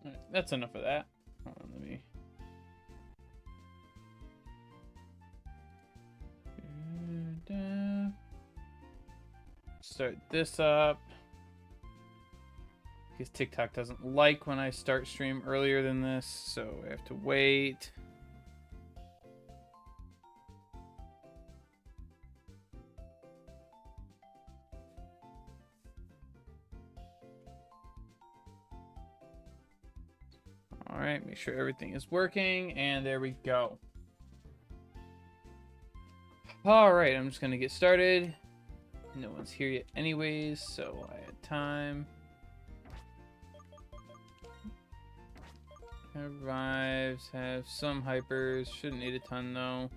All right, that's enough of that. Hold on, let me. Start this up. Because TikTok doesn't like when I start stream earlier than this, so I have to wait. All right, make sure everything is working, and there we go. All right, I'm just gonna get started. No one's here yet anyways, so I had time. Have revives, have some hypers, shouldn't need a ton though.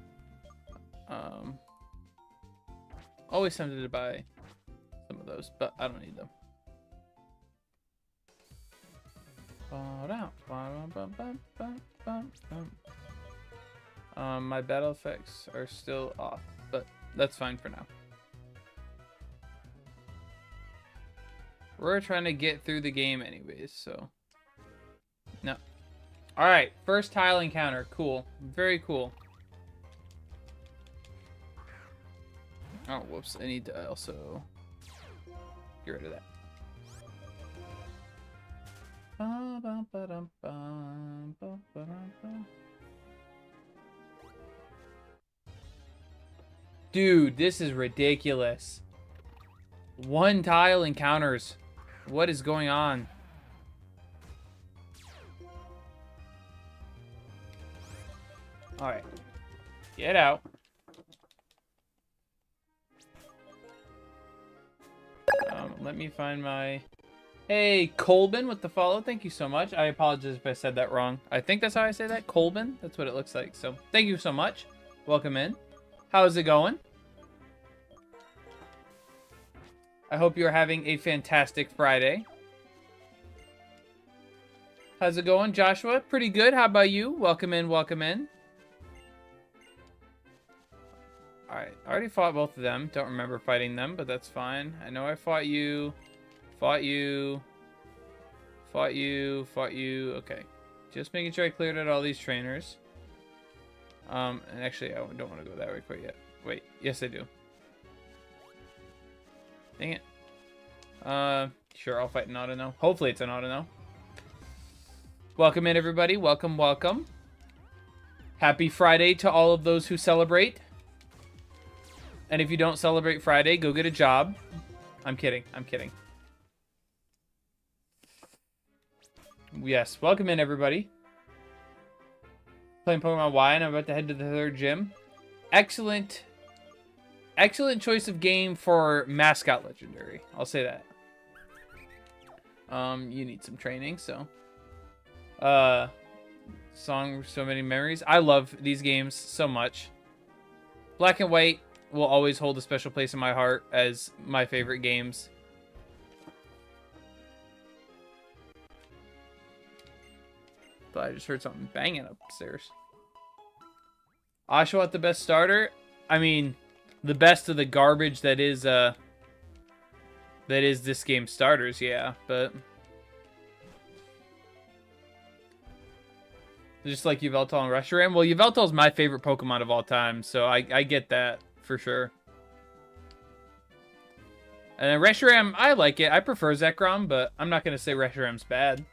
Always tempted to buy some of those, but I don't need them. My battle effects are still off, but that's fine for now. We're trying to get through the game anyways, so. No. Alright, first tile encounter. Cool. Very cool. Oh, whoops. I need to also get rid of that. Dude, this is ridiculous. One tile encounters. What is going on? Alright. Get out. Let me find my Hey, Colbin with the follow. Thank you so much. I apologize if I said that wrong. I think that's how I say that. Colbin. That's what it looks like. So thank you so much. Welcome in. How's it going? I hope you're having a fantastic Friday. How's it going, Joshua? Pretty good. How about you? Welcome in. Welcome in. Alright. I already fought both of them. Don't remember fighting them, but that's fine. I know I fought you. Fought you. Fought you. Fought you. Okay. Just making sure I cleared out all these trainers. And actually, I don't want to go that way quite yet. Wait. Yes, I do. Dang it. Sure, I'll fight an auto-no. Hopefully it's an auto-no. Welcome in, everybody. Welcome, welcome. Happy Friday to all of those who celebrate. And if you don't celebrate Friday, go get a job. I'm kidding. I'm kidding. Yes, welcome in, everybody. Playing Pokemon Y, and I'm about to head to the third gym. Excellent choice of game for mascot legendary. I'll say that. You need some training, so. Song, so many memories. I love these games so much. Black and White will always hold a special place in my heart as my favorite games. But I just heard something banging upstairs. Oshawott the best starter? I mean, the best of the garbage that is this game's starters, yeah, but just like Yveltal and Reshiram. Well, Yveltal's my favorite Pokemon of all time, so I get that for sure. And then Reshiram, I like it. I prefer Zekrom, but I'm not going to say Reshiram's bad.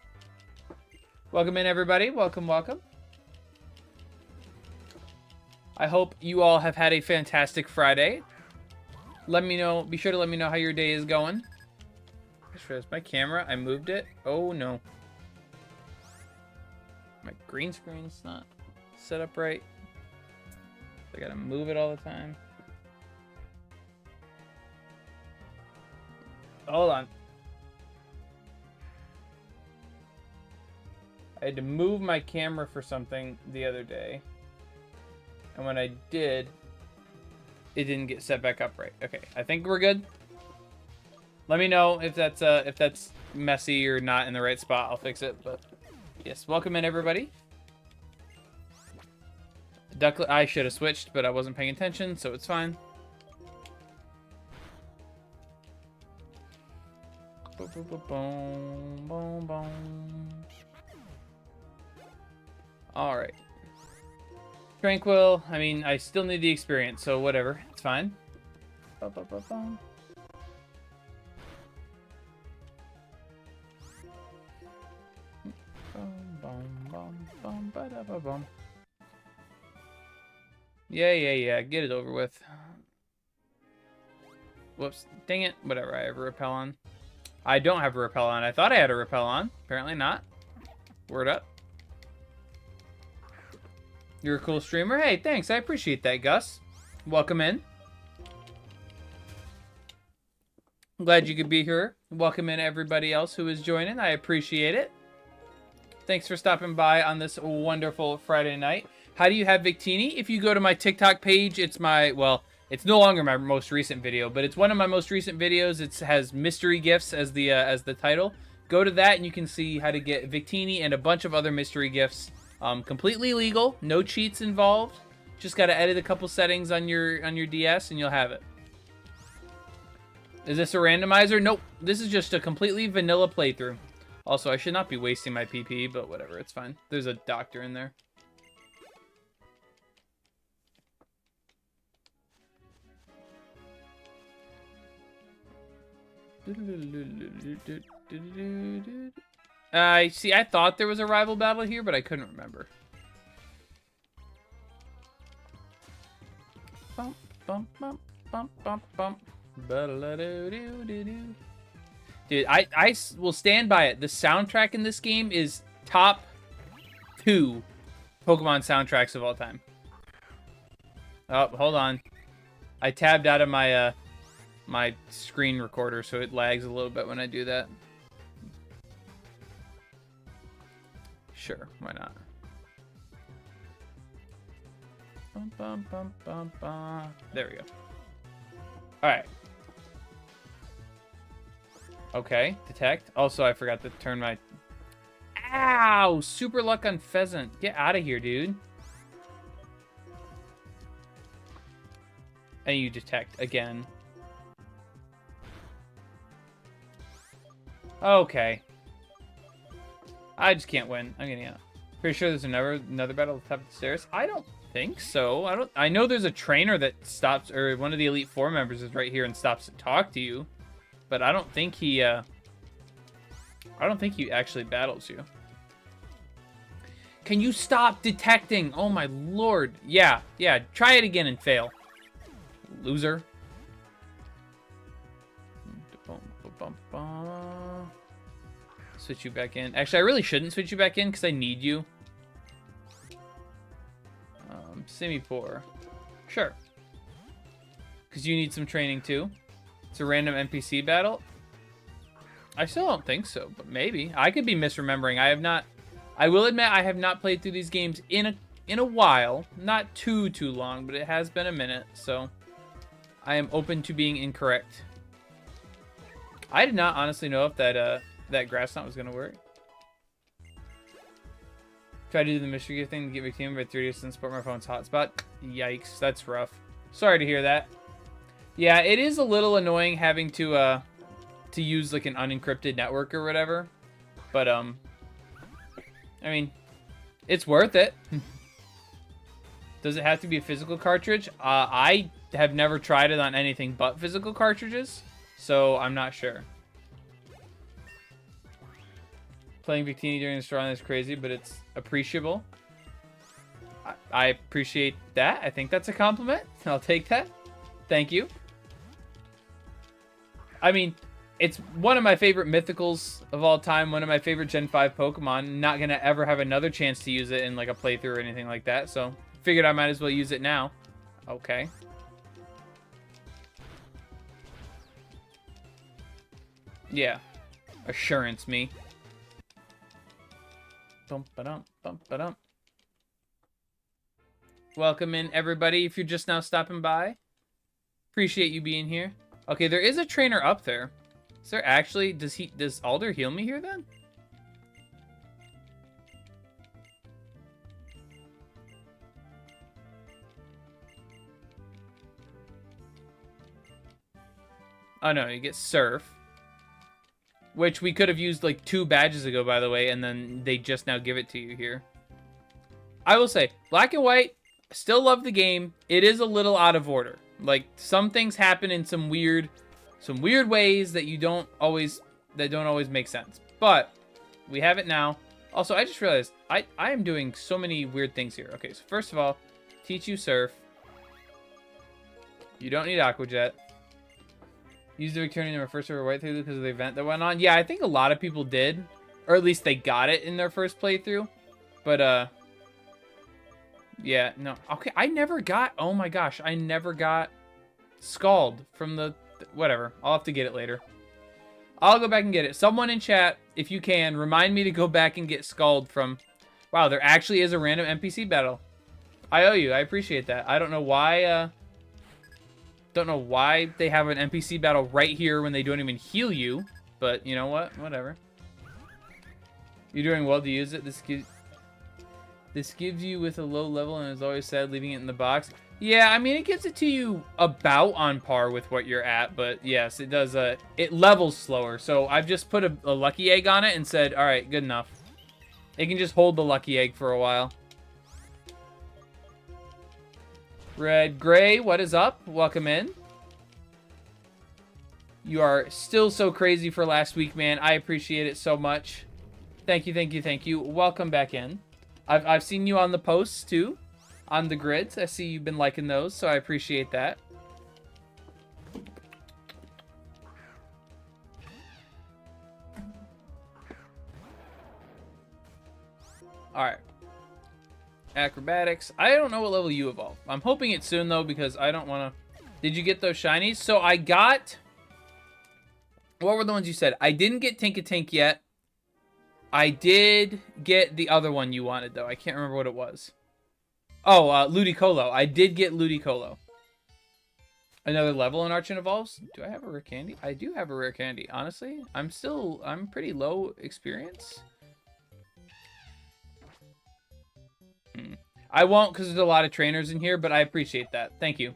Welcome in, everybody. Welcome, welcome. I hope you all have had a fantastic Friday. Let me know. Be sure to let me know how your day is going. My camera, I moved it. Oh, no. My green screen's not set up right. I gotta move it all the time. Hold on. I had to move my camera for something the other day. And when I did, it didn't get set back up right. Okay, I think we're good. Let me know if that's messy or not in the right spot. I'll fix it, but yes, welcome in, everybody. Ducklet, I should have switched, but I wasn't paying attention, so it's fine. Boom, boom, boom. All right. Tranquil. I mean, I still need the experience, so whatever. It's fine. Yeah. Get it over with. Whoops. Dang it. Whatever. I have a repel on. I don't have a repel on. I thought I had a repel on. Apparently not. Word up. You're a cool streamer. Hey, thanks. I appreciate that, Gus. Welcome in. I'm glad you could be here. Welcome in everybody else who is joining. I appreciate it. Thanks for stopping by on this wonderful Friday night. How do you have Victini? If you go to my TikTok page, it's my, well, it's no longer my most recent video, but it's one of my most recent videos. It has mystery gifts as the title. Go to that and you can see how to get Victini and a bunch of other mystery gifts. Completely legal, no cheats involved. Just got to edit a couple settings on your DS and you'll have it. Is this a randomizer? Nope. This is just a completely vanilla playthrough. Also, I should not be wasting my PP, but whatever, it's fine. There's a doctor in there. See, I thought there was a rival battle here, but I couldn't remember. Bump, bump, bump, bump, bump, bump. Dude, I will stand by it. The soundtrack in this game is top 2 Pokemon soundtracks of all time. Oh, hold on. I tabbed out of my my screen recorder, so it lags a little bit when I do that. Sure, why not? Bum, bum, bum, bum, bum. There we go. Alright. Okay, detect. Also, I forgot to turn my... Ow! Super luck on pheasant. Get out of here, dude. And you detect again. Okay. I just can't win. I'm getting out. Pretty sure there's another battle at the top of the stairs. I don't think so. I know there's a trainer that stops, or one of the Elite Four members is right here and stops to talk to you. But I don't think he actually battles you. Can you stop detecting? Oh my lord. Yeah, try it again and fail. Loser. Switch you back in. Actually, I really shouldn't switch you back in because I need you. Semi-poor. Sure. Because you need some training too. It's a random NPC battle. I still don't think so, but maybe. I could be misremembering. I will admit I have not played through these games in a while. Not too long, but it has been a minute, so I am open to being incorrect. I did not honestly know if that grass knot was gonna work. Try to do the mystery gift thing to get Victini by 3 days and support my phone's hotspot. Yikes, that's rough. Sorry to hear that. Yeah, it is a little annoying having to use like an unencrypted network or whatever. But I mean, it's worth it. Does it have to be a physical cartridge? I have never tried it on anything but physical cartridges, so I'm not sure. Playing Victini during the run is crazy, but it's appreciable. I appreciate that. I think that's a compliment. I'll take that. Thank you. I mean, it's one of my favorite mythicals of all time. One of my favorite Gen 5 Pokemon. Not going to ever have another chance to use it in like a playthrough or anything like that. So, figured I might as well use it now. Okay. Yeah. Assurance me. Bum-ba-dum, bum-ba-dum. Welcome in, everybody, if you're just now stopping by. Appreciate you being here. Okay, there is a trainer up there. Is there actually... Does Alder heal me here, then? Oh, no, you get Surf. Which we could have used like 2 badges ago, by the way, and then they just now give it to you here. I will say, Black and White, still love the game. It is a little out of order. Like, some things happen in some weird ways that don't always make sense. But we have it now. Also, I just realized I am doing so many weird things here. Okay, so first of all, teach you Surf. You don't need Aqua Jet. Use the Victini in my first ever white through because of the event that went on. Yeah, I think a lot of people did. Or at least they got it in their first playthrough. But, yeah, no. Okay, I never got... Oh my gosh, I never got Scald from the... Whatever. I'll have to get it later. I'll go back and get it. Someone in chat, if you can, remind me to go back and get Scald from... Wow, there actually is a random NPC battle. I owe you. I appreciate that. I don't know why, Don't know why they have an NPC battle right here when they don't even heal you. But, you know what? Whatever. You're doing well to use it. This gives you with a low level and is always sad leaving it in the box. Yeah, I mean, it gives it to you about on par with what you're at. But, yes, it does. It levels slower. So, I've just put a lucky egg on it and said, all right, good enough. It can just hold the lucky egg for a while. Red Gray, what is up? Welcome in. You are still so crazy for last week, man. I appreciate it so much. Thank you, thank you, thank you. Welcome back in. I've seen you on the posts, too. On the grids. I see you've been liking those, so I appreciate that. Alright. Acrobatics. I don't know what level you evolve. I'm hoping it's soon, though, because I don't want to... Did you get those shinies? So I got... What were the ones you said? I didn't get Tinkatink yet. I did get the other one you wanted, though. I can't remember what it was. Oh, Ludicolo. I did get Ludicolo. Another level in Arch and Evolves. Do I have a rare candy? I do have a rare candy. Honestly, I'm pretty low experience. I won't because there's a lot of trainers in here, but I appreciate that. Thank you.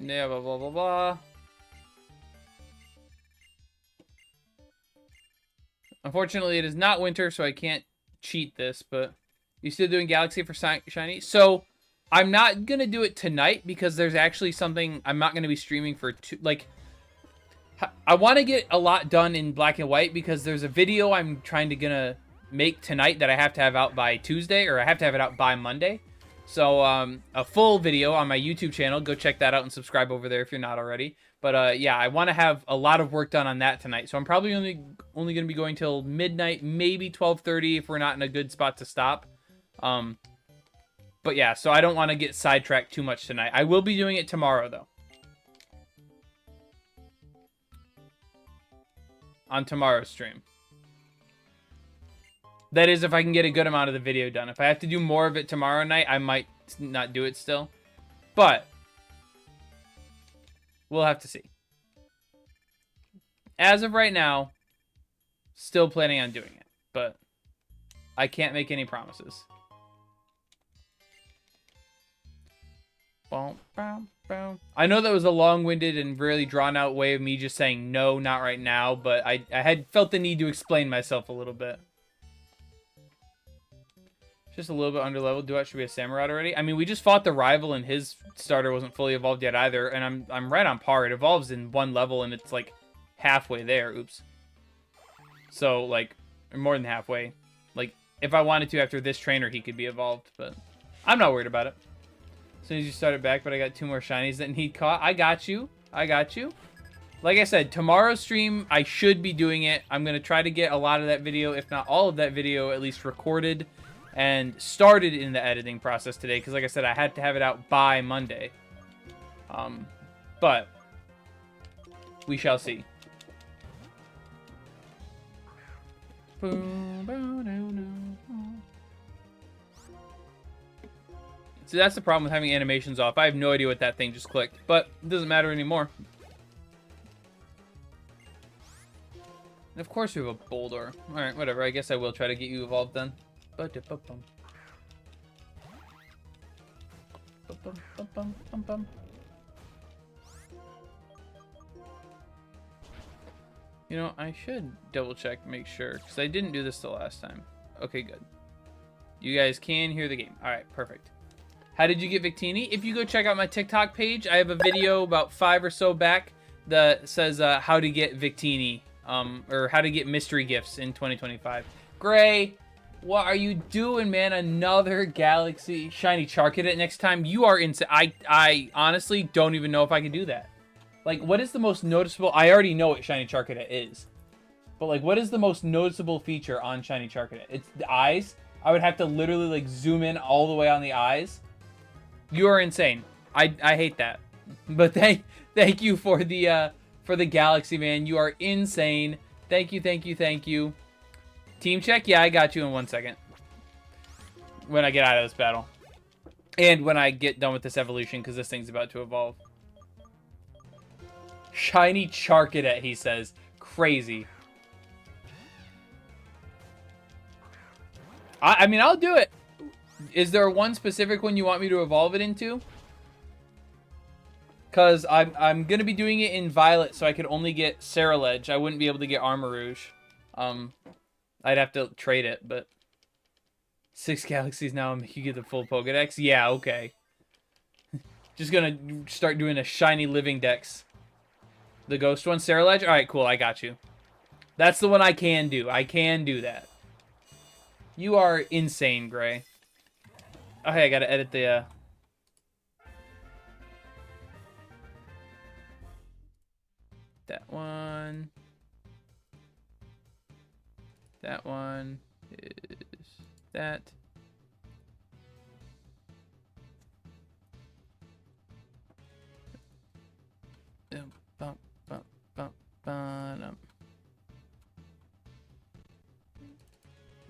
Yeah, blah, blah, blah, blah. Unfortunately, it is not winter, so I can't cheat this, but you still doing Galaxy for Shiny? So, I'm not going to do it tonight because there's actually something I'm not going to be streaming for I want to get a lot done in black and white because there's a video I'm trying to gonna make tonight that I have to have out by Tuesday, or I have to have it out by Monday. So a full video on my YouTube channel. Go check that out and subscribe over there if you're not already. But yeah, I want to have a lot of work done on that tonight. So I'm probably only going to be going till midnight, maybe 12:30 if we're not in a good spot to stop. But yeah, so I don't want to get sidetracked too much tonight. I will be doing it tomorrow though. On tomorrow's stream. That is if I can get a good amount of the video done. If I have to do more of it tomorrow night, I might not do it still. But we'll have to see. As of right now, still planning on doing it. But I can't make any promises. I know that was a long-winded and really drawn-out way of me just saying no, not right now, but I had felt the need to explain myself a little bit. Just a little bit underleveled. Do I should be a Samurott already? I mean, we just fought the rival and his starter wasn't fully evolved yet either, and I'm right on par. It evolves in one level and it's like halfway there. Oops. So like more than halfway. Like if I wanted to after this trainer, he could be evolved, but I'm not worried about it. As soon as you started back, but I got 2 more shinies that need caught. I got you. I got you. Like I said, tomorrow's stream, I should be doing it. I'm going to try to get a lot of that video, if not all of that video, at least recorded and started in the editing process today. Because like I said, I had to have it out by Monday. But we shall see. So that's the problem with having animations off. I have no idea what that thing just clicked, but it doesn't matter anymore. And of course we have a Boulder. Alright, whatever. I guess I will try to get you evolved then. You know, I should double check, make sure, because I didn't do this the last time. Okay, good. You guys can hear the game. Alright, perfect. How did you get Victini? If you go check out my TikTok page, I have a video about 5 or so back that says how to get Victini, or how to get mystery gifts in 2025. Gray, what are you doing, man? Another Galaxy Shiny Charcadet next time? You are insane. I honestly don't even know if I can do that. Like, what is the most noticeable? I already know what Shiny Charcadet is. But, like, what is the most noticeable feature on Shiny Charcadet? It's the eyes. I would have to literally, like, zoom in all the way on the eyes. You are insane. I hate that. But thank you for the Galaxy, man. You are insane. Thank you, thank you, thank you. Team check? Yeah, I got you in 1 second. When I get out of this battle. And when I get done with this evolution, because this thing's about to evolve. Shiny Charcadet, he says. Crazy. I mean, I'll do it. Is there one specific one you want me to evolve it into? Because I'm going to be doing it in Violet, so I could only get Ceruledge. I wouldn't be able to get Armarouge. I'd have to trade it, but 6 galaxies now and you get the full Pokedex? Yeah, okay. Just going to start doing a shiny living dex. The ghost one, Ceruledge? Alright, cool, I got you. That's the one I can do. I can do that. You are insane, Gray. Okay, I gotta edit the, that one. That one is that. Bump, bump, bump, bum.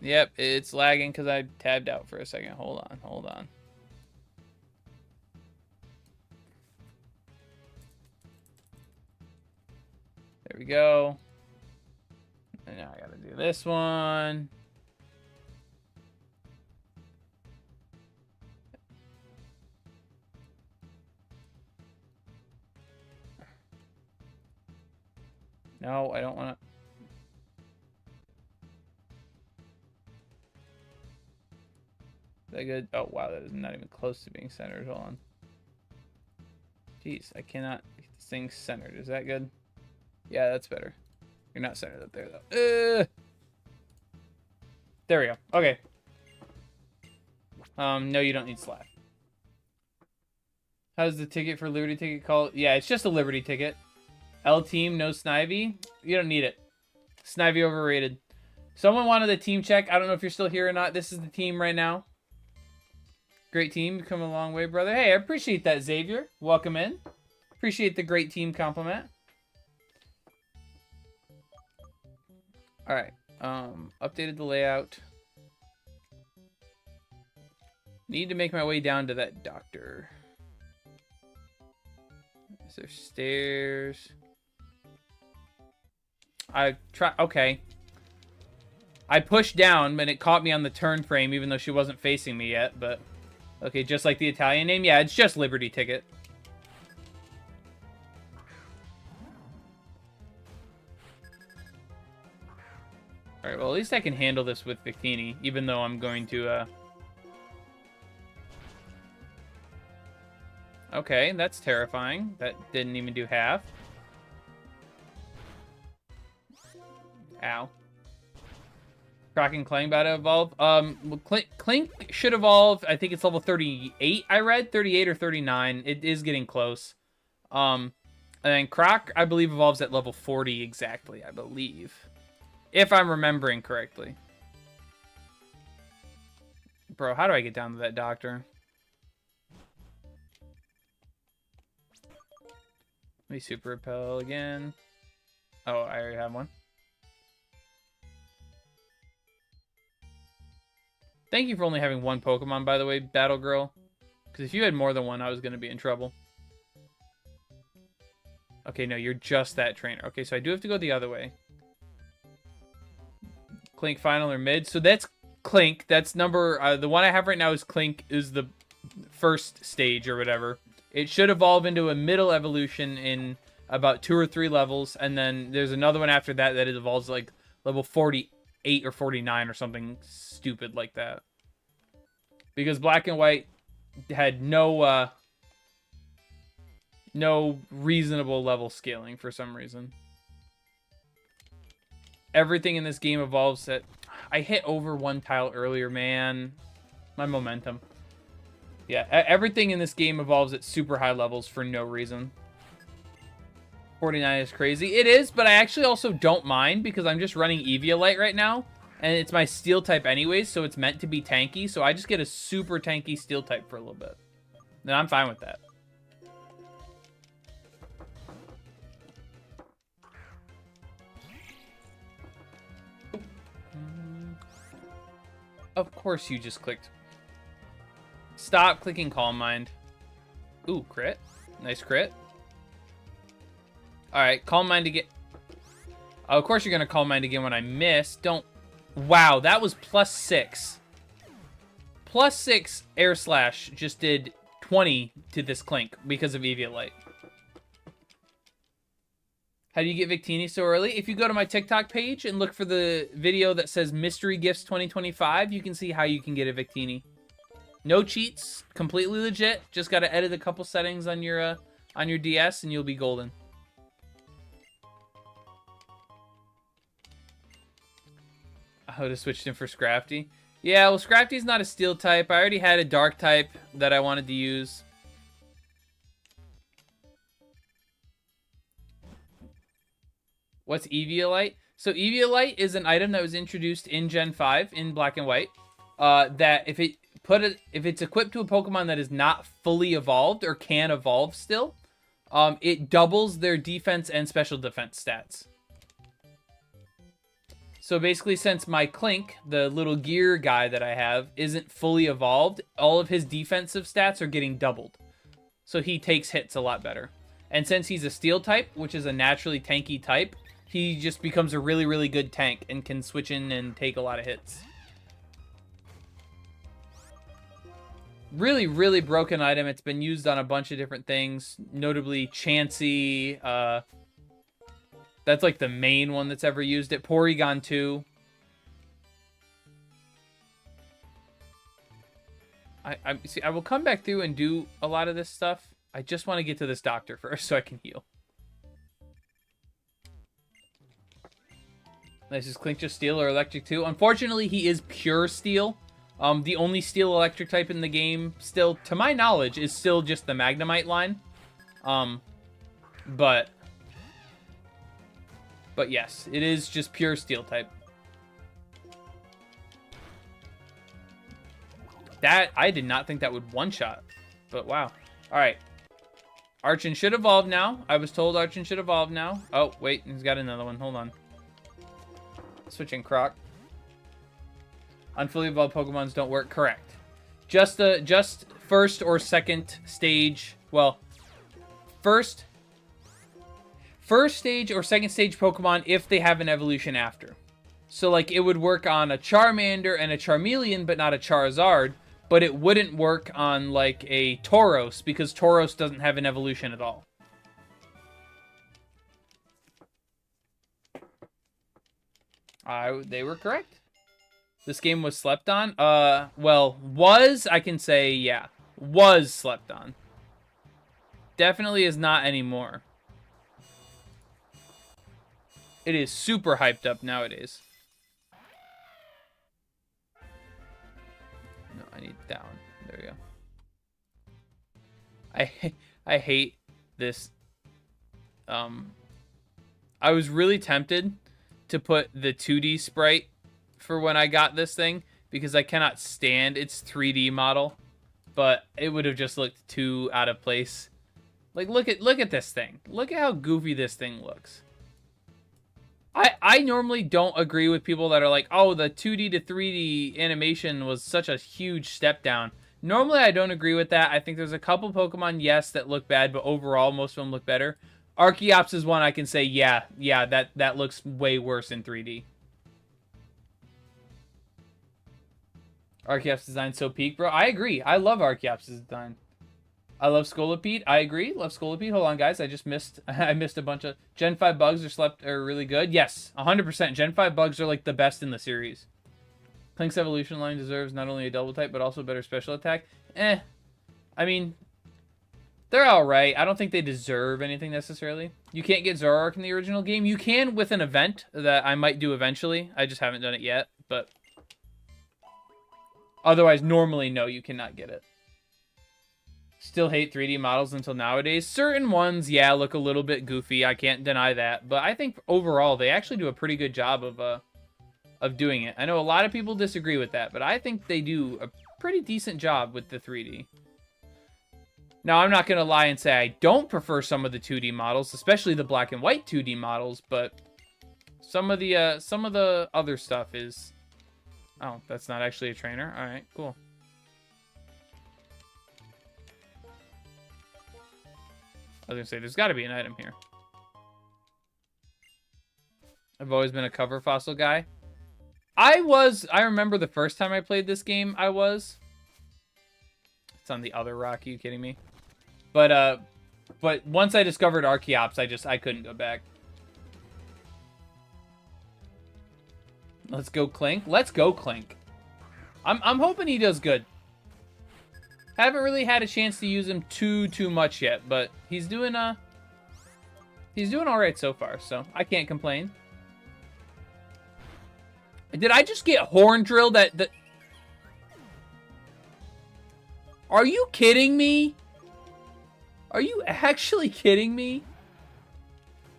Yep, it's lagging because I tabbed out for a second. Hold on, hold on. There we go. And now I gotta do this one. No, I don't want to. Is that good? Oh, wow, that is not even close to being centered. Hold on. Jeez, I cannot get this thing centered. Is that good? Yeah, that's better. You're not centered up there, though. There we go. Okay. No, you don't need slap. How's the ticket for Liberty ticket called? Yeah, it's just a Liberty ticket. L team, no Snivy. You don't need it. Snivy overrated. Someone wanted a team check. I don't know if you're still here or not. This is the team right now. Great team. You've come a long way, brother. Hey, I appreciate that, Xavier. Welcome in. Appreciate the great team compliment. All right. Updated the layout. Need to make my way down to that doctor. Is there stairs? Okay. I pushed down, and it caught me on the turn frame, even though she wasn't facing me yet, but... Okay, just like the Italian name? Yeah, it's just Liberty Ticket. Alright, well, at least I can handle this with Victini, even though I'm going to, Okay, that's terrifying. That didn't even do half. Ow. Croc and Clang about to evolve. Clink should evolve. I think it's level 38, I read. 38 or 39. It is getting close. And then Croc, I believe, evolves at level 40 exactly, I believe. If I'm remembering correctly. Bro, how do I get down to that doctor? Let me super repel again. Oh, I already have one. Thank you for only having one Pokemon, by the way, Battle Girl. Because if you had more than one, I was going to be in trouble. Okay, no, you're just that trainer. Okay, so I do have to go the other way. Clink final or mid. So that's Clink. That's number... the one I have right now is Clink, is the first stage or whatever. It should evolve into a middle evolution in about 2 or 3 levels. And then there's another one after that that it evolves like level 48 or 49 or something stupid like that. Because Black and White had no reasonable level scaling for some reason. Everything in this game evolves at... I hit over one tile earlier, man. My momentum. Yeah, everything in this game evolves at super high levels for no reason. 49 is crazy. It is, but I actually also don't mind because I'm just running Eviolite right now. And it's my steel type anyways, so it's meant to be tanky. So I just get a super tanky steel type for a little bit. Then I'm fine with that. Of course you just clicked. Stop clicking Calm Mind. Ooh, crit. Nice crit. Alright, Calm Mind again. Oh, of course you're going to Calm Mind again when I miss. Don't... Wow, that was +6. +6 Air Slash just did 20 to this Clink because of Eviolite. How do you get Victini so early? If you go to my TikTok page and look for the video that says Mystery Gifts 2025, you can see how you can get a Victini. No cheats, completely legit. Just got to edit a couple settings on your DS and you'll be golden. I would have switched him for Scrafty. Yeah, well, Scrafty's not a steel type. I already had a dark type that I wanted to use. What's Eviolite? So Eviolite is an item that was introduced in Gen 5 in Black and White. That if it's equipped to a Pokemon that is not fully evolved or can evolve still, it doubles their defense and special defense stats. So basically, since my Clink, the little gear guy that I have, isn't fully evolved, all of his defensive stats are getting doubled. So he takes hits a lot better. And since he's a steel type, which is a naturally tanky type, he just becomes a really, really good tank and can switch in and take a lot of hits. Really, really broken item. It's been used on a bunch of different things, notably Chansey. That's like the main one that's ever used it. Porygon 2. See, I will come back through and do a lot of this stuff. I just want to get to this doctor first so I can heal. This is Clink just steel or electric too. Unfortunately, he is pure steel. The only steel electric type in the game, still, to my knowledge, is still just the Magnemite line. But yes, it is just pure steel type. That, I did not think that would one-shot. But wow. Alright. Archon should evolve now. I was told Archon should evolve now. Oh, wait, he's got another one. Hold on. Switching Croc. Unfully evolved Pokemons don't work. Correct. Just first or second stage. Well, first stage or second stage Pokemon if they have an evolution after. So, like, it would work on a Charmander and a Charmeleon, but not a Charizard. But it wouldn't work on, like, a Tauros, because Tauros doesn't have an evolution at all. They were correct. This game was slept on? Well, I can say, yeah. Was slept on. Definitely is not anymore. It is super hyped up nowadays. No, I need down. There we go. I hate this. I was really tempted to put the 2D sprite for when I got this thing because I cannot stand its 3D model, but it would have just looked too out of place. Like, look at this thing. Look at how goofy this thing looks. I normally don't agree with people that are like, oh, the 2D to 3D animation was such a huge step down. Normally, I don't agree with that. I think there's a couple Pokemon, yes, that look bad, but overall, most of them look better. Archeops is one I can say, yeah, that looks way worse in 3D. Archeops design so peak, bro. I agree. I love Archeops' design. I love Scolipede. I agree. Love Scolipede. Hold on, guys. I just missed. I missed a bunch of Gen 5 bugs are really good. Yes, 100%. Gen 5 bugs are like the best in the series. Clink's evolution line deserves not only a double type but also better special attack. I mean, they're all right. I don't think they deserve anything necessarily. You can't get Zoroark in the original game. You can with an event that I might do eventually. I just haven't done it yet, but otherwise, normally, no, you cannot get it. Still hate 3D models until nowadays. Certain ones, yeah, look a little bit goofy. I can't deny that. But I think overall, they actually do a pretty good job of doing it. I know a lot of people disagree with that, but I think they do a pretty decent job with the 3D. Now, I'm not going to lie and say I don't prefer some of the 2D models, especially the black and white 2D models, but some of the other stuff is... Oh, that's not actually a trainer? Alright, cool. I was going to say, there's got to be an item here. I've always been a cover fossil guy. I remember the first time I played this game, I was. It's on the other rock, are you kidding me? But once I discovered Archeops, I couldn't go back. Let's go Clink. Let's go Clink. I'm hoping he does good. Haven't really had a chance to use him too much yet, but he's doing all right so far, so I can't complain. Did I just get horn drilled at the... Are you kidding me? Are you actually kidding me?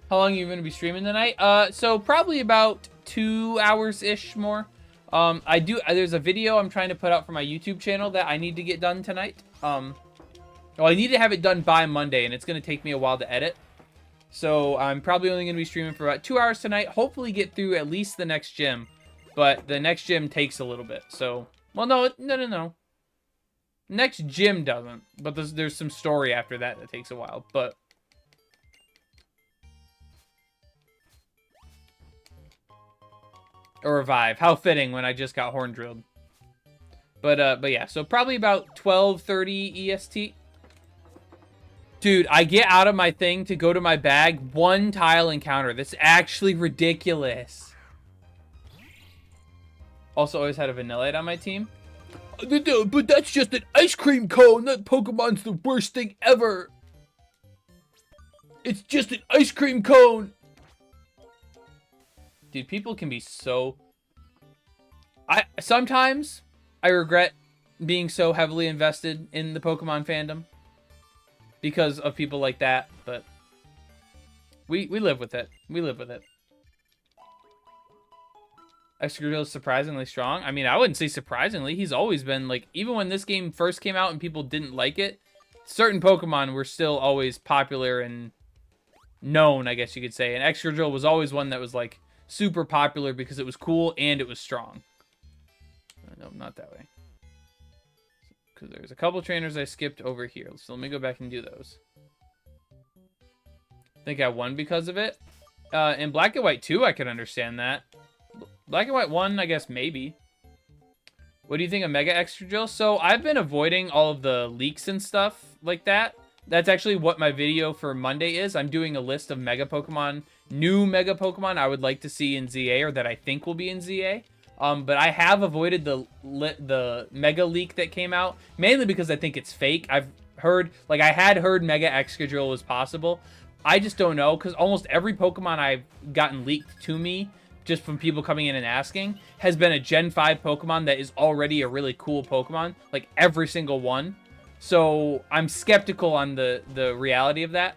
How long are you going to be streaming tonight? So probably about 2 hours-ish more. There's a video I'm trying to put out for my YouTube channel that I need to get done tonight. But Oh, I need to have it done by Monday, and it's going to take me a while to edit. So I'm probably only going to be streaming for about 2 hours tonight. Hopefully get through at least the next gym. But the next gym takes a little bit. So, well, no. Next gym doesn't. But there's some story after that that takes a while. But or revive. How fitting when I just got horn drilled. But yeah, so probably about 12:30 EST. Dude, I get out of my thing to go to my bag, 1 tile encounter. That's actually ridiculous. Also, always had a Vanillite on my team. But that's just an ice cream cone. That Pokemon's the worst thing ever. It's just an ice cream cone. Dude, people can be so... Sometimes I regret being so heavily invested in the Pokemon fandom. Because of people like that, but we live with it. We live with it. Excadrill is surprisingly strong. I mean, I wouldn't say surprisingly. He's always been, like, even when this game first came out and people didn't like it, certain Pokemon were still always popular and known, I guess you could say. And Excadrill was always one that was, like, super popular because it was cool and it was strong. No, not that way. Because there's a couple trainers I skipped over here. So let me go back and do those. I think I won because of it. In Black and White 2, I could understand that. Black and White 1, I guess maybe. What do you think of Mega Excadrill? So I've been avoiding all of the leaks and stuff like that. That's actually what my video for Monday is. I'm doing a list of Mega Pokemon, new Mega Pokemon I would like to see in ZA or that I think will be in ZA. But I have avoided the Mega leak that came out, mainly because I think it's fake. I've heard, like, I had heard Mega Excadrill was possible. I just don't know, because almost every Pokemon I've gotten leaked to me, just from people coming in and asking, has been a Gen 5 Pokemon that is already a really cool Pokemon. Like, every single one. So, I'm skeptical on the reality of that.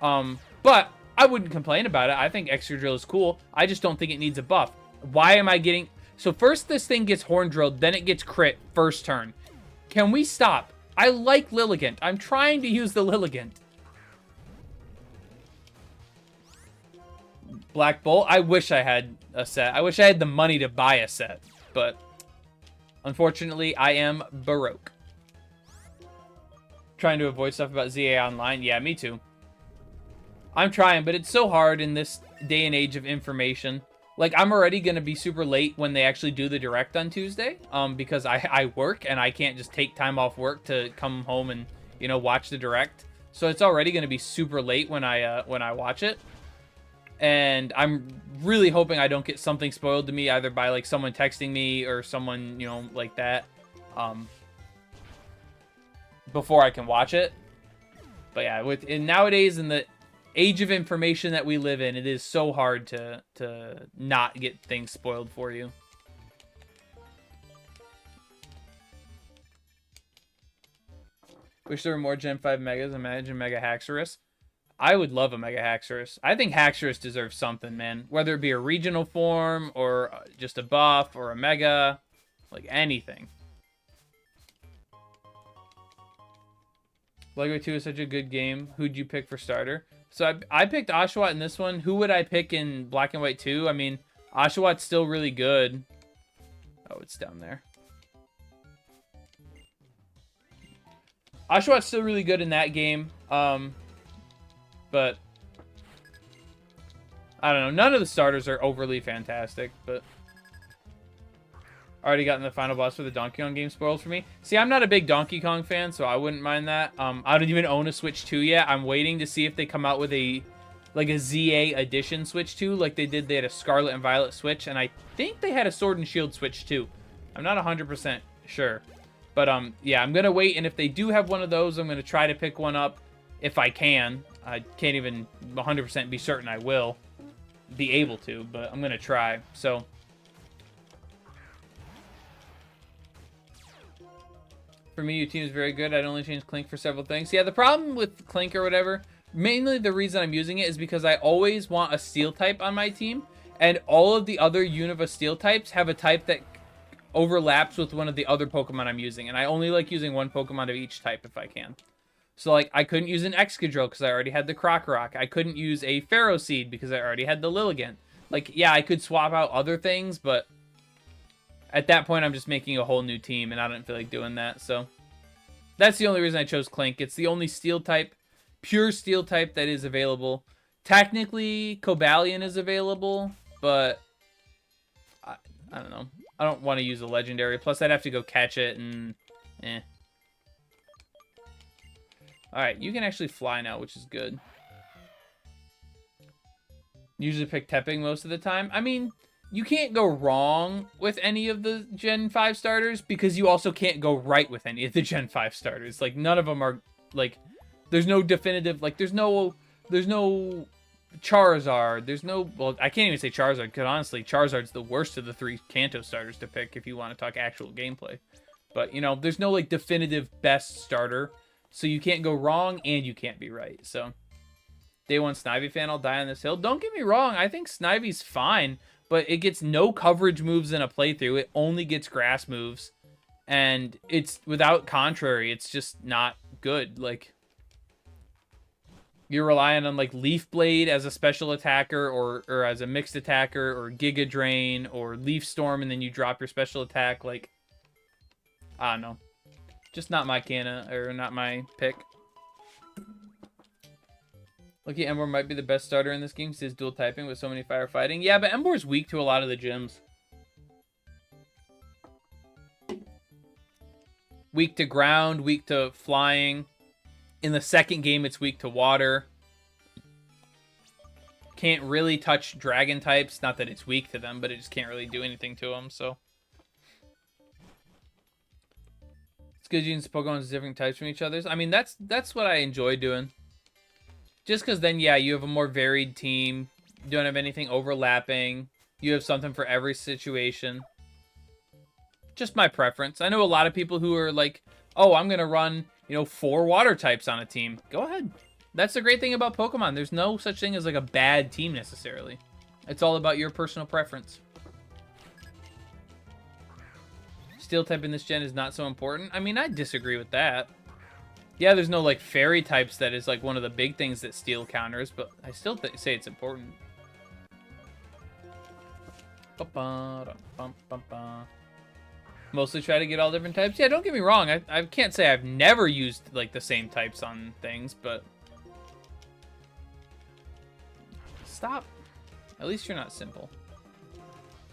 But I wouldn't complain about it. I think Excadrill is cool. I just don't think it needs a buff. Why am I getting... So first this thing gets horn drilled, then it gets crit first turn. Can we stop? I like Lilligant. I'm trying to use the Lilligant. Black Bolt. I wish I had a set. I wish I had the money to buy a set. But unfortunately, I am Baroque. Trying to avoid stuff about ZA Online. Yeah, me too. I'm trying, but it's so hard in this day and age of information. Like, I'm already going to be super late when they actually do the Direct on Tuesday, because I work, and I can't just take time off work to come home and, you know, watch the Direct. So it's already going to be super late when I watch it. And I'm really hoping I don't get something spoiled to me, either by, like, someone texting me or someone, you know, like that, before I can watch it. But yeah, nowadays in the age of information that we live in, it is so hard to not get things spoiled for you. Wish there were more Gen 5 Megas. Imagine Mega Haxorus. I would love a Mega Haxorus. I think Haxorus deserves something, man. Whether it be a regional form or just a buff or a Mega. Like anything. Black and White 2 is such a good game. Who'd you pick for starter? So I picked Oshawott in this one. Who would I pick in Black and White 2? I mean, Oshawott's still really good. Oh, it's down there. Oshawott's still really good in that game. But I don't know. None of the starters are overly fantastic, but already gotten the final boss for the Donkey Kong game spoiled for me. See, I'm not a big Donkey Kong fan, so I wouldn't mind that. I don't even own a Switch 2 yet. I'm waiting to see if they come out with a ZA edition Switch 2 like they did. They had a Scarlet and Violet Switch, and I think they had a Sword and Shield Switch too. I'm not 100% sure. But yeah, I'm going to wait, and if they do have one of those, I'm going to try to pick one up if I can. I can't even 100% be certain I will be able to, but I'm going to try. So for me, your team is very good. I'd only change Clink for several things. Yeah, the problem with Clink or whatever, mainly the reason I'm using it is because I always want a Steel type on my team, and all of the other Unova Steel types have a type that overlaps with one of the other Pokemon I'm using, and I only like using one Pokemon of each type if I can. So, like, I couldn't use an Excadrill because I already had the Crocorock. I couldn't use a Pharaoh Seed because I already had the Lilligant. Like, yeah, I could swap out other things, but at that point, I'm just making a whole new team, and I don't feel like doing that, so that's the only reason I chose Clink. It's the only Steel type, pure Steel type that is available. Technically, Cobalion is available, but I don't know. I don't want to use a Legendary. Plus, I'd have to go catch it, and eh. Alright, you can actually fly now, which is good. Usually pick Tepping most of the time. I mean, you can't go wrong with any of the Gen 5 starters, because you also can't go right with any of the Gen 5 starters. Like, none of them are, like, there's no definitive, like, there's no Charizard, there's no, well, I can't even say Charizard, because honestly, Charizard's the worst of the 3 Kanto starters to pick if you want to talk actual gameplay. But, you know, there's no, like, definitive best starter, so you can't go wrong, and you can't be right, so. Day 1 Snivy fan, I'll die on this hill. Don't get me wrong, I think Snivy's fine, but it gets no coverage moves in a playthrough. It only gets grass moves, and it's, without Contrary, it's just not good. Like, you're relying on, like, Leaf Blade as a special attacker, or as a mixed attacker, or Giga Drain, or Leaf Storm, and then you drop your special attack. Like, I don't know. Just not my not my pick. Lucky Ember might be the best starter in this game because he's dual typing with so many firefighting. Yeah, but Ember's weak to a lot of the gyms. Weak to ground, weak to flying. In the second game, it's weak to water. Can't really touch dragon types. Not that it's weak to them, but it just can't really do anything to them, so. It's good using Pokemon's different types from each other. I mean, that's what I enjoy doing. Just because then, yeah, you have a more varied team. You don't have anything overlapping. You have something for every situation. Just my preference. I know a lot of people who are like, oh, I'm going to run, you know, 4 water types on a team. Go ahead. That's the great thing about Pokemon. There's no such thing as like a bad team necessarily. It's all about your personal preference. Steel type in this gen is not so important. I mean, I disagree with that. Yeah, there's no, like, fairy types that is, like, one of the big things that Steel counters, but I still say it's important. Mostly try to get all different types. Yeah, don't get me wrong. I can't say I've never used, like, the same types on things, but... Stop. At least you're not simple.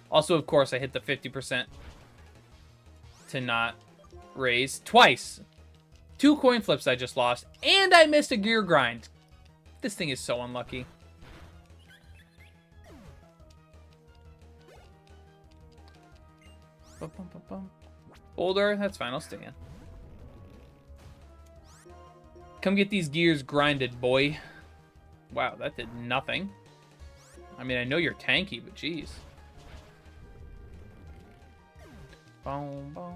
Also, of course, I hit the 50% to not raise twice. 2 coin flips I just lost, and I missed a gear grind. This thing is so unlucky. Boulder, that's fine, I'll stay in. Come get these gears grinded, boy. Wow, that did nothing. I mean, I know you're tanky, but jeez. Boom, boom.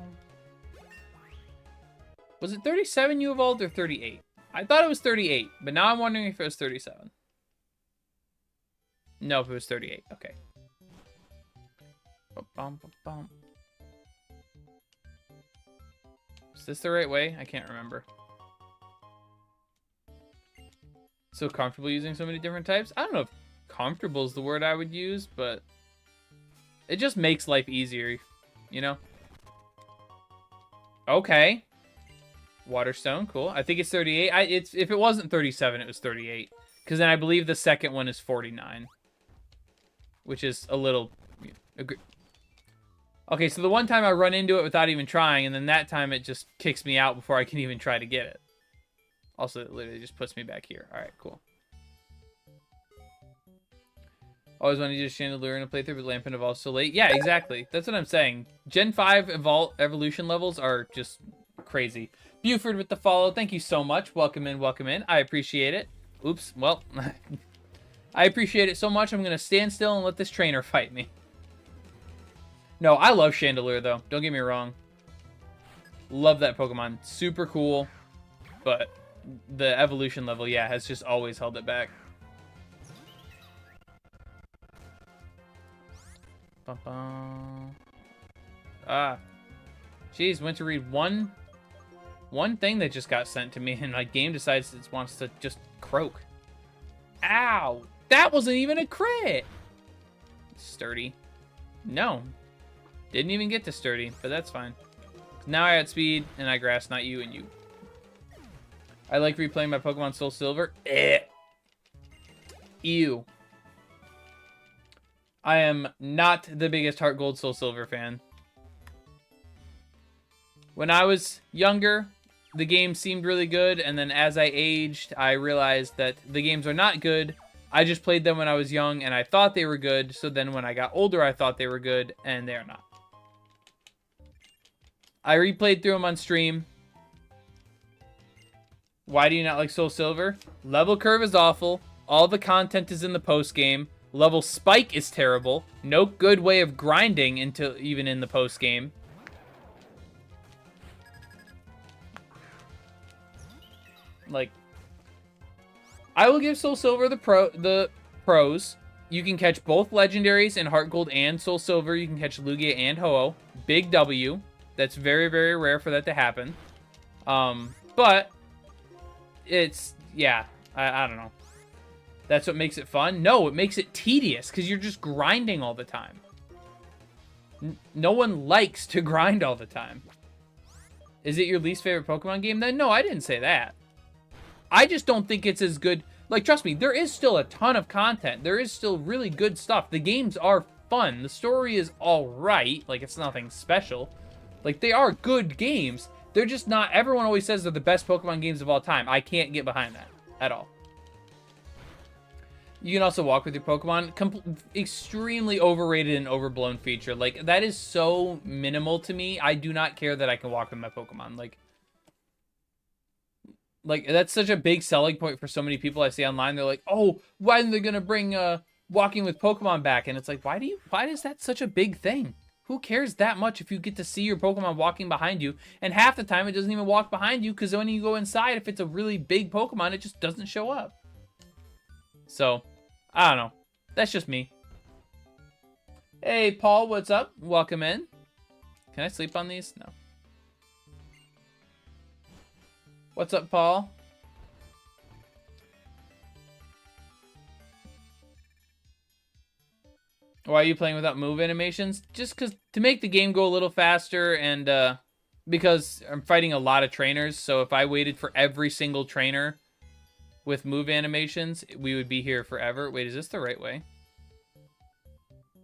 Was it 37 you evolved or 38? I thought it was 38, but now I'm wondering if it was 37. No, if it was 38. Okay. Is this the right way? I can't remember. So comfortable using so many different types? I don't know if comfortable is the word I would use, but it just makes life easier, you know? Okay. Waterstone, cool. I think it's 38. If it wasn't 37, it was 38. Because then I believe the second one is 49. Which is a little... Okay, so the one time I run into it without even trying, and then that time it just kicks me out before I can even try to get it. Also, it literally just puts me back here. Alright, cool. Always wanted to use Chandelure in a playthrough, but Lampent evolves so late. Yeah, exactly. That's what I'm saying. Gen 5 evolution levels are just crazy. Buford with the follow. Thank you so much. Welcome in, welcome in. I appreciate it. Oops. Well, I appreciate it so much, I'm going to stand still and let this trainer fight me. No, I love Chandelure, though. Don't get me wrong. Love that Pokemon. Super cool. But the evolution level, yeah, has just always held it back. Ah. Jeez, went to read one one thing that just got sent to me, and my game decides it wants to just croak. Ow! That wasn't even a crit! Sturdy. No. Didn't even get to sturdy, but that's fine. Now I had speed, and I grass, not you and you. I like replaying my Pokemon Soul Silver. Ew. I am not the biggest Heart Gold Soul Silver fan. When I was younger, the game seemed really good, and then as I aged, I realized that the games are not good. I just played them when I was young, and I thought they were good, so then when I got older, I thought they were good, and they are not. I replayed through them on stream. Why do you not like Soul Silver? Level curve is awful. All the content is in the post-game. Level spike is terrible. No good way of grinding until even in the post-game. Like, I will give Soul Silver the pros. You can catch both legendaries in Heart Gold and Soul Silver. You can catch Lugia and Ho-Oh. Big W. That's very, very rare for that to happen. But it's, yeah, I don't know. That's what makes it fun? No, it makes it tedious because you're just grinding all the time. No one likes to grind all the time. Is it your least favorite Pokemon game then? No, I didn't say that. I just don't think it's as good. Like, trust me, there is still a ton of content. There is still really good stuff. The games are fun. The story is all right. Like, it's nothing special. Like, they are good games. They're just not... Everyone always says they're the best Pokemon games of all time. I can't get behind that at all. You can also walk with your Pokemon. Extremely overrated and overblown feature. Like, that is so minimal to me. I do not care that I can walk with my Pokemon. Like, that's such a big selling point for so many people I see online. They're like, oh, why are they going to bring walking with Pokemon back? And it's like, why is that such a big thing? Who cares that much if you get to see your Pokemon walking behind you? And half the time, it doesn't even walk behind you because when you go inside, if it's a really big Pokemon, it just doesn't show up. So, I don't know. That's just me. Hey, Paul, what's up? Welcome in. Can I sleep on these? No. What's up, Paul? Why are you playing without move animations? Just because to make the game go a little faster and because I'm fighting a lot of trainers. So if I waited for every single trainer with move animations, we would be here forever. Wait, is this the right way?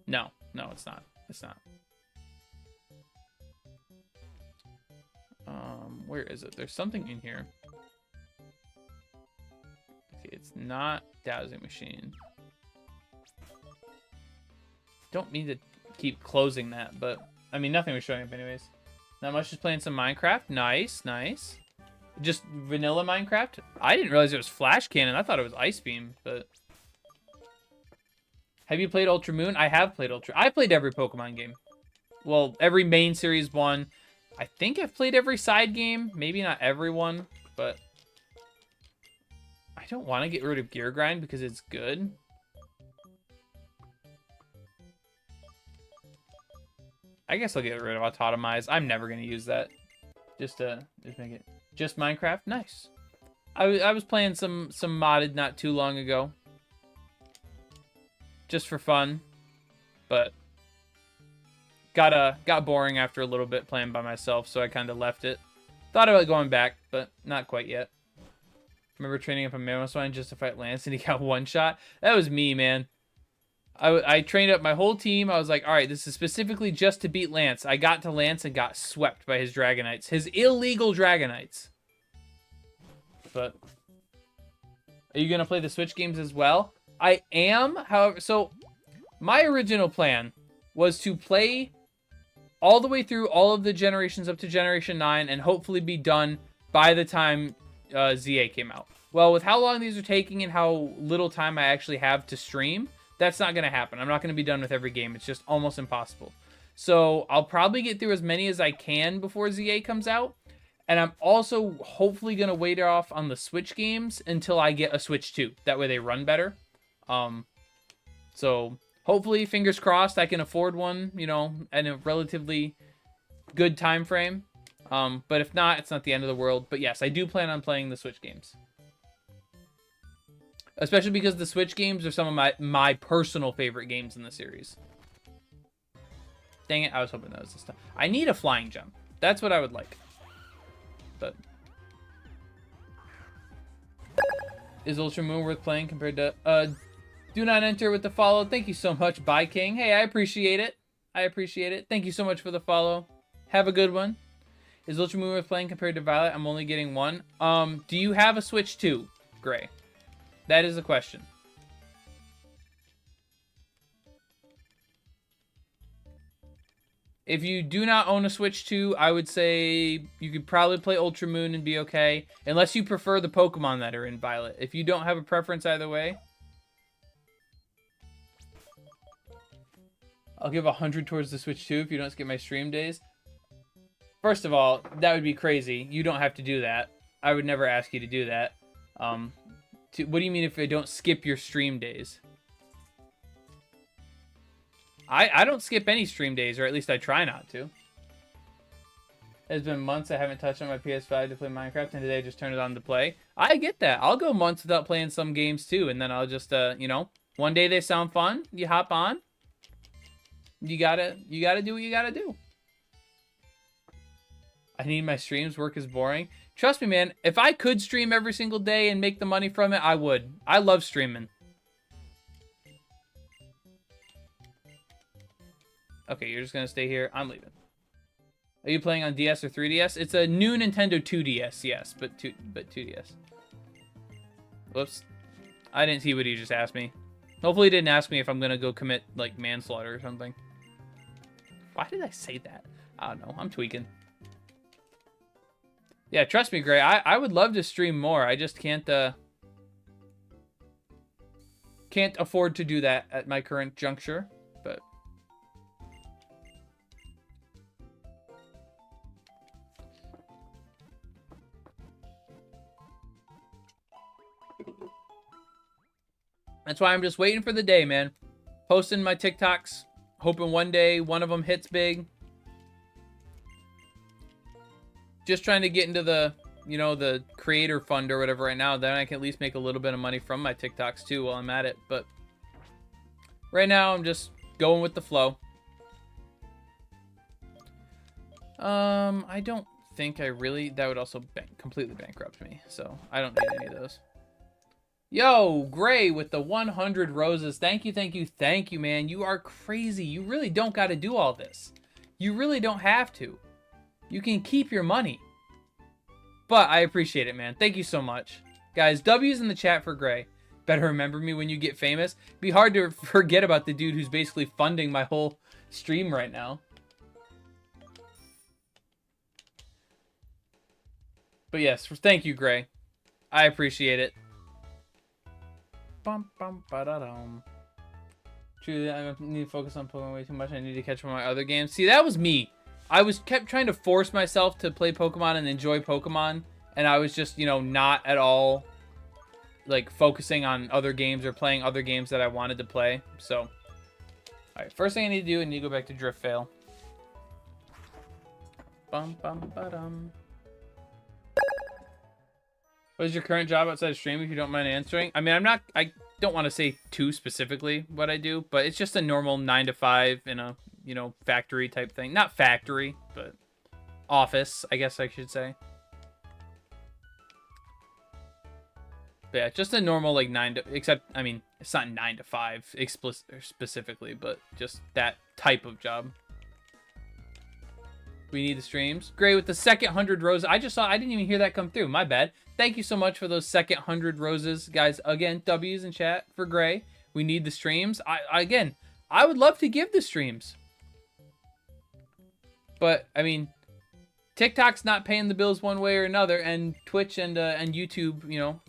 No, it's not. It's not. Where is it? There's something in here. Okay, it's not dowsing machine. Don't mean to keep closing that, but I mean, nothing was showing up anyways. Not much, just playing some Minecraft. Nice, nice. Just vanilla Minecraft. I didn't realize it was Flash Cannon. I thought it was Ice Beam, but... Have you played Ultra Moon? I have played Ultra. I played every Pokemon game. Well, every main series one. I think I've played every side game. Maybe not every one, but... I don't want to get rid of Gear Grind because it's good. I guess I'll get rid of Autotomize. I'm never going to use that. Just make it... Just Minecraft? Nice. I was playing some modded not too long ago. Just for fun. But... Got boring after a little bit playing by myself, so I kind of left it. Thought about going back, but not quite yet. Remember training up a Mamoswine just to fight Lance and he got one shot? That was me, man. I trained up my whole team. I was like, all right, this is specifically just to beat Lance. I got to Lance and got swept by his Dragonites. His illegal Dragonites. But, are you going to play the Switch games as well? I am, however, so, my original plan was to play all the way through all of the generations up to Generation 9 and hopefully be done by the time ZA came out. Well, with how long these are taking and how little time I actually have to stream, that's not going to happen. I'm not going to be done with every game. It's just almost impossible. So I'll probably get through as many as I can before ZA comes out. And I'm also hopefully going to wait off on the Switch games until I get a Switch 2. That way they run better. So hopefully, fingers crossed, I can afford one, you know, in a relatively good time frame. But if not, it's not the end of the world. But yes, I do plan on playing the Switch games. Especially because the Switch games are some of my personal favorite games in the series. Dang it, I was hoping that was the stuff. I need a flying jump. That's what I would like. But is Ultra Moon worth playing compared to... do not enter with the follow. Thank you so much, Bye King. Hey, I appreciate it. I appreciate it. Thank you so much for the follow. Have a good one. Is Ultra Moon worth playing compared to Violet? I'm only getting one. Do you have a Switch 2, Gray? That is a question. If you do not own a Switch 2, I would say you could probably play Ultra Moon and be okay. Unless you prefer the Pokemon that are in Violet. If you don't have a preference either way, I'll give 100 towards the Switch 2 if you don't skip my stream days. First of all, that would be crazy. You don't have to do that. I would never ask you to do that. What do you mean if I don't skip your stream days? I don't skip any stream days, or at least I try not to. It's been months I haven't touched on my PS5 to play Minecraft, and today I just turned it on to play. I get that. I'll go months without playing some games too, and then I'll just, you know, one day they sound fun, you hop on. You gotta do what you gotta do. I need my streams. Work is boring. Trust me, man. If I could stream every single day and make the money from it, I would. I love streaming. Okay, you're just gonna stay here. I'm leaving. Are you playing on DS or 3DS? It's a new Nintendo 2DS, yes, but 2DS. Whoops. I didn't see what he just asked me. Hopefully he didn't ask me if I'm gonna go commit, like, manslaughter or something. Why did I say that? I don't know. I'm tweaking. Yeah, trust me, Gray. I would love to stream more. I just can't afford to do that at my current juncture, but... That's why I'm just waiting for the day, man. Posting my TikToks, hoping one day one of them hits big. Just trying to get into the, you know, the creator fund or whatever right now. Then I can at least make a little bit of money from my TikToks too while I'm at it. But right now I'm just going with the flow. I don't think I really... That would also completely bankrupt me. So I don't need any of those. Yo, Gray with the 100 roses. Thank you, thank you, thank you, man. You are crazy. You really don't got to do all this. You really don't have to. You can keep your money. But I appreciate it, man. Thank you so much. Guys, W's in the chat for Gray. Better remember me when you get famous. It'd be hard to forget about the dude who's basically funding my whole stream right now. But yes, thank you, Gray. I appreciate it. Bum, bum, ba-da-dum. Truly, I need to focus on Pokemon way too much. I need to catch one of my other games. See, that was me. I kept trying to force myself to play Pokemon and enjoy Pokemon, and I was just, you know, not at all, like, focusing on other games or playing other games that I wanted to play. So, alright, first thing I need to do, I need to go back to Drift Fail. Bum, bum, ba-dum. What is your current job outside of stream, if you don't mind answering? I mean, I don't want to say too specifically what I do, but it's just a normal 9 to 5 in a, you know, factory type thing. Not factory, but office, I guess I should say. But yeah, just a normal, like, 9 to... Except, I mean, it's not 9 to 5 specifically, but just that type of job. We need the streams. Great, with the second 100 roses. I didn't even hear that come through. My bad. Thank you so much for those second 100 roses. Guys, again, W's in chat for Gray. We need the streams. Again, I would love to give the streams. But, I mean, TikTok's not paying the bills one way or another, and Twitch and YouTube, you know,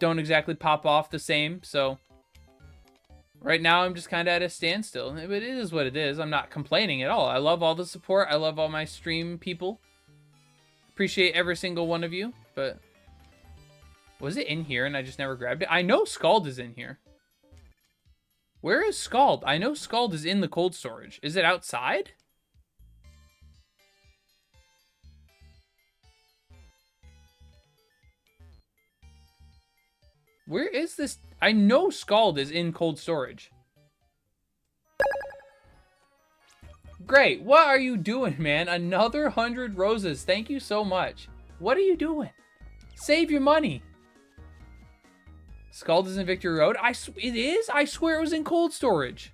don't exactly pop off the same, so... Right now, I'm just kind of at a standstill. But it is what it is. I'm not complaining at all. I love all the support. I love all my stream people. Appreciate every single one of you. But was it in here and I just never grabbed it? I know Scald is in here. Where is Scald? I know Scald is in the cold storage. Is it outside? Where is this? I know Scald is in cold storage. Great. What are you doing, man? Another 100 roses. Thank you so much. What are you doing? Save your money. Scald is in Victory Road. It is? I swear it was in cold storage.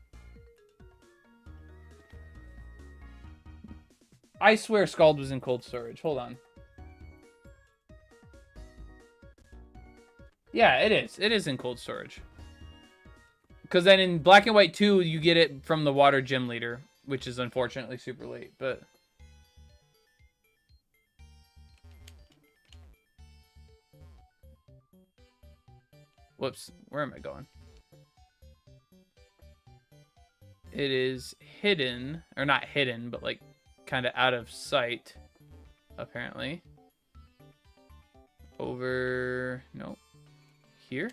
I swear Scald was in cold storage. Hold on. Yeah, it is. It is in cold storage. Because then in Black and White 2, you get it from the Water Gym Leader, which is unfortunately super late, but... Whoops. Where am I going? It is hidden, or not hidden, but like kind of out of sight, apparently. Over... Nope. Here?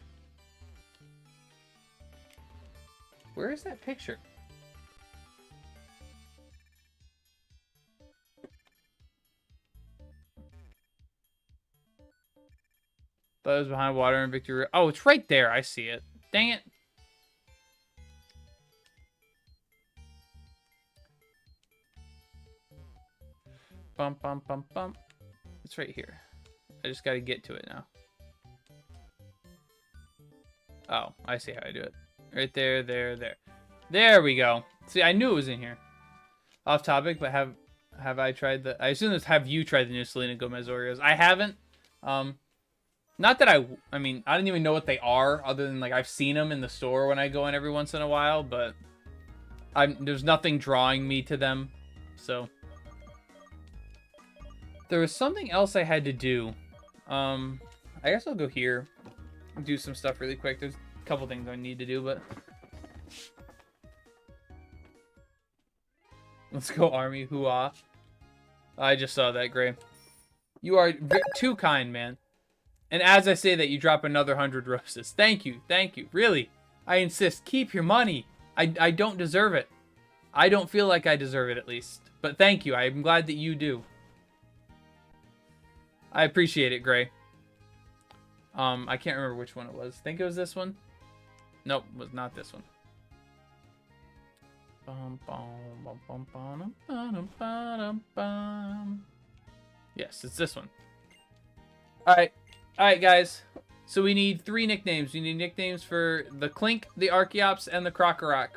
Where is that picture? Thought it was behind water and Victory. Oh, it's right there. I see it. Dang it. Bump, bump, bump, bump. It's right here. I just got to get to it now. Oh, I see how I do it. Right there, there, there. There we go. See, I knew it was in here. Off topic, but have I tried the... I assume this, have you tried the new Selena Gomez Oreos? I haven't. Not that I mean, I don't even know what they are, other than, like, I've seen them in the store when I go in every once in a while, but there's nothing drawing me to them, so. There was something else I had to do. I guess I'll go here and do some stuff really quick. There's a couple things I need to do, but... Let's go, Army. Hoo-ah. I just saw that, Gray. You are too kind, man. And as I say that, you drop another 100 roses. Thank you. Thank you. Really. I insist. Keep your money. I don't deserve it. I don't feel like I deserve it, at least. But thank you. I'm glad that you do. I appreciate it, Gray. I can't remember which one it was. I think it was this one. Nope, it was not this one. Yes, it's this one. Alright. Alright, guys. So we need 3 nicknames. We need nicknames for the Clink, the Archeops, and the Crocorock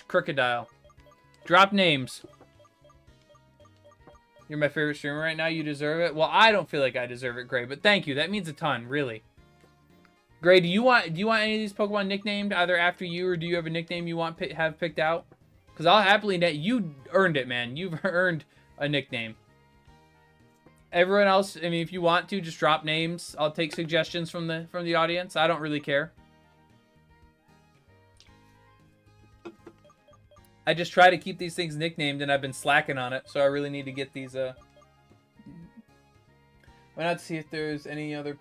/ Crocodile. Drop names. You're my favorite streamer right now. You deserve it. Well, I don't feel like I deserve it, Gray, but thank you. That means a ton, really. Gray, do you want any of these Pokemon nicknamed either after you, or do you have a nickname you want have picked out? Because I'll happily net. You earned it, man. You've earned a nickname. Everyone else, I mean, if you want to, just drop names. I'll take suggestions from the audience. I don't really care. I just try to keep these things nicknamed, and I've been slacking on it, so I really need to get these. Why not see if there's any other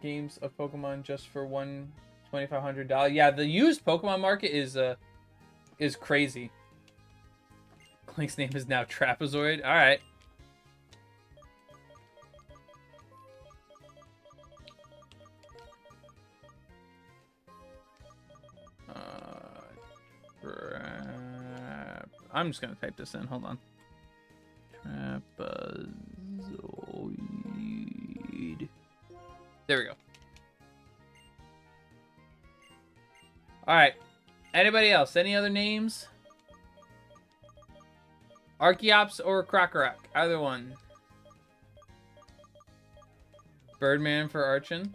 games of Pokemon just for $2,500? Yeah, the used Pokemon market is crazy. Clink's name is now Trapezoid. All right. I'm just gonna type this in. Hold on. Trapezoid. There we go. All right. Anybody else? Any other names? Archeops or Crocorock? Either one. Birdman for Archon.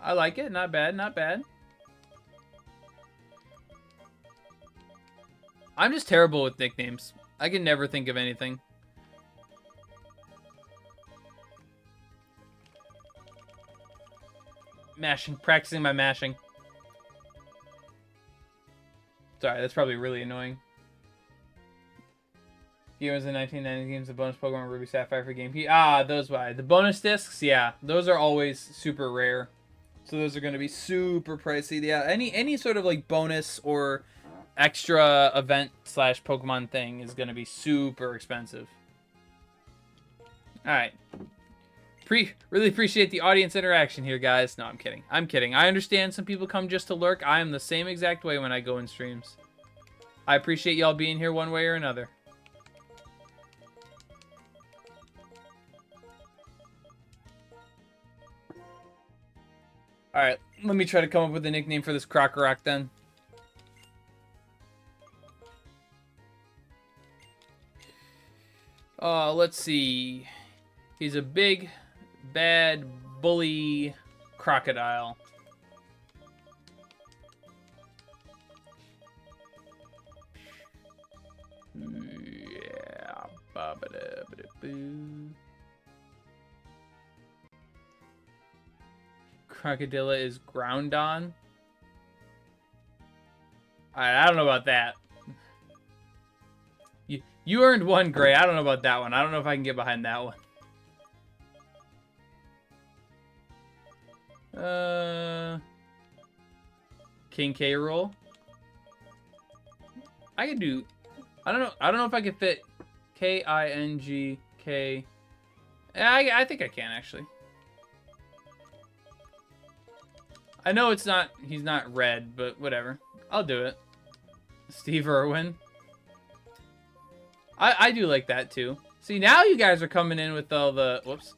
I like it. Not bad. Not bad. I'm just terrible with nicknames. I can never think of anything. Mashing. Practicing my mashing. Sorry, that's probably really annoying. Gamers in 1990 games, the bonus Pokemon Ruby Sapphire for Game Key. Ah, those why. The bonus discs, yeah. Those are always super rare. So those are going to be super pricey. Yeah, any sort of like bonus or extra event / Pokemon thing is going to be super expensive. Alright. Really appreciate the audience interaction here, guys. No, I'm kidding. I'm kidding. I understand some people come just to lurk. I am the same exact way when I go in streams. I appreciate y'all being here one way or another. Alright, let me try to come up with a nickname for this Crocorock then. Let's see. He's a big, bad, bully crocodile. Yeah. Ba-ba-da-ba-da-boo. Crocodilla is Groundon. I don't know about that. You earned one, Gray. I don't know about that one. I don't know if I can get behind that one. King K. Rool. I could do... I don't know if I could fit K-I-N-G-K. I think I can, actually. I know it's not... He's not red, but whatever. I'll do it. Steve Irwin. I do like that, too. See, now you guys are coming in with all the... Whoops.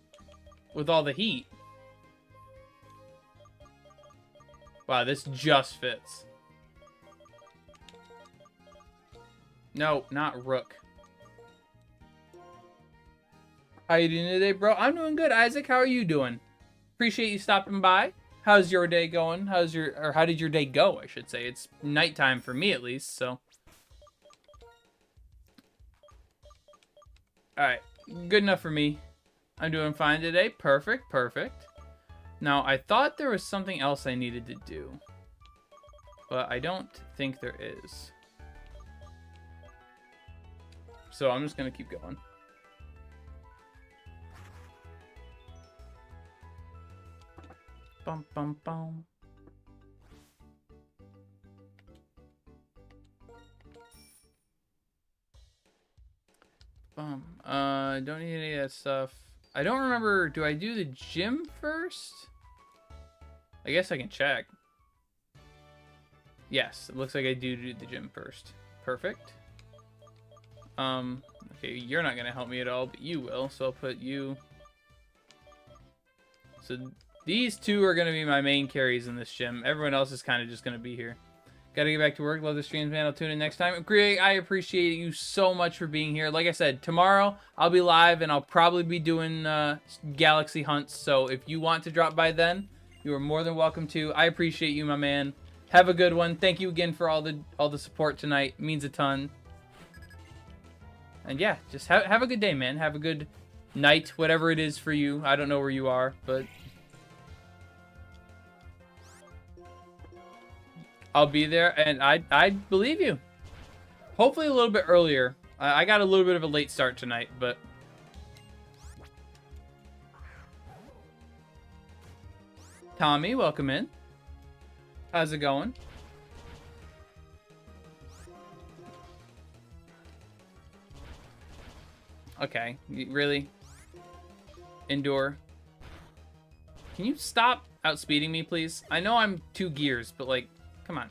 With all the heat. Wow, this just fits. No, not Rook. How you doing today, bro? I'm doing good, Isaac. How are you doing? Appreciate you stopping by. How's your day going? How did your day go, I should say. It's nighttime for me, at least, so... Alright, good enough for me. I'm doing fine today. Perfect, perfect. Now, I thought there was something else I needed to do. But I don't think there is. So I'm just going to keep going. Bum, bum, bum. Don't need any of that stuff. I don't remember, do I do the gym first? I guess I can check. Yes, it looks like I do the gym first. Perfect. Okay, you're not gonna help me at all, but you will, so I'll put you. So these two are gonna be my main carries in this gym. Everyone else is kind of just gonna be here. Gotta get back to work. Love the streams, man. I'll tune in next time. Greg, I appreciate you so much for being here. Like I said, tomorrow I'll be live and I'll probably be doing galaxy hunts. So if you want to drop by then, you are more than welcome to. I appreciate you, my man. Have a good one. Thank you again for all the support tonight. It means a ton. And yeah, just have a good day, man. Have a good night, whatever it is for you. I don't know where you are, but I'll be there, and I believe you. Hopefully a little bit earlier. I got a little bit of a late start tonight, but... Tommy, welcome in. How's it going? Okay, really? Indoor. Can you stop outspeeding me, please? I know I'm 2 gears, but like... Come on.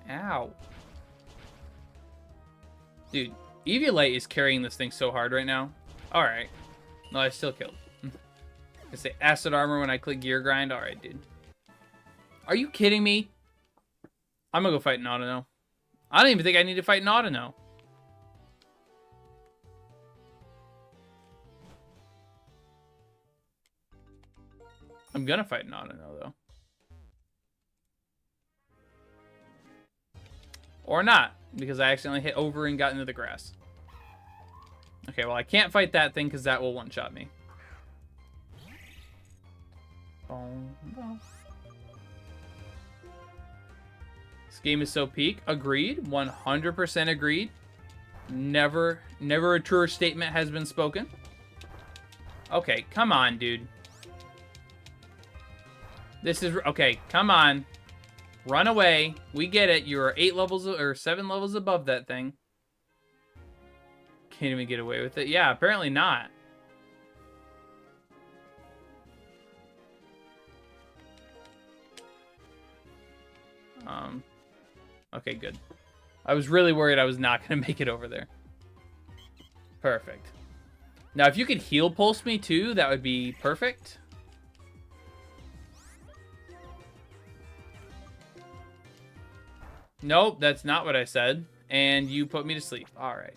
Ow. Dude, Eviolite is carrying this thing so hard right now. Alright. No, I still killed. I say acid armor when I click gear grind. Alright, dude. Are you kidding me? I'm gonna go fight Nautino. I don't even think I need to fight Nautino. I'm gonna fight Nautino, though. Or not, because I accidentally hit over and got into the grass. Okay, well, I can't fight that thing because that will one-shot me. This game is so peak. Agreed. 100% agreed. Never a truer statement has been spoken. Okay, come on, dude. This is... Okay, come on. Run away. We get it. You're 8 levels or 7 levels above that thing. Can't even get away with it. Yeah, apparently not. Okay, good. I was really worried I was not going to make it over there. Perfect. Now, if you could heal pulse me too, that would be perfect. Nope, that's not what I said. And you put me to sleep. All right.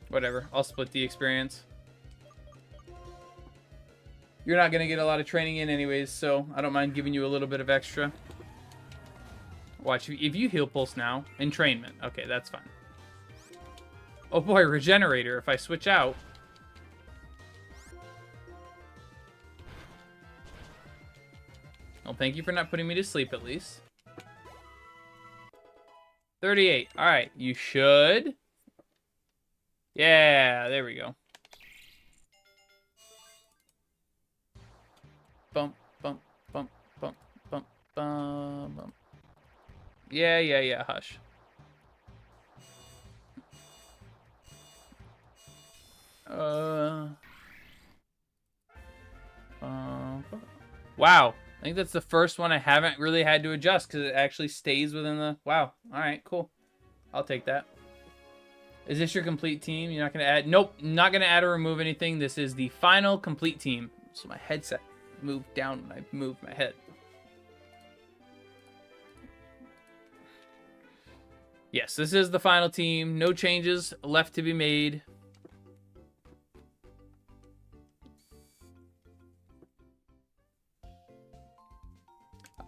Whatever. I'll split the experience. You're not going to get a lot of training in anyways, so I don't mind giving you a little bit of extra. Watch, if you heal pulse now, entrainment. Okay, that's fine. Oh boy, regenerator. If I switch out. Well, thank you for not putting me to sleep at least. 38. All right, you should. Yeah, there we go. Bump, bump, bump, bump, bump, bump, bump. Yeah, hush. Wow. I think that's the first one I haven't really had to adjust because it actually stays within the... Wow. All right, cool. I'll take that. Is this your complete team? You're not going to add... Nope, not going to add or remove anything. This is the final complete team. So my headset moved down when I moved my head. Yes, this is the final team. No changes left to be made.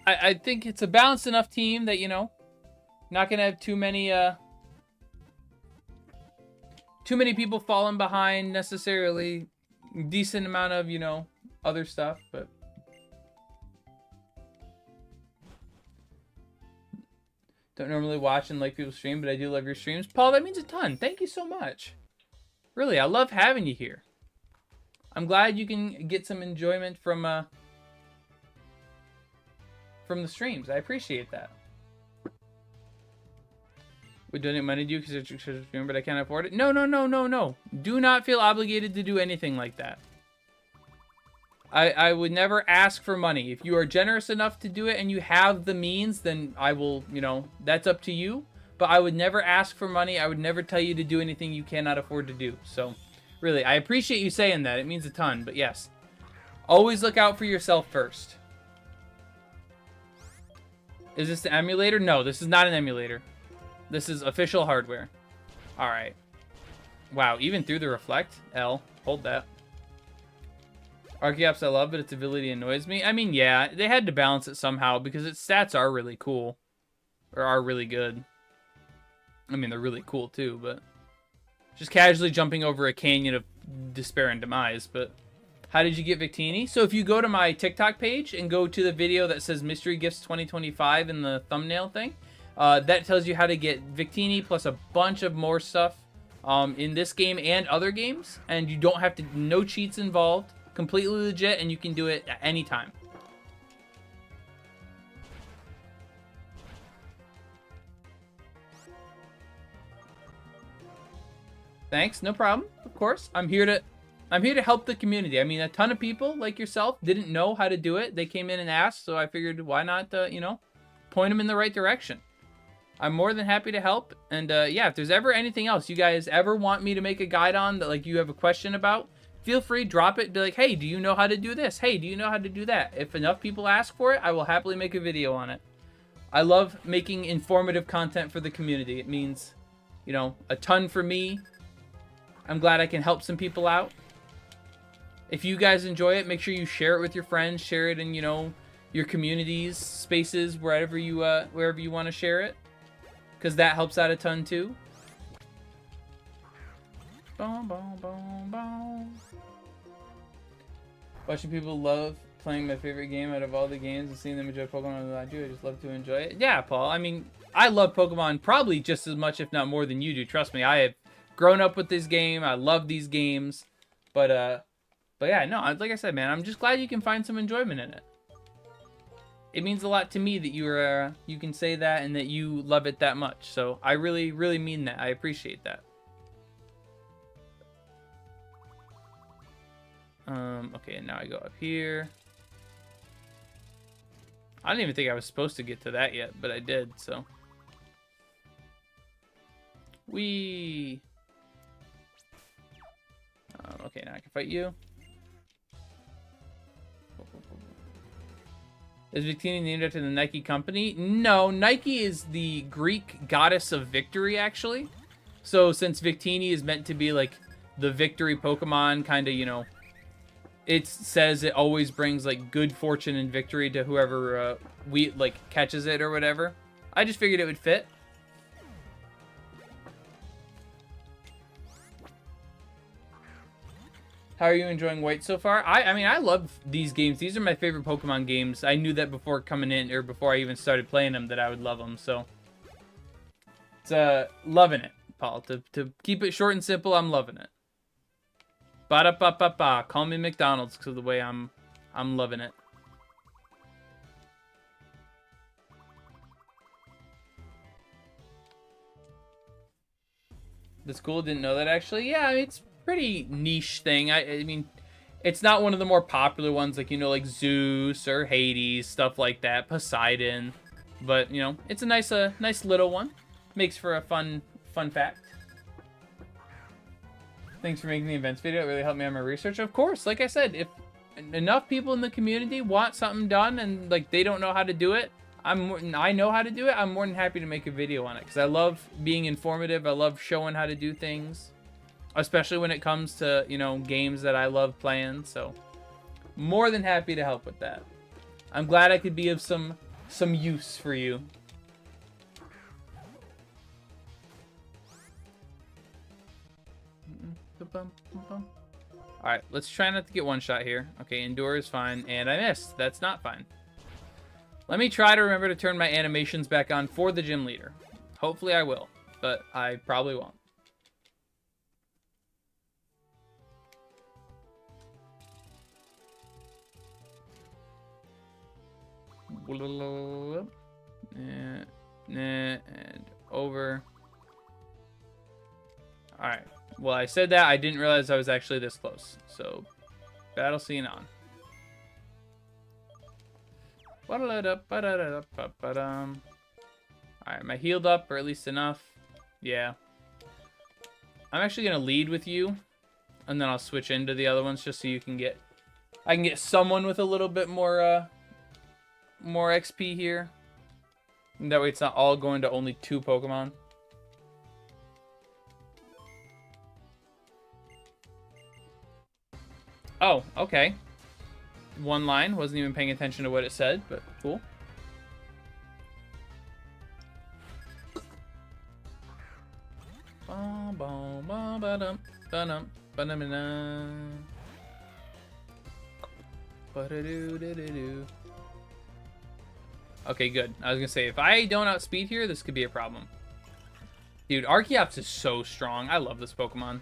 I think it's a balanced enough team that, you know, not going to have too many people falling behind necessarily. Decent amount of, you know, other stuff, but... Don't normally watch and like people's stream, but I do love your streams. Paul, that means a ton. Thank you so much. Really, I love having you here. I'm glad you can get some enjoyment from the streams. I appreciate that. We donate money to you because it's a stream, but I can't afford it. No. Do not feel obligated to do anything like that. I would never ask for money. If you are generous enough to do it and you have the means, then I will, you know, that's up to you. But I would never ask for money. I would never tell you to do anything you cannot afford to do. So, really, I appreciate you saying that. It means a ton. But yes, always look out for yourself first. Is this the emulator? No, this is not an emulator. This is official hardware. All right. Wow, even through the reflect. L, hold that. Archeops I love, but its ability annoys me. I mean, yeah, they had to balance it somehow because its stats are really cool. Or are really good. I mean, they're really cool too, but... Just casually jumping over a canyon of despair and demise, but... How did you get Victini? So if you go to my TikTok page and go to the video that says Mystery Gifts 2025 in the thumbnail thing, that tells you how to get Victini plus a bunch of more stuff in this game and other games. And you don't have to... No cheats involved. Completely legit, and you can do it at any time. Thanks, no problem. Of course, I'm here to help the community. I mean, a ton of people like yourself didn't know how to do it. They came in and asked, so I figured why not, you know, point them in the right direction. I'm more than happy to help. And yeah, if there's ever anything else you guys ever want me to make a guide on that, like, you have a question about, feel free, drop it, be like, hey, do you know how to do this? Hey, do you know how to do that? If enough people ask for it, I will happily make a video on it. I love making informative content for the community. It means, you know, a ton for me. I'm glad I can help some people out. If you guys enjoy it, make sure you share it with your friends, share it in, you know, your communities, spaces, wherever you want to share it, because that helps out a ton too. Boom, boom, boom, boom. Watching people love playing my favorite game out of all the games and seeing them enjoy Pokemon I do. I just love to enjoy it. Yeah, Paul. I mean, I love Pokemon probably just as much, if not more, than you do. Trust me. I have grown up with this game. I love these games. But yeah, no. Like I said, man, I'm just glad you can find some enjoyment in it. it means a lot to me that you can say that and that you love it that much. So I really, really mean that. I appreciate that. Okay, and now I go up here. I didn't even think I was supposed to get to that yet, but I did, so. Whee! Okay, now I can fight you. Is Victini named after the Nike company? No, Nike is the Greek goddess of victory, actually. So since Victini is meant to be like the victory Pokemon, kind of, you know, it says it always brings like good fortune and victory to whoever catches it or whatever. I just figured it would fit. How are you enjoying White so far? I mean, I love these games. These are my favorite Pokemon games. I knew that before coming in, or before I even started playing them, that I would love them. So, it's loving it, Paul. To keep it short and simple, I'm loving it. Ba-da-ba-ba-ba. Call me McDonald's because of the way I'm loving it. The school didn't know that, actually. Yeah, it's pretty niche thing. I mean, it's not one of the more popular ones, like, you know, like Zeus or Hades, stuff like that, Poseidon. But, you know, it's a nice little one. Makes for a fun fact. Thanks for making the events video. It really helped me on my research. Of course, like I said, if enough people in the community want something done and like they don't know how to do it, I know how to do it. I'm more than happy to make a video on it because I love being informative. I love showing how to do things, especially when it comes to, you know, games that I love playing. So more than happy to help with that. I'm glad I could be of some use for you. Alright, let's try not to get one shot here. Okay, Endure is fine, and I missed. That's not fine. Let me try to remember to turn my animations back on for the gym leader. Hopefully I will, but I probably won't. And over. Alright. Well, I said that. I didn't realize I was actually this close. So, battle scene on. Alright, am I healed up, or at least enough? Yeah. I'm actually going to lead with you, and then I'll switch into the other ones just so you can get... I can get someone with a little bit more XP here. And that way it's not all going to only 2 Pokemon. Oh, okay. One line. Wasn't even paying attention to what it said, but cool. Okay, good. I was gonna say, if I don't outspeed here, this could be a problem. Dude, Archeops is so strong. I love this Pokemon.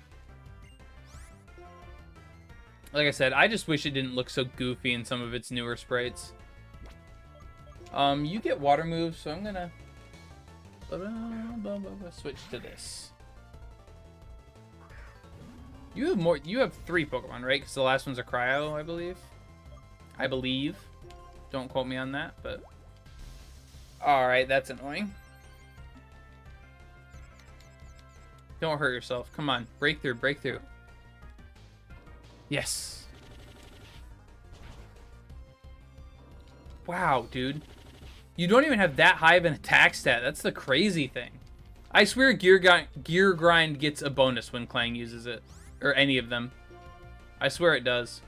Like I said, I just wish it didn't look so goofy in some of its newer sprites. You get water moves, so I'm gonna switch to this. You have more. You have 3 Pokemon, right? Because the last one's a Cryo, I believe. I believe. Don't quote me on that, but all right, that's annoying. Don't hurt yourself. Come on, breakthrough, breakthrough. Yes. Wow, dude. You don't even have that high of an attack stat. That's the crazy thing. I swear Gear Grind gets a bonus when Clang uses it. Or any of them. I swear it does.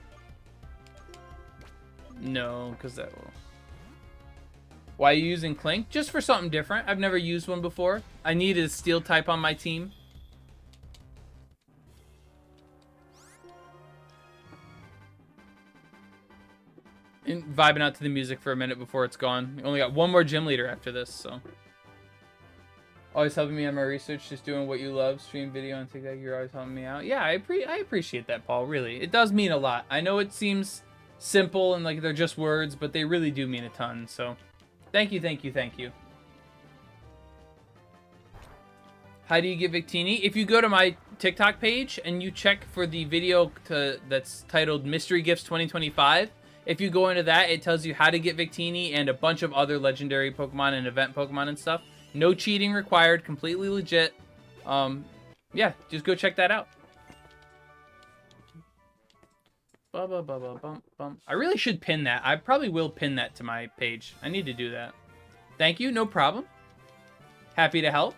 No, because that will... Why are you using Clink? Just for something different. I've never used one before. I needed a Steel type on my team. And vibing out to the music for a minute before it's gone. We only got one more gym leader after this, so. Always helping me on my research, just doing what you love, stream video and TikTok, you're always helping me out. Yeah, I appreciate that, Paul, really. It does mean a lot. I know it seems simple and like they're just words, but they really do mean a ton. So thank you, thank you, thank you. How do you get Victini? If you go to my TikTok page and you check for the video that's titled Mystery Gifts 2025, if you go into that, it tells you how to get Victini and a bunch of other legendary Pokemon and event Pokemon and stuff. No cheating required, completely legit. Yeah, just go check that out. I really should pin that. I probably will pin that to my page. I need to do that. Thank you, no problem. Happy to help.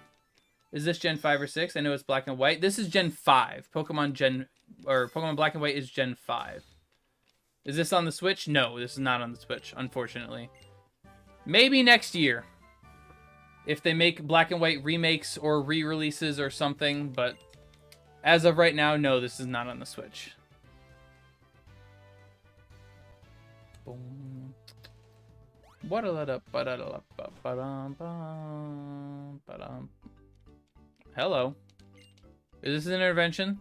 Is this Gen 5 or 6? I know it's Black and White. This is Gen 5. Pokemon Black and White is Gen 5. Is this on the Switch? No, this is not on the Switch, unfortunately. Maybe next year. If they make Black and White remakes or re-releases or something, but as of right now, no, this is not on the Switch. Boom. Hello. Is this an intervention?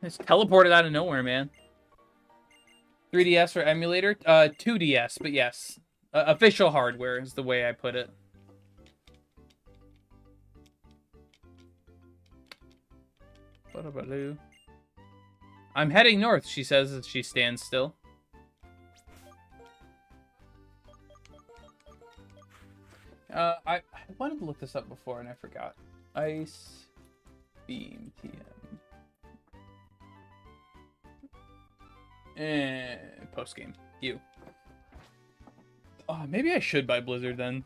It's teleported out of nowhere, man. 3DS or emulator? 2DS, but yes. Official hardware is the way I put it. I'm heading north, she says as she stands still. I wanted to look this up before and I forgot. Ice Beam TM. Post game. You. Oh, maybe I should buy Blizzard then.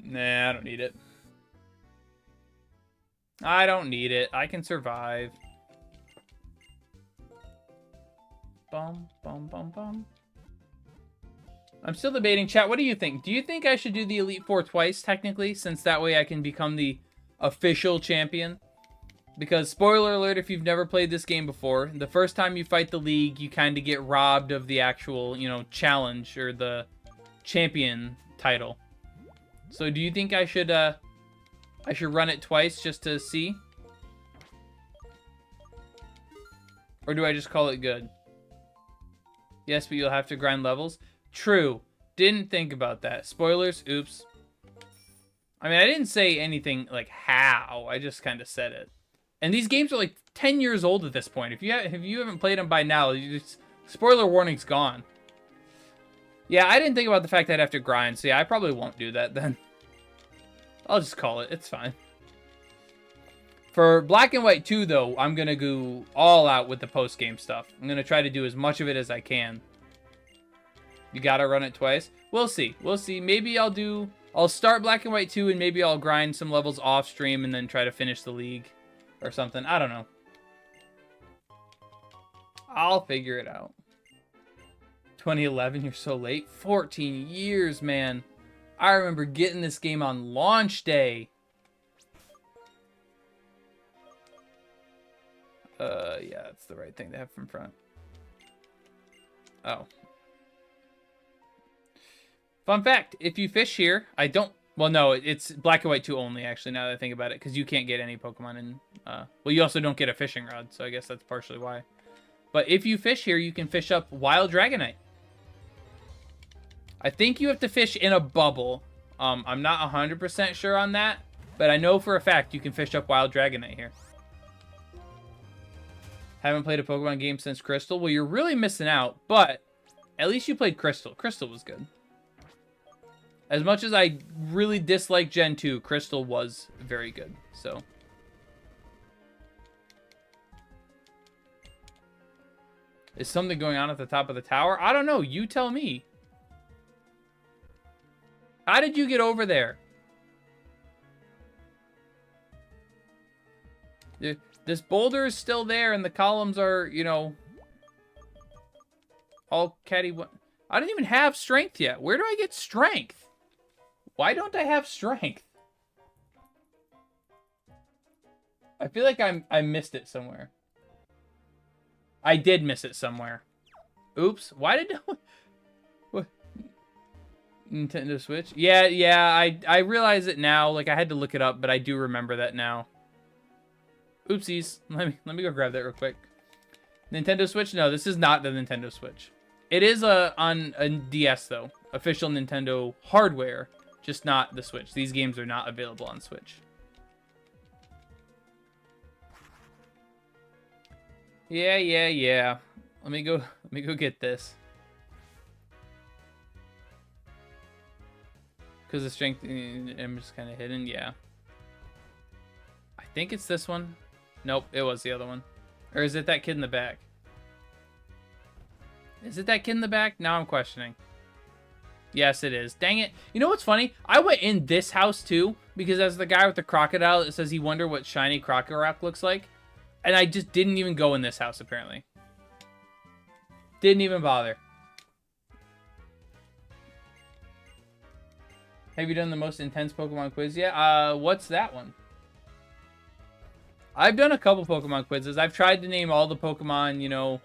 Nah, I don't need it. I don't need it. I can survive. Bum, bum, bum, bum. I'm still debating, chat. What do you think? Do you think I should do the Elite Four twice, technically? Since that way I can become the official champion? Because, spoiler alert, if you've never played this game before, the first time you fight the League, you kind of get robbed of the actual, you know, challenge or the champion title. So do you think I should run it twice just to see? Or do I just call it good? Yes, but you'll have to grind levels. True. Didn't think about that. Spoilers. Oops. I mean, I didn't say anything like how. I just kind of said it. And these games are like 10 years old at this point. If you haven't played them by now, spoiler warning's gone. Yeah, I didn't think about the fact that I'd have to grind. So yeah, I probably won't do that then. I'll just call it. It's fine. For Black and White 2, though, I'm going to go all out with the post-game stuff. I'm going to try to do as much of it as I can. You got to run it twice? We'll see. We'll see. Maybe I'll start Black and White 2 and maybe I'll grind some levels off stream and then try to finish the League or something. I don't know. I'll figure it out. 2011, you're so late. 14 years, man. I remember getting this game on launch day. Yeah, that's the right thing to have from front. Oh. Fun fact, if you fish here, well, no, it's Black and White 2 only, actually, now that I think about it, because you can't get any Pokemon in, well, you also don't get a fishing rod, so I guess that's partially why. But if you fish here, you can fish up Wild Dragonite. I think you have to fish in a bubble. I'm not 100% sure on that, but I know for a fact you can fish up Wild Dragonite here. Haven't played a Pokemon game since Crystal. Well, you're really missing out, but at least you played Crystal. Crystal was good. As much as I really dislike Gen 2, Crystal was very good, so. Is something going on at the top of the tower? I don't know. You tell me. How did you get over there? This boulder is still there, and the columns are, you know, all catty. I don't even have strength yet. Where do I get strength? Why don't I have strength? I feel like I missed it somewhere. I did miss it somewhere. Oops. Why did... Nintendo Switch? Yeah, I realize it now. Like, I had to look it up, but I do remember that now. Oopsies. Let me go grab that real quick. Nintendo Switch? No, this is not the Nintendo Switch. It is on a DS, though. Official Nintendo hardware, just not the Switch. These games are not available on Switch. Yeah. Let me go get this. Because the strength I'm just kind of hidden, yeah. I think it's this one. Nope, it was the other one. Or is it that kid in the back? Is it that kid in the back? Now I'm questioning. Yes, it is. Dang it. You know what's funny? I went in this house too, because as the guy with the crocodile, it says he wondered what shiny crocodile looks like. And I just didn't even go in this house, apparently. Didn't even bother. Have you done the most intense Pokemon quiz yet? What's that one? I've done a couple Pokemon quizzes. I've tried to name all the Pokemon, you know,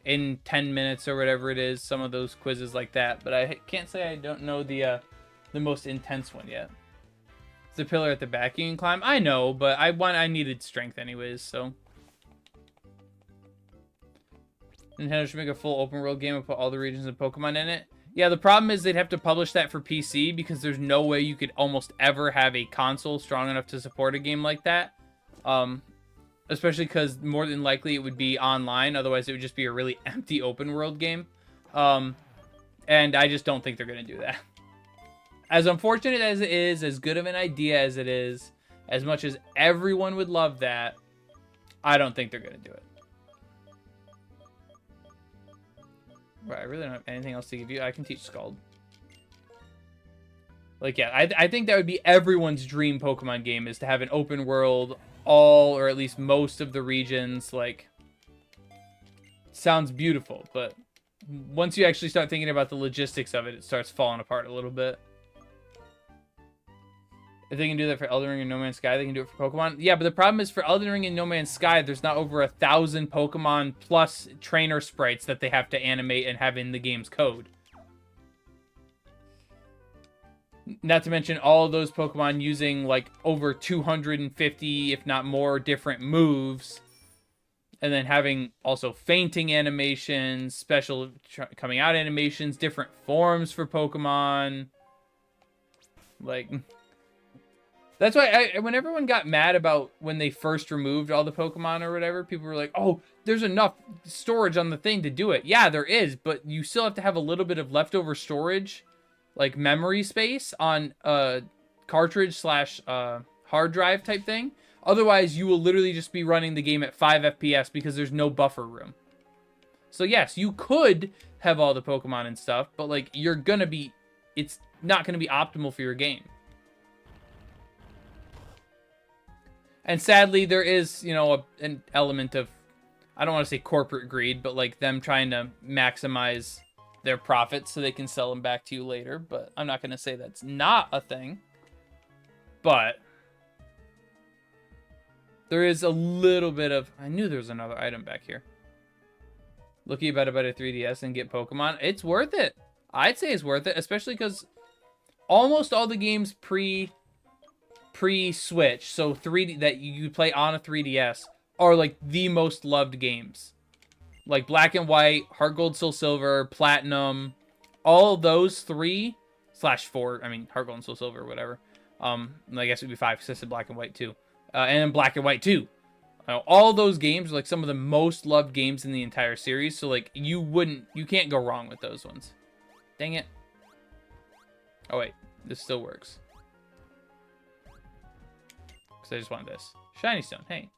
in 10 minutes or whatever it is. Some of those quizzes like that. But I can't say I don't know the most intense one yet. It's the pillar at the back you can climb. I know, but I needed strength anyways, so. Nintendo should make a full open world game and put all the regions of Pokemon in it. Yeah, the problem is they'd have to publish that for PC because there's no way you could almost ever have a console strong enough to support a game like that. Especially because more than likely it would be online. Otherwise, it would just be a really empty open world game. And I just don't think they're going to do that. As unfortunate as it is, as good of an idea as it is, as much as everyone would love that, I don't think they're going to do it. Right, I really don't have anything else to give you. I can teach Scald. Like, yeah, I think that would be everyone's dream Pokemon game, is to have an open world, all, or at least most of the regions. Like, sounds beautiful, but once you actually start thinking about the logistics of it, it starts falling apart a little bit. If they can do that for Elden Ring and No Man's Sky, they can do it for Pokemon. Yeah, but the problem is for Elden Ring and No Man's Sky, there's not over 1,000 Pokemon plus trainer sprites that they have to animate and have in the game's code. Not to mention all of those Pokemon using like over 250, if not more, different moves. And then having also fainting animations, special coming out animations, different forms for Pokemon. Like... That's why when everyone got mad about when they first removed all the Pokemon or whatever, people were like, oh, there's enough storage on the thing to do it. Yeah, there is, but you still have to have a little bit of leftover storage, like memory space on a cartridge slash hard drive type thing. Otherwise, you will literally just be running the game at 5 FPS because there's no buffer room. So yes, you could have all the Pokemon and stuff, but like it's not going to be optimal for your game. And sadly, there is, you know, an element of, I don't want to say corporate greed, but like them trying to maximize their profits so they can sell them back to you later. But I'm not going to say that's not a thing. But there is a little bit of, I knew there was another item back here. Looking about a 3DS and get Pokemon. It's worth it. I'd say it's worth it, especially because almost all the games pre-Switch, so 3D that you play on a 3DS, are like the most loved games. Like Black and White, Heart Gold, Soul Silver, Platinum, all those 3/4. I mean, Heart Gold and Soul Silver, whatever. I guess it would be 5 because I said Black and White too, and then Black and White 2. All those games are like some of the most loved games in the entire series. So like you can't go wrong with those ones. Dang it. Oh wait, this still works. Because I just want this. Shiny Stone, hey.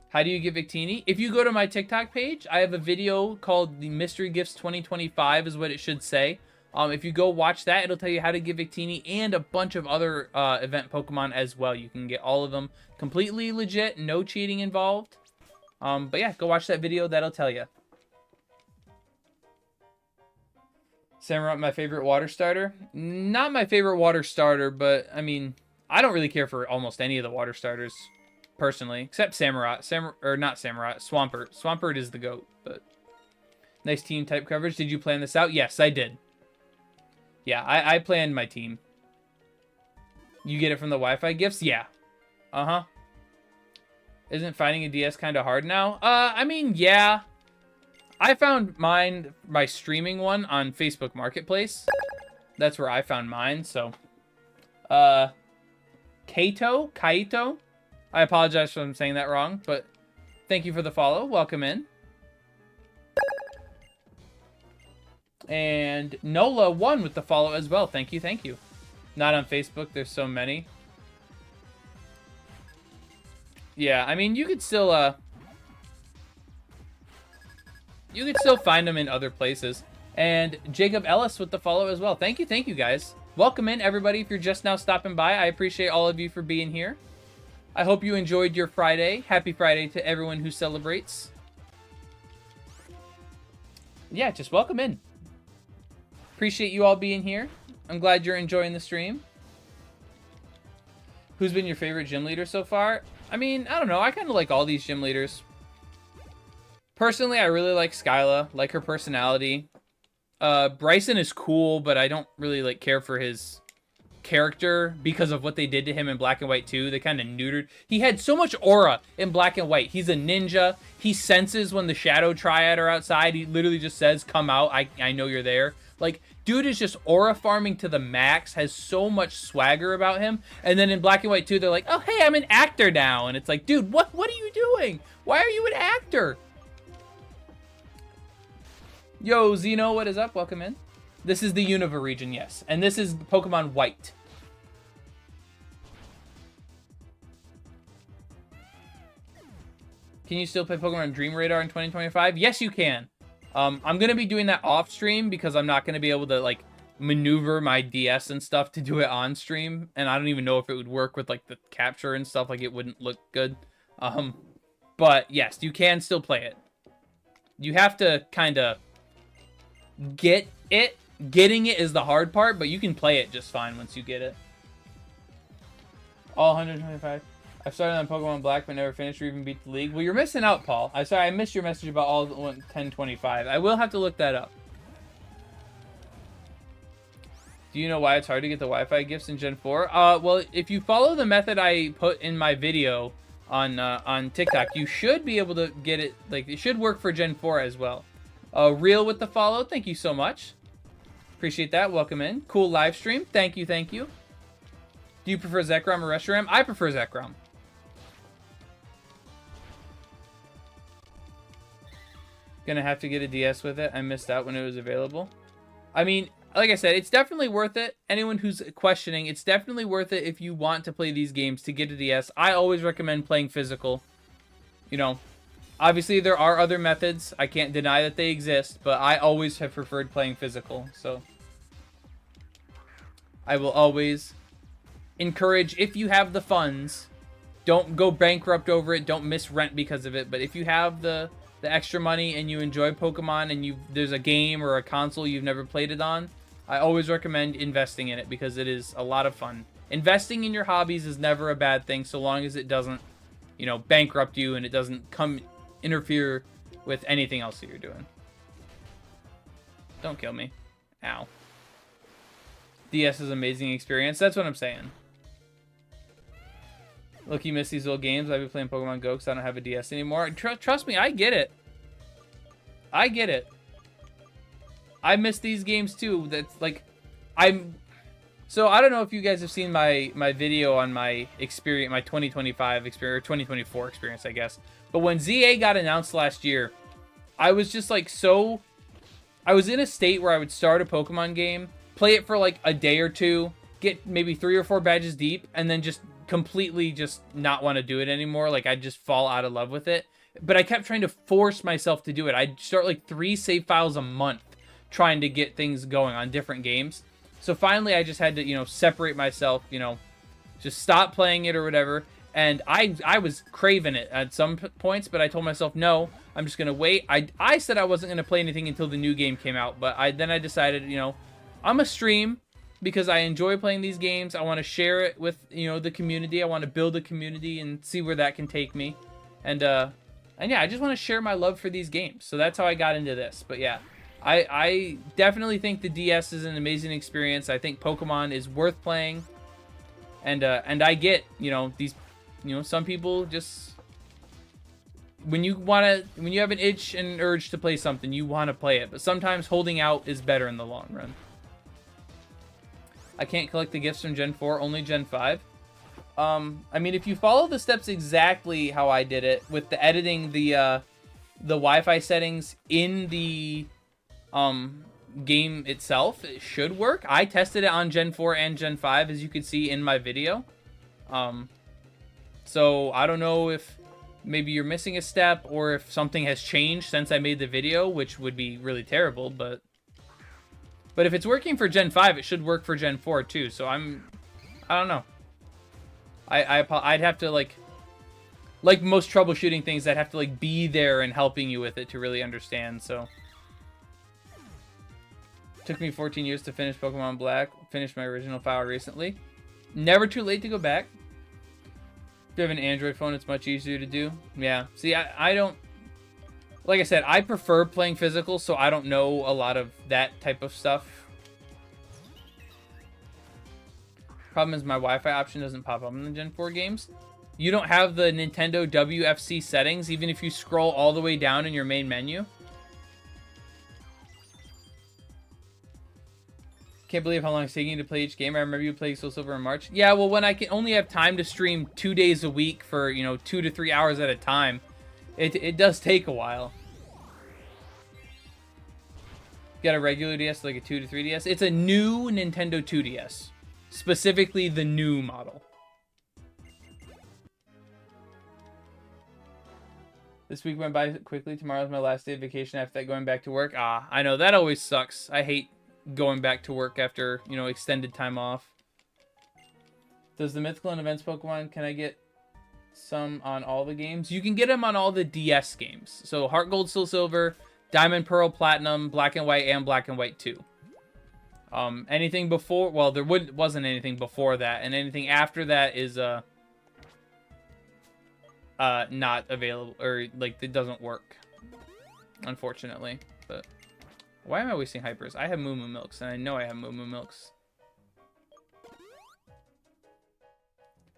How do you get Victini? If you go to my TikTok page, I have a video called the Mystery Gifts 2025 is what it should say. If you go watch that, it'll tell you how to get Victini and a bunch of other event Pokemon as well. You can get all of them completely legit, no cheating involved. But yeah, go watch that video, that'll tell you. Samurai, my favorite water starter? Not my favorite water starter, but I mean... I don't really care for almost any of the water starters, personally, except Samurai. Or not Samurai, Swampert. Swampert is the GOAT, but... Nice team type coverage. Did you plan this out? Yes, I did. Yeah, I planned my team. You get it from the Wi-Fi gifts? Yeah. Uh-huh. Isn't finding a DS kind of hard now? I mean, yeah. I found mine, my streaming one, on Facebook Marketplace. That's where I found mine, so. Kaito? I apologize for saying that wrong, but thank you for the follow. Welcome in. And Nola1 with the follow as well. Thank you, thank you. Not on Facebook. There's so many. Yeah, I mean, you could still find them in other places. And Jacob Ellis with the follow as well. Thank you, guys. Welcome in, everybody. If you're just now stopping by, I appreciate all of you for being here. I hope you enjoyed your Friday. Happy Friday to everyone who celebrates. Yeah, just welcome in. Appreciate you all being here. I'm glad you're enjoying the stream. Who's been your favorite gym leader so far? I mean, I don't know. I kind of like all these gym leaders. Personally, I really like Skyla. Like her personality. Bryson is cool, but I don't really like care for his character because of what they did to him in Black and White 2. They kind of neutered. He had so much aura in Black and White. He's a ninja. He senses when the Shadow Triad are outside. He literally just says, "Come out. I know you're there." Like, dude is just aura farming to the max, has so much swagger about him. And then in Black and White 2, they're like, "Oh, hey, I'm an actor now." And it's like, dude, what are you doing? Why are you an actor? Yo, Zeno, what is up? Welcome in. This is the Unova region, yes. And this is Pokemon White. Can you still play Pokemon Dream Radar in 2025? Yes, you can. I'm going to be doing that off stream because I'm not going to be able to, like, maneuver my DS and stuff to do it on stream. And I don't even know if it would work with, like, the capture and stuff. Like, it wouldn't look good. But, yes, you can still play it. You have to kind of get it. Getting it is the hard part, but you can play it just fine once you get it. All 125. I started on Pokemon Black but never finished or even beat the league. Well, you're missing out, Paul. I'm sorry, I missed your message about all 1025. I will have to look that up. Do you know why it's hard to get the Wi-Fi gifts in Gen 4? Well, if you follow the method I put in my video on TikTok, you should be able to get it. Like, it should work for Gen 4 as well. Real with the follow. Thank you so much. Appreciate that. Welcome in. Cool live stream. Thank you, thank you. Do you prefer Zekrom or Reshiram? I prefer Zekrom. Gonna have to get a DS with it. I missed out when it was available. I mean, like I said, it's definitely worth it. Anyone who's questioning, it's definitely worth it if you want to play these games to get a DS. I always recommend playing physical. You know, obviously there are other methods. I can't deny that they exist, but I always have preferred playing physical. So I will always encourage, if you have the funds, don't go bankrupt over it. Don't miss rent because of it. But if you have the extra money and you enjoy Pokemon and there's a game or a console you've never played it on, I always recommend investing in it because it is a lot of fun. Investing in your hobbies is never a bad thing so long as it doesn't, you know, bankrupt you and it doesn't interfere with anything else that you're doing. Don't kill me. Ow. DS is an amazing experience. That's what I'm saying. Look, you miss these old games. I've been playing Pokemon Go because I don't have a DS anymore. Trust me, I get it. I get it. I miss these games too. That's like, so I don't know if you guys have seen my video on my experience, my 2025 experience, or 2024 experience, I guess. But when ZA got announced last year, I was just like I was in a state where I would start a Pokemon game, play it for like a day or two, get maybe 3 or 4 badges deep, and then just completely just not want to do it anymore. Like, I'd just fall out of love with it. But I kept trying to force myself to do it. I'd start like 3 save files a month trying to get things going on different games. So finally I just had to, you know, separate myself, you know, just stop playing it or whatever. And I was craving it at some points, but I told myself, no, I'm just going to wait. I said I wasn't going to play anything until the new game came out, but then I decided, you know, I'm a stream because I enjoy playing these games. I want to share it with, you know, the community. I want to build a community and see where that can take me. And yeah, I just want to share my love for these games. So that's how I got into this. But yeah, I definitely think the DS is an amazing experience. I think Pokemon is worth playing. And I get, you know, these, you know, some people just, when you have an itch and urge to play something, you want to play it. But sometimes holding out is better in the long run. I can't collect the gifts from Gen 4, only Gen 5. I mean, if you follow the steps exactly how I did it, with the editing the Wi-Fi settings in the game itself, it should work. I tested it on Gen 4 and Gen 5, as you can see in my video. So I don't know if maybe you're missing a step or if something has changed since I made the video, which would be really terrible, but if it's working for Gen 5, it should work for Gen 4 too. So I don't know. I'd have to like most troubleshooting things, I'd have to like be there and helping you with it to really understand. So took me 14 years to finish Pokemon Black. Finished my original file recently. Never too late to go back. If you have an Android phone, it's much easier to do. Yeah. See, I don't... Like I said, I prefer playing physical, so I don't know a lot of that type of stuff. Problem is my Wi-Fi option doesn't pop up in the Gen 4 games. You don't have the Nintendo WFC settings, even if you scroll all the way down in your main menu. Can't believe how long it's taking you to play each game. I remember you playing Soul Silver in March. Yeah, well, when I can only have time to stream 2 days a week for, you know, 2 to 3 hours at a time, it does take a while. Got a regular DS, like a 2 to 3DS. It's a new Nintendo 2DS. Specifically, the new model. This week went by quickly. Tomorrow's my last day of vacation after that going back to work. Ah, I know, that always sucks. I hate going back to work after, you know, extended time off. Does the Mythical and Events Pokemon, can I get some on all the games? You can get them on all the DS games. So Heart Gold, Soul Silver, Diamond, Pearl, Platinum, Black and White, and Black and White 2. Anything before, well, there wasn't anything before that, and anything after that is not available, or like it doesn't work, unfortunately. But why am I wasting hypers? I have Moo Moo Milks, and I know I have Moo Moo Milks.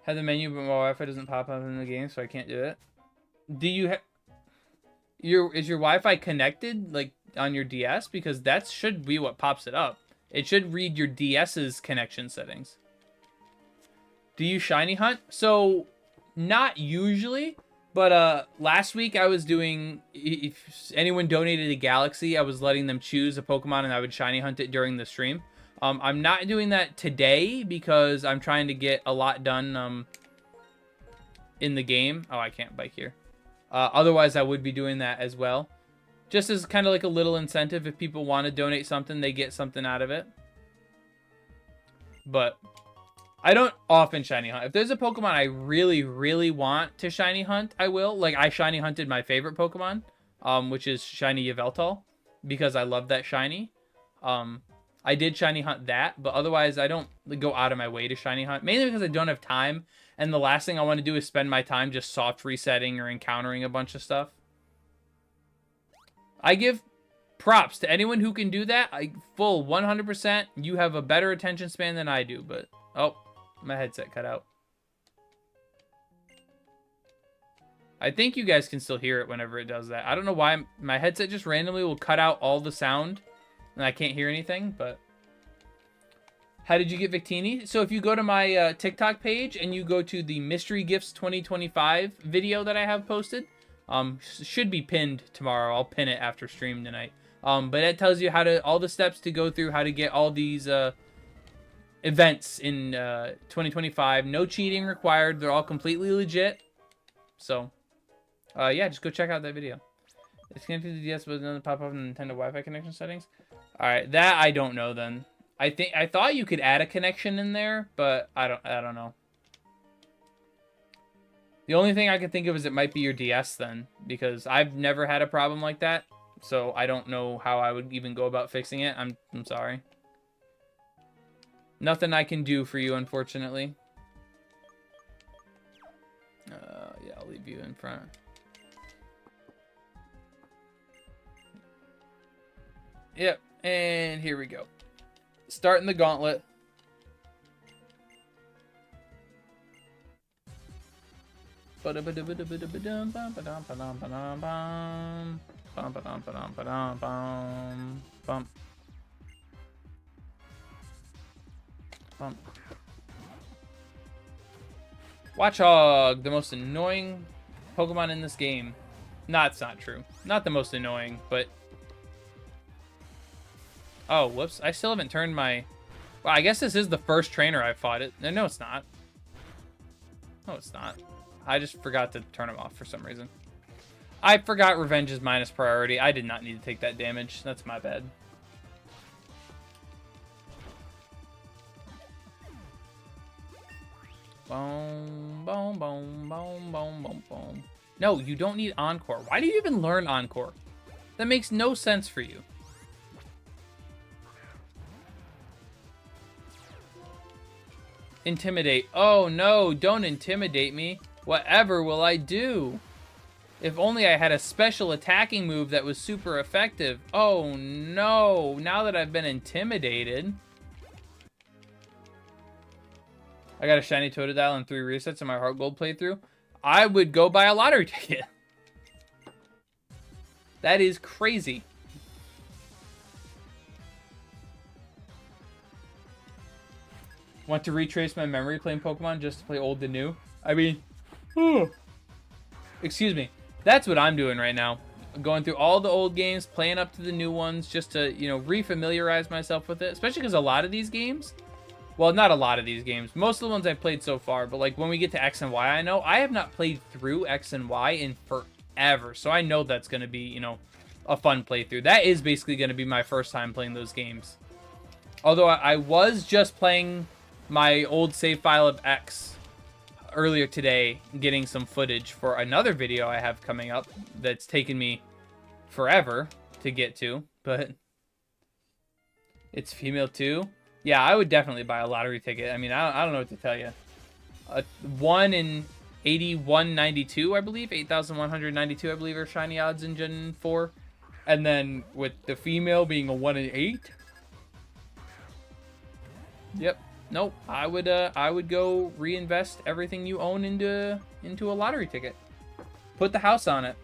Have the menu, but my Wi-Fi doesn't pop up in the game, so I can't do it. Do you have is your Wi-Fi connected like on your DS? Because that should be what pops it up. It should read your DS's connection settings. Do you shiny hunt? So not usually, but last week I was doing, if anyone donated a Galaxy, I was letting them choose a Pokemon and I would shiny hunt it during the stream. I'm not doing that today because I'm trying to get a lot done in the game. Oh, I can't bike here. Otherwise, I would be doing that as well. Just as kind of like a little incentive. If people want to donate something, they get something out of it. But I don't often shiny hunt. If there's a Pokemon I really, really want to shiny hunt, I will. Like, I shiny hunted my favorite Pokemon, which is shiny Yveltal, because I love that shiny. I did shiny hunt that, but otherwise I don't go out of my way to shiny hunt, mainly because I don't have time, and the last thing I want to do is spend my time just soft resetting or encountering a bunch of stuff. I give props to anyone who can do that. Full 100%. You have a better attention span than I do, but oh, my headset cut out. I think you guys can still hear it whenever it does that. I don't know why my headset just randomly will cut out all the sound and I can't hear anything, but how did you get Victini? So if you go to my TikTok page and you go to the Mystery Gifts 2025 video that I have posted, should be pinned tomorrow. I'll pin it after stream tonight. But it tells you all the steps to go through, how to get all these events in 2025. No cheating required. They're all completely legit. So, yeah, just go check out that video. It's connected to the DS, but doesn't pop up in the Nintendo Wi-Fi connection settings. All right, that I don't know then. I thought you could add a connection in there, but I don't know. The only thing I can think of is it might be your DS then, because I've never had a problem like that, so I don't know how I would even go about fixing it. I'm sorry. Nothing I can do for you, unfortunately. Yeah, I'll leave you in front. Yep. And here we go. Starting the gauntlet. Bump. Watchog, the most annoying Pokemon in this game. No, it's not true. Not the most annoying, but... Oh, whoops. I still haven't turned my... Well, I guess this is the first trainer I've fought it. No, it's not. No, it's not. I just forgot to turn him off for some reason. I forgot revenge is minus priority. I did not need to take that damage. That's my bad. Boom, boom, boom, boom, boom, boom, boom. No, you don't need Encore. Why do you even learn Encore? That makes no sense for you. Intimidate. Oh no, don't intimidate me. Whatever will I do? If only I had a special attacking move that was super effective. Oh no, now that I've been intimidated. I got a shiny Totodile and 3 resets in my Heart Gold playthrough. I would go buy a lottery ticket. That is crazy. Want to retrace my memory playing Pokemon just to play old to new? I mean, excuse me. That's what I'm doing right now. Going through all the old games, playing up to the new ones, just to, you know, re-familiarize myself with it. Especially because a lot of these games, well, not a lot of these games. Most of the ones I've played so far, but like when we get to X and Y, I know I have not played through X and Y in forever. So I know that's going to be, you know, a fun playthrough. That is basically going to be my first time playing those games. Although I was just playing my old save file of X earlier today, getting some footage for another video I have coming up that's taken me forever to get to, but it's female too. Yeah, I would definitely buy a lottery ticket. I mean, I don't know what to tell you. 1 in 8192, I believe. 8,192, I believe, are shiny odds in Gen 4. And then with the female being a 1 in 8. Yep. Nope. I would go reinvest everything you own into a lottery ticket. Put the house on it.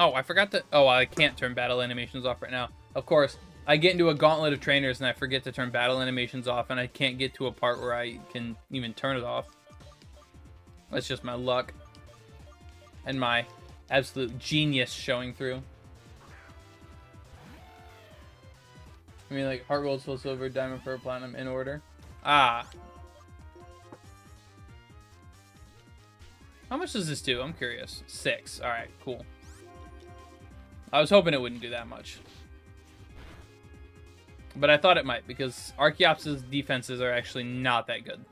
Oh, I forgot to... Oh, I can't turn battle animations off right now. Of course, I get into a gauntlet of trainers and I forget to turn battle animations off, and I can't get to a part where I can even turn it off. That's just my luck. And my absolute genius showing through. I mean, like, Heart Gold, Soul Silver, Diamond, Pearl, Platinum in order. Ah. How much does this do? I'm curious. 6. Alright, cool. I was hoping it wouldn't do that much. But I thought it might, because Archeops's defenses are actually not that good.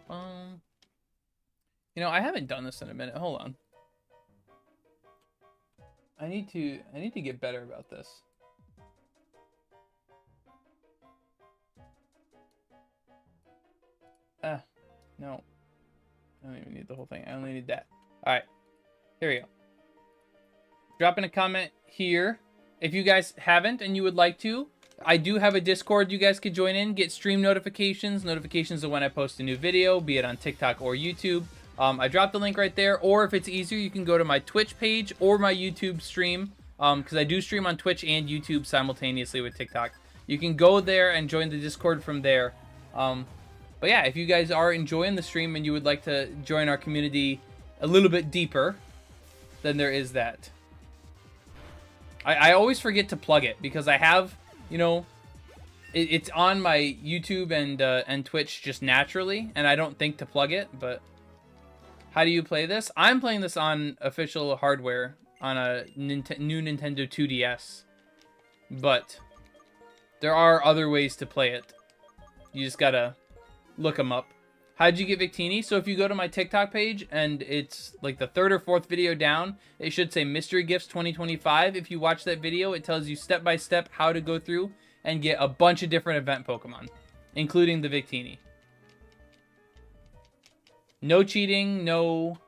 You know, I haven't done this in a minute. Hold on. I need to get better about this. No. I don't even need the whole thing. I only need that. Alright. Here we go. Drop in a comment here if you guys haven't and you would like to. I do have a Discord you guys could join in, get stream notifications of when I post a new video, be it on TikTok or YouTube. I dropped the link right there, or if it's easier, you can go to my Twitch page or my YouTube stream, because I do stream on Twitch and YouTube simultaneously with TikTok. You can go there and join the Discord from there. But yeah, if you guys are enjoying the stream and you would like to join our community a little bit deeper, then there is that. I always forget to plug it because I have, you know, it's on my YouTube and Twitch just naturally, and I don't think to plug it. But how do you play this? I'm playing this on official hardware on a new Nintendo 2DS, but there are other ways to play it. You just gotta look them up. How'd you get Victini? So if you go to my TikTok page and it's like the 3rd or 4th video down, it should say Mystery Gifts 2025. If you watch that video, it tells you step by step how to go through and get a bunch of different event Pokemon, including the Victini. No cheating, no,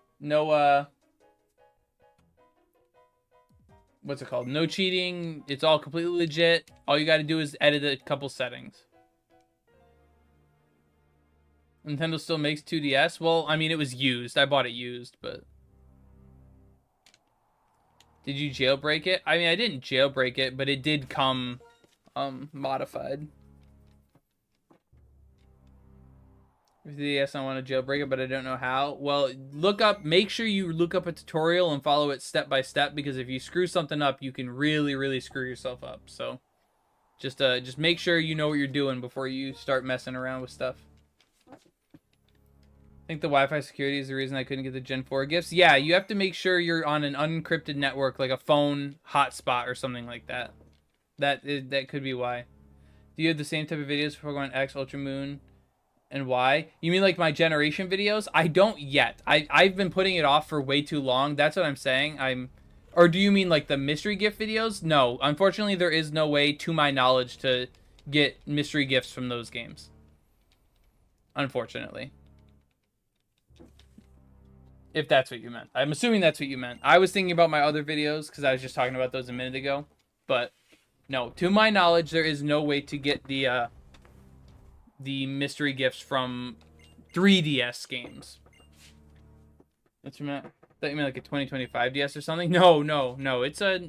what's it called? No cheating. It's all completely legit. All you got to do is edit a couple settings. Nintendo still makes 2DS? Well, I mean, it was used. I bought it used, but... Did you jailbreak it? I mean, I didn't jailbreak it, but it did come, modified. Yes, I want to jailbreak it, but I don't know how. Well, make sure you look up a tutorial and follow it step by step, because if you screw something up, you can really, really screw yourself up. So, just make sure you know what you're doing before you start messing around with stuff. I think the Wi-Fi security is the reason I couldn't get the Gen 4 gifts. Yeah, you have to make sure you're on an unencrypted network, like a phone hotspot or something like that. That could be why. Do you have the same type of videos for Pokemon X, Ultra Moon, and Y? You mean like my generation videos? I don't yet. I've been putting it off for way too long. That's what I'm saying. Or do you mean like the mystery gift videos? No, unfortunately there is no way, to my knowledge, to get mystery gifts from those games. Unfortunately. If that's what you meant. I'm assuming that's what you meant. I was thinking about my other videos because I was just talking about those a minute ago. But no, to my knowledge, there is no way to get the mystery gifts from 3DS games. That's what you meant? I thought you meant like a 2025 DS or something? No. It's a...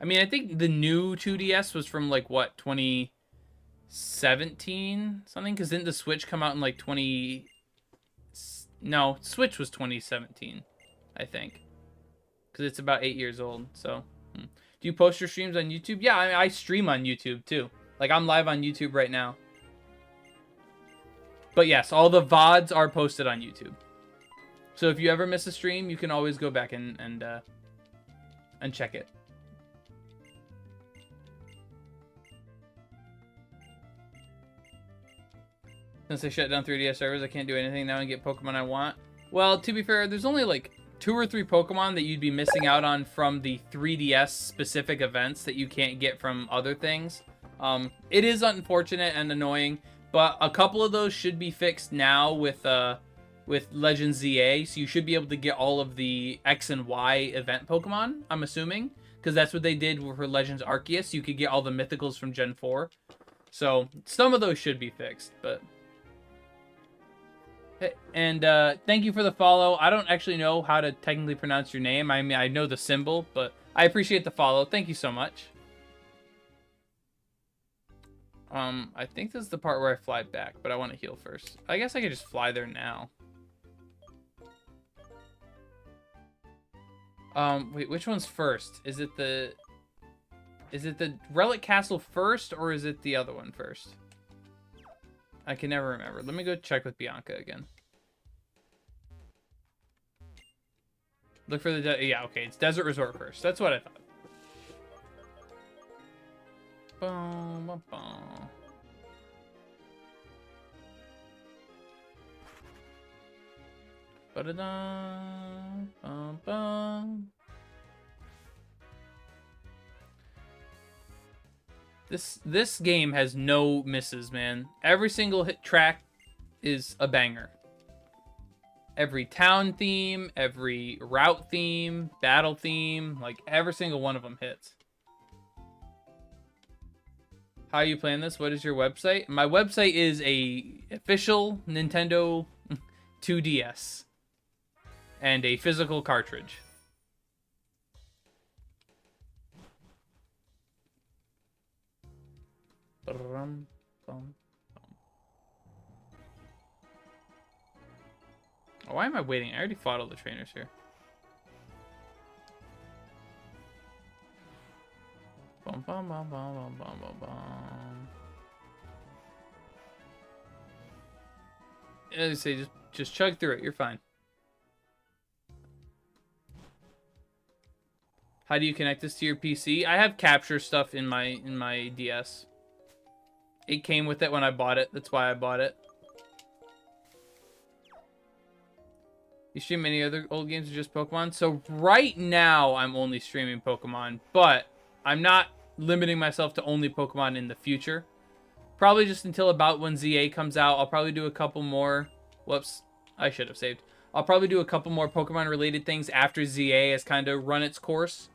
I mean, I think the new 2DS was from like, what, 2017? Something? Because didn't the Switch come out in like 20... No, Switch was 2017, I think. Because it's about 8 years old, so... Do you post your streams on YouTube? Yeah, I stream on YouTube, too. Like, I'm live on YouTube right now. But yes, all the VODs are posted on YouTube. So if you ever miss a stream, you can always go back and check it. Since they shut down 3DS servers, I can't do anything now and get Pokemon I want. Well, to be fair, there's only like 2 or 3 Pokemon that you'd be missing out on from the 3DS specific events that you can't get from other things. It is unfortunate and annoying, but a couple of those should be fixed now with Legends ZA, so you should be able to get all of the X and Y event Pokemon, I'm assuming, because that's what they did for Legends Arceus. You could get all the mythicals from Gen 4. So some of those should be fixed, but... And thank you for the follow. I don't actually know how to technically pronounce your name. I mean, I know the symbol, but I appreciate the follow. Thank you so much. I think this is the part where I fly back, but I want to heal first. I guess I could just fly there now. Wait, which one's first? Is it the Relic Castle first, or is it the other one first? I can never remember. Let me go check with Bianca again. Look for the... yeah, okay. It's Desert Resort first. That's what I thought. Boom, boom, boom. Ba-da-da. Bum, bum. This game has no misses, man. Every single hit track is a banger. Every town theme, every route theme, battle theme, like every single one of them hits. How are you playing this? What is your website? My website is a official Nintendo 2DS and a physical cartridge. Oh, why am I waiting? I already fought all the trainers here. Bum, bum, bum, bum, bum, bum, bum, bum. As I say, just chug through it. You're fine. How do you connect this to your PC? I have capture stuff in my DS. It came with it when I bought it. That's why I bought it. You stream any other old games or just Pokemon? So right now, I'm only streaming Pokemon, but I'm not limiting myself to only Pokemon in the future. Probably just until about when ZA comes out. I'll probably do a couple more. Whoops, I should have saved. I'll probably do a couple more Pokemon-related things after ZA has kind of run its course.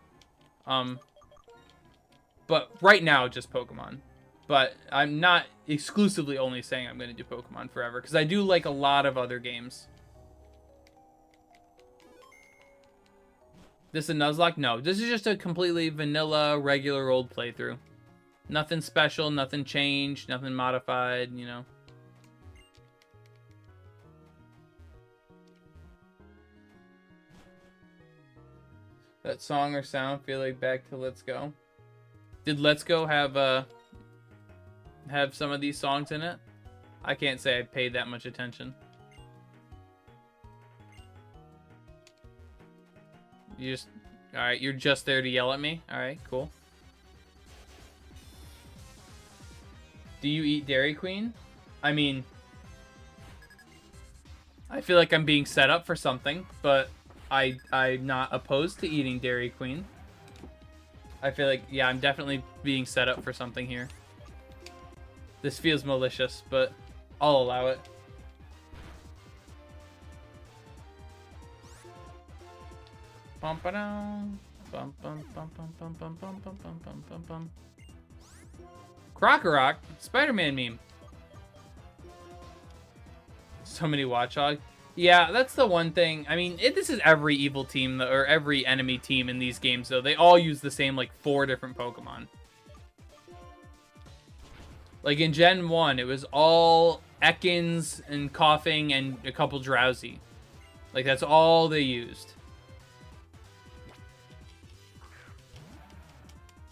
But right now, just Pokemon. But I'm not exclusively only saying I'm going to do Pokemon forever, because I do like a lot of other games. This is a Nuzlocke? No, this is just a completely vanilla, regular old playthrough. Nothing special, nothing changed, nothing modified, you know. That song or sound feel like back to Let's Go. Did Let's Go have some of these songs in it? I can't say I paid that much attention. Alright, you're just there to yell at me? Alright, cool. Do you eat Dairy Queen? I mean, I feel like I'm being set up for something, but I'm not opposed to eating Dairy Queen. I feel like, yeah, I'm definitely being set up for something here. This feels malicious, but I'll allow it. Bum ba dum bum bum bum bum bum bum bum bum bum bum bum bum. Crocorock, Spider-Man meme. So many Watchog. Yeah, that's the one thing. I mean, this is every evil team, or every enemy team in these games, though. They all use the same, like, 4 different Pokemon. Like, in Gen 1, it was all Ekans and Coughing and a couple Drowsy. Like, that's all they used.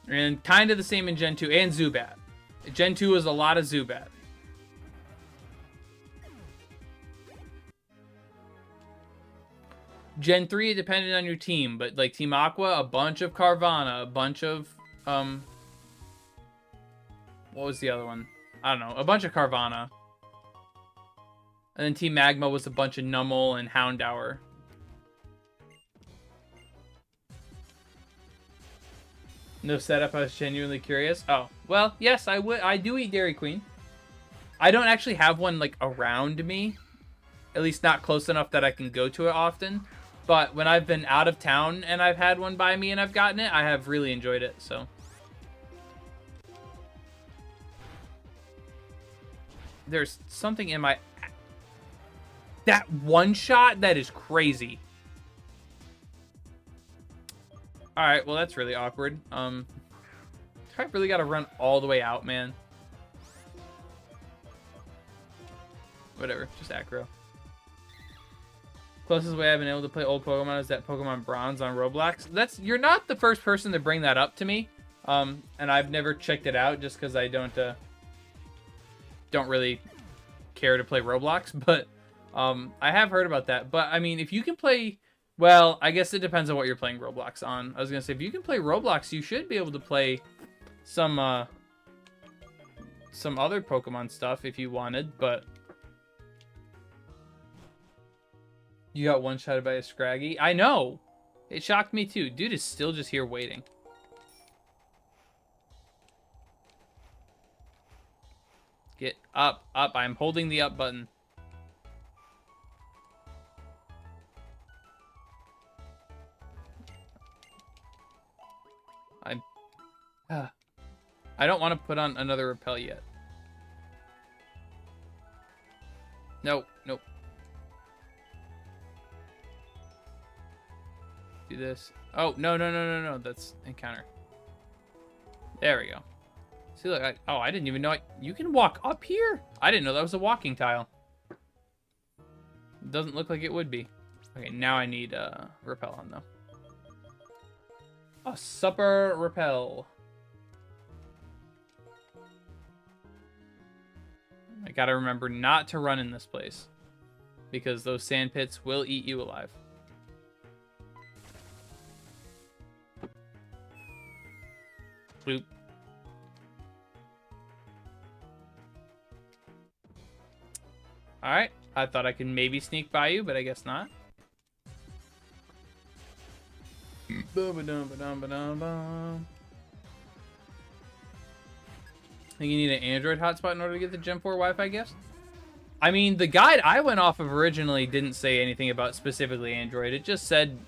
And kind of the same in Gen 2, and Zubat. Gen 2 was a lot of Zubat. Gen 3, it depended on your team, but like Team Aqua, a bunch of Carvanha, a bunch of, what was the other one? I don't know, a bunch of Carvanha. And then Team Magma was a bunch of Numel and Houndour. No setup, I was genuinely curious. Oh, well, yes, I do eat Dairy Queen. I don't actually have one, like, around me. At least not close enough that I can go to it often. But when I've been out of town and I've had one by me and I've gotten it, I have really enjoyed it, so. There's something in my... That one shot? That is crazy. Alright, well that's really awkward. I really gotta run all the way out, man. Whatever, just aggro. Closest way I've been able to play old Pokemon is that Pokemon Bronze on Roblox. You're not the first person to bring that up to me. And I've never checked it out just because I don't really care to play Roblox, but I have heard about that. But I mean, if you can play, well, I guess it depends on what you're playing Roblox on. I was gonna say, if you can play Roblox, you should be able to play some other Pokemon stuff if you wanted, but you got one-shotted by a Scraggy. I know! It shocked me too. Dude is still just here waiting. Get up, up. I'm holding the up button. I don't want to put on another repel yet. Nope, nope. Do this. Oh, no, no, no, no, no. That's encounter. There we go. See, look. I didn't even know you can walk up here? I didn't know that was a walking tile. It doesn't look like it would be. Okay, now I need repel on, though. A supper repel. I gotta remember not to run in this place, because those sand pits will eat you alive. Bloop. Alright, I thought I could maybe sneak by you, but I guess not. Ba-ba-dum-ba-dum-ba-dum-bum. Think you need an Android hotspot in order to get the Gen 4 Wi-Fi gifts? I mean, the guide I went off of originally didn't say anything about specifically Android. It just said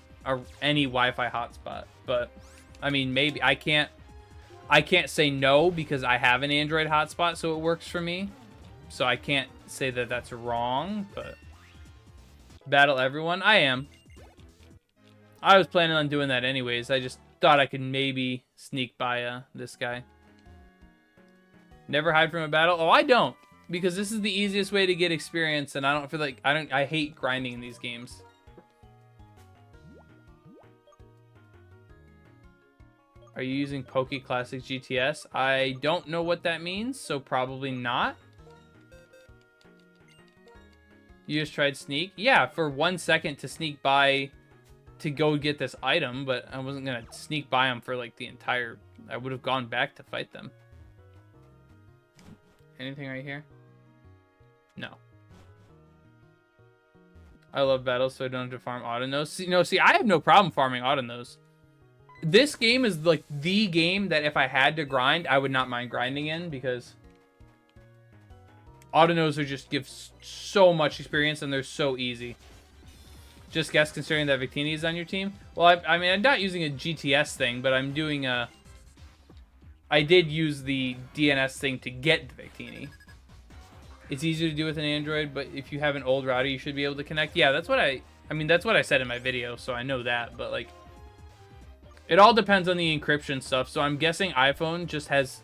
any Wi-Fi hotspot. But I mean, maybe I can't say no because I have an Android hotspot, so it works for me. So I can't say that that's wrong. But battle everyone, I am. I was planning on doing that anyways. I just thought I could maybe sneak by this guy. Never hide from a battle? Oh, I don't. Because this is the easiest way to get experience, and I don't feel like... I hate grinding in these games. Are you using Poke Classic GTS? I don't know what that means, so probably not. You just tried sneak? Yeah, for 1 second to sneak by to go get this item, but I wasn't going to sneak by them for like the entire... I would have gone back to fight them. Anything right here? No. I love battles, so I don't have to farm Autonos. See, I have no problem farming Autonos. This game is like the game that if I had to grind, I would not mind grinding in, because Autonos are just give so much experience and they're so easy. Just guess, considering that Victini is on your team. Well, I mean, I'm not using a GTS thing, but I'm doing a... I did use the DNS thing to get Victini. It's easier to do with an Android, but if you have an old router, you should be able to connect. Yeah, that's what I mean, that's what I said in my video, so I know that, but like, it all depends on the encryption stuff. So I'm guessing iPhone just has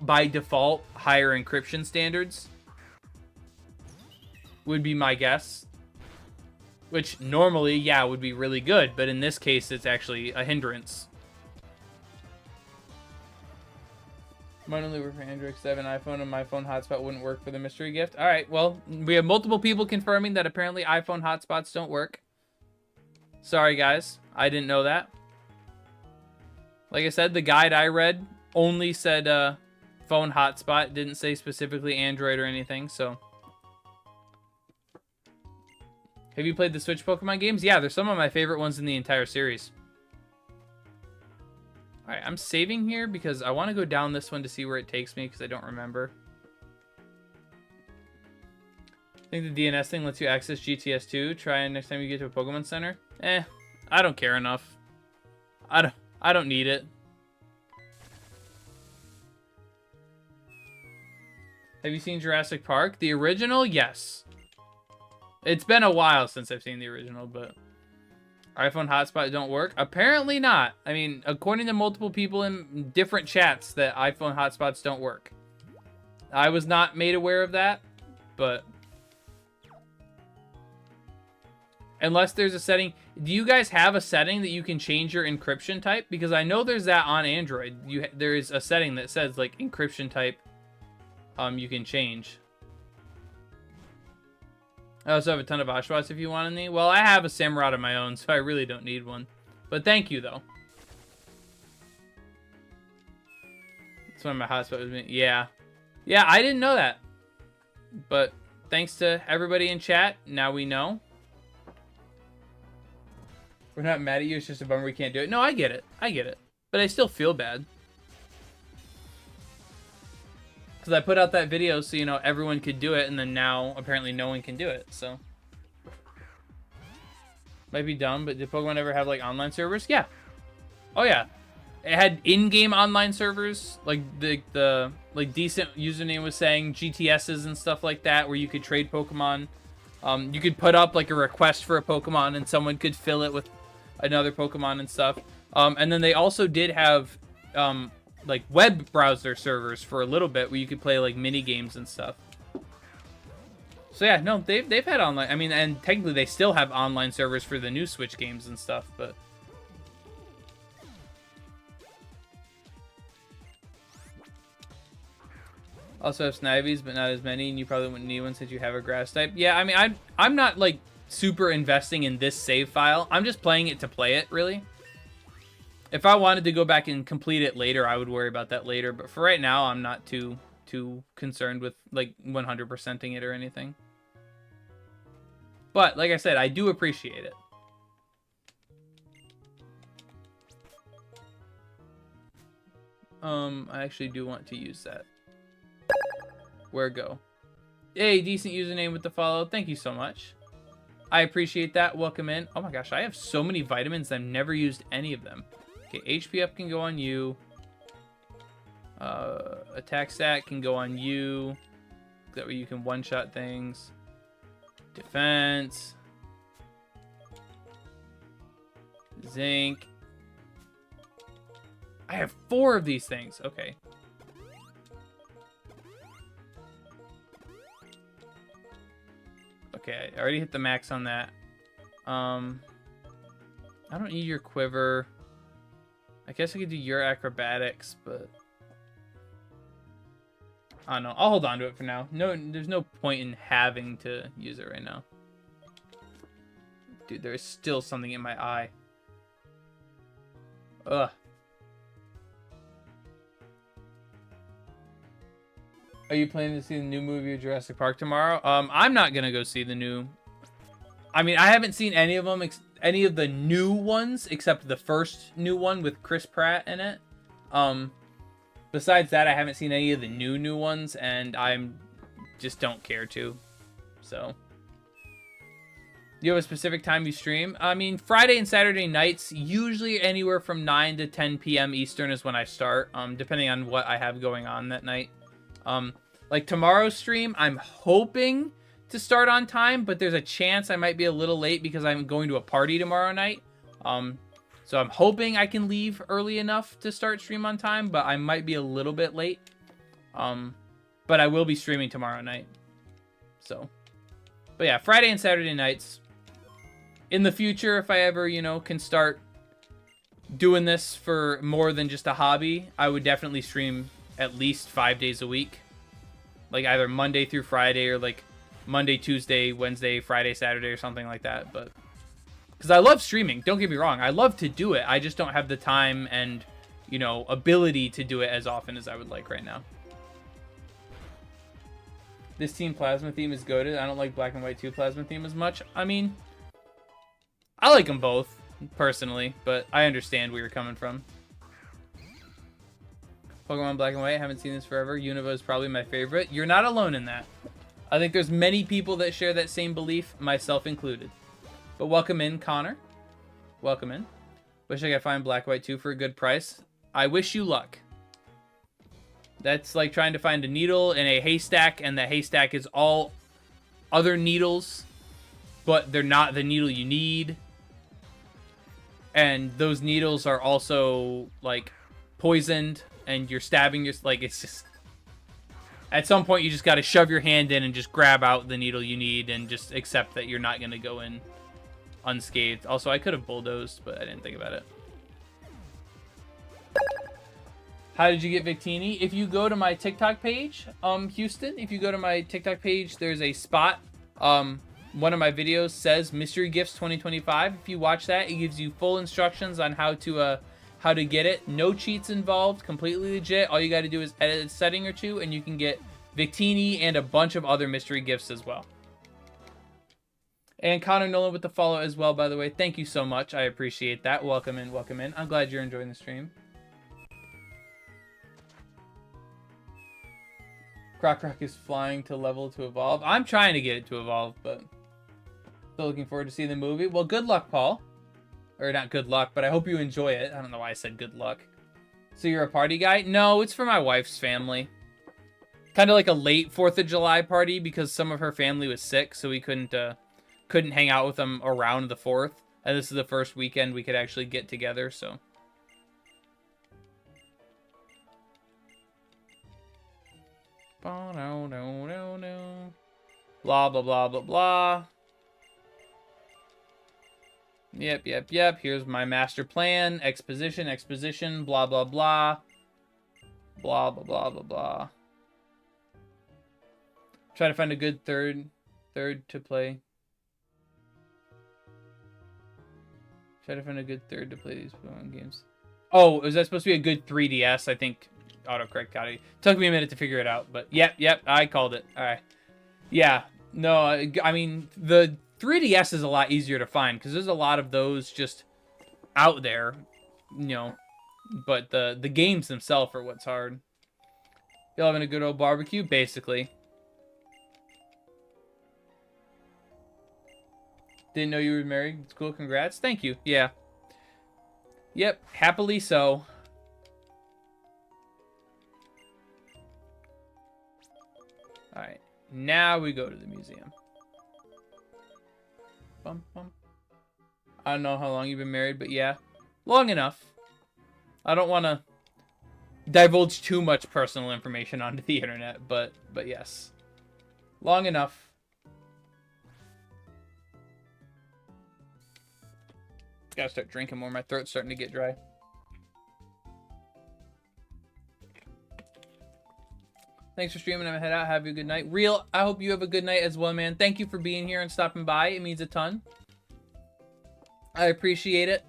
by default higher encryption standards. Would be my guess. Which normally, yeah, would be really good, but in this case, it's actually a hindrance. Might only work for Android 7, iPhone, and my phone hotspot wouldn't work for the mystery gift. All right, well, we have multiple people confirming that apparently iPhone hotspots don't work. Sorry, guys. I didn't know that. Like I said, the guide I read only said phone hotspot. Didn't say specifically Android or anything, so. Have you played the Switch Pokemon games? Yeah, they're some of my favorite ones in the entire series. Alright, I'm saving here because I want to go down this one to see where it takes me because I don't remember. I think the DNS thing lets you access GTS too. Try it next time you get to a Pokemon Center. I don't care enough. I don't need it. Have you seen Jurassic Park? The original? Yes. It's been a while since I've seen the original, but... iPhone hotspot don't work? Apparently not. I mean, according to multiple people in different chats, that iPhone hotspots don't work. I was not made aware of that, but... unless there's a setting... do you guys have a setting that you can change your encryption type? Because I know there's that on Android. There is a setting that says, like, encryption type you can change. I also have a ton of Oshawatts if you want any. Well, I have a Samurott of my own, so I really don't need one. But thank you, though. That's when my hotspot was being... yeah. Yeah, I didn't know that. But thanks to everybody in chat, now we know. We're not mad at you, it's just a bummer we can't do it. No, I get it. I get it. But I still feel bad. Because I put out that video so, you know, everyone could do it, and then now, apparently, no one can do it, so. Might be dumb, but did Pokemon ever have, like, online servers? Yeah. Oh, yeah. It had in-game online servers, like, the decent username was saying, GTSs and stuff like that, where you could trade Pokemon. You could put up, like, a request for a Pokemon, and someone could fill it with another Pokemon and stuff. And then they also did have... like web browser servers for a little bit where you could play like mini games and stuff. So yeah, no, they've had online. I mean, and technically they still have online servers for the new Switch games and stuff, but also have Snivies, but not as many, and you probably wouldn't need one since you have a grass type. Yeah, I mean, I'm not like super investing in this save file. I'm just playing it to play it, really. If I wanted to go back and complete it later, I would worry about that later. But for right now, I'm not too concerned with, like, 100%ing it or anything. But, like I said, I do appreciate it. I actually do want to use that. Where go? Hey, decent username with the follow. Thank you so much. I appreciate that. Welcome in. Oh my gosh, I have so many vitamins. I've never used any of them. Okay, HP up can go on you. Attack stat can go on you. That way you can one-shot things. Defense. Zinc. I have 4 of these things. Okay. Okay, I already hit the max on that. I don't need your quiver. I guess I could do your acrobatics, but I don't know. I'll hold on to it for now. No, there's no point in having to use it right now. Dude, there is still something in my eye. Ugh. Are you planning to see the new movie of Jurassic Park tomorrow? I'm not gonna go see the new. I mean, I haven't seen any of them, any of the new ones, except the first new one with Chris Pratt in it. Besides that, I haven't seen any of the new ones, and I'm just don't care to. So, you have a specific time you stream? I mean, Friday and Saturday nights, usually anywhere from 9 to 10 p.m. Eastern is when I start, depending on what I have going on that night. Like tomorrow's stream, I'm hoping to start on time, but there's a chance I might be a little late because I'm going to a party tomorrow night. So I'm hoping I can leave early enough to start stream on time, but I might be a little bit late. But I will be streaming tomorrow night. So, but yeah, Friday and Saturday nights. In the future, if I ever, you know, can start doing this for more than just a hobby, I would definitely stream at least 5 days a week. Like either Monday through Friday or like Monday, Tuesday, Wednesday, Friday, Saturday or something like that. But because I love streaming, don't get me wrong, I love to do it. I just don't have the time and, you know, ability to do it as often as I would like right now. This Team Plasma theme is goated. I don't like Black and White 2 Plasma theme as much. I mean, I like them both, personally, but I understand where you're coming from. Pokemon Black and White, haven't seen this forever. Unova is probably my favorite. You're not alone in that. I think there's many people that share that same belief, myself included. But welcome in, Connor. Welcome in. Wish I could find Black White 2 for a good price. I wish you luck. That's like trying to find a needle in a haystack, and the haystack is all other needles, but they're not the needle you need. And those needles are also, like, poisoned, and you're stabbing your... Like, it's just... At some point, you just got to shove your hand in and just grab out the needle you need and just accept that you're not going to go in unscathed. Also, I could have bulldozed, but I didn't think about it. How did you get Victini? If you go to my TikTok page, Houston, if you go to my TikTok page, there's a spot. One of my videos says Mystery Gifts 2025. If you watch that, it gives you full instructions on how to get it. No cheats involved, completely legit. All you got to do is edit a setting or two, and you can get Victini and a bunch of other mystery gifts as well. And Connor Nolan with the follow as well, by the way. Thank you so much. I appreciate that. Welcome in, welcome in. I'm glad you're enjoying the stream. Croc is flying to level to evolve. I'm trying to get it to evolve, but still looking forward to seeing the movie. Well, good luck, Paul. Or not good luck, but I hope you enjoy it. I don't know why I said good luck. So you're a party guy? No, it's for my wife's family. Kind of like a late 4th of July party because some of her family was sick, so we couldn't hang out with them around the 4th. And this is the first weekend we could actually get together, so. Blah, blah, blah, blah, blah. Yep. Here's my master plan. Exposition, blah, blah, blah. Blah, blah, blah, blah, blah. Try to find a good third to play. Try to find a good third to play these Pokemon games. Oh, is that supposed to be a good 3DS? I think autocorrect got it. Took me a minute to figure it out, but yep, I called it. All right. Yeah, no, I mean, the 3DS is a lot easier to find because there's a lot of those just out there, you know, But the games themselves are what's hard. Y'all having a good old barbecue? Basically. Didn't know you were married. It's cool. Congrats. Thank you. Yeah. Yep. Happily so. Alright. Now we go to the museum. Bum, bum. I don't know how long you've been married, but yeah. Long enough. I don't want to divulge too much personal information onto the internet, but yes. Long enough. Gotta start drinking more. My throat's starting to get dry. Thanks for streaming. I'm gonna head out. Have a good night. Real, I hope you have a good night as well, man. Thank you for being here and stopping by. It means a ton. I appreciate it.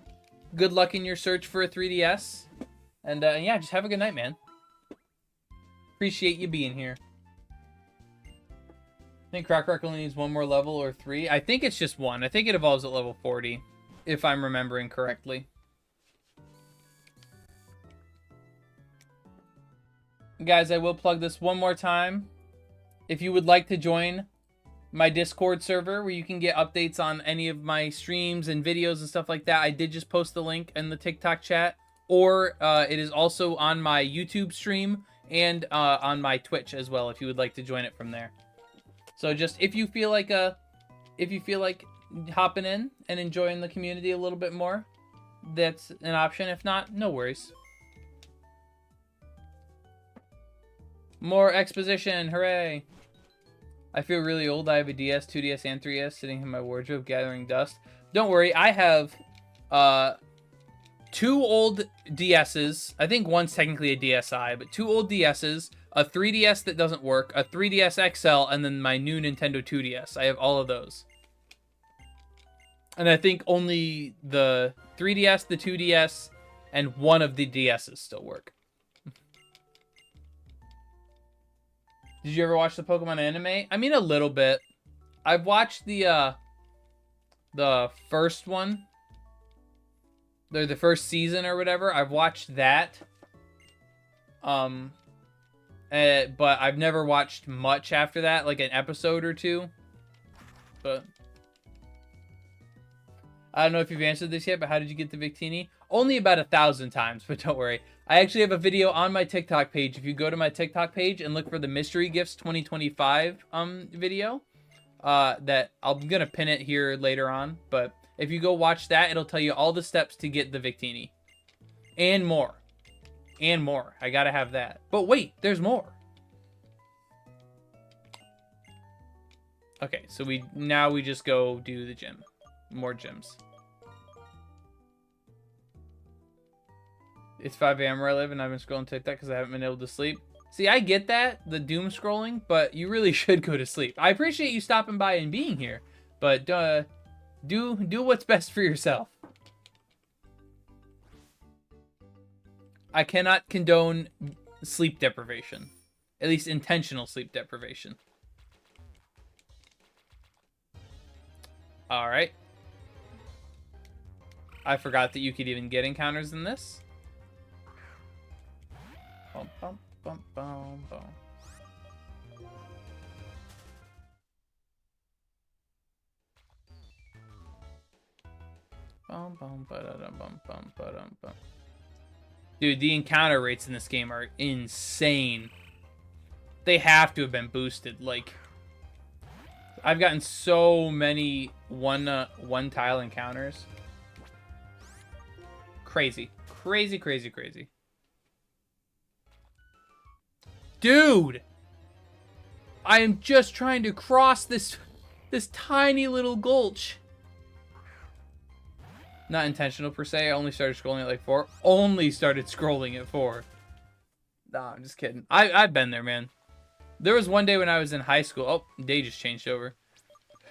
Good luck in your search for a 3DS. And yeah, just have a good night, man. Appreciate you being here. I think Crack Rock only needs one more level or 3. I think it's just 1. I think it evolves at level 40. If I'm remembering correctly. Guys, I will plug this one more time. If you would like to join my Discord server where you can get updates on any of my streams and videos and stuff like that, I did just post the link in the TikTok chat. Or it is also on my YouTube stream and on my Twitch as well if you would like to join it from there. So just if you feel like hopping in and enjoying the community a little bit more, that's an option. If not, no worries. More exposition, hooray! I feel really old. I have a DS, 2DS, and 3DS sitting in my wardrobe gathering dust. Don't worry, I have 2 old DSs. I think one's technically a DSi, but 2 old DSs, a 3DS that doesn't work, a 3DS XL, and then my new Nintendo 2DS. I have all of those. And I think only the 3DS, the 2DS, and one of the DSs still work. Did you ever watch the Pokemon anime? I mean, a little bit. I've watched the first one. The first season or whatever. I've watched that. But I've never watched much after that, like an episode or 2. But I don't know if you've answered this yet, but how did you get the Victini? Only about 1,000 times, but don't worry. I actually have a video on my TikTok page. If you go to my TikTok page and look for the Mystery Gifts 2025 video, that I'm going to pin it here later on. But if you go watch that, it'll tell you all the steps to get the Victini. And more. And more. I got to have that. But wait, there's more. Okay, so now we just go do the gym. More gyms. It's 5 a.m. where I live, and I've been scrolling TikTok because I haven't been able to sleep. See, I get that, the doom scrolling, but you really should go to sleep. I appreciate you stopping by and being here, but do what's best for yourself. I cannot condone sleep deprivation. At least intentional sleep deprivation. Alright. I forgot that you could even get encounters in this. Bum, bum, bum, bum, bum. Bum, bum, ba-da-dum, bum, bum, ba-dum, bum. Dude, the encounter rates in this game are insane. They have to have been boosted. Like, I've gotten so many one tile encounters. Crazy. Crazy, crazy, crazy. Dude! I am just trying to cross this tiny little gulch. Not intentional per se. I only started scrolling at like 4. Only started scrolling at 4. Nah, I'm just kidding. I've been there, man. There was one day when I was in high school. Oh, day just changed over.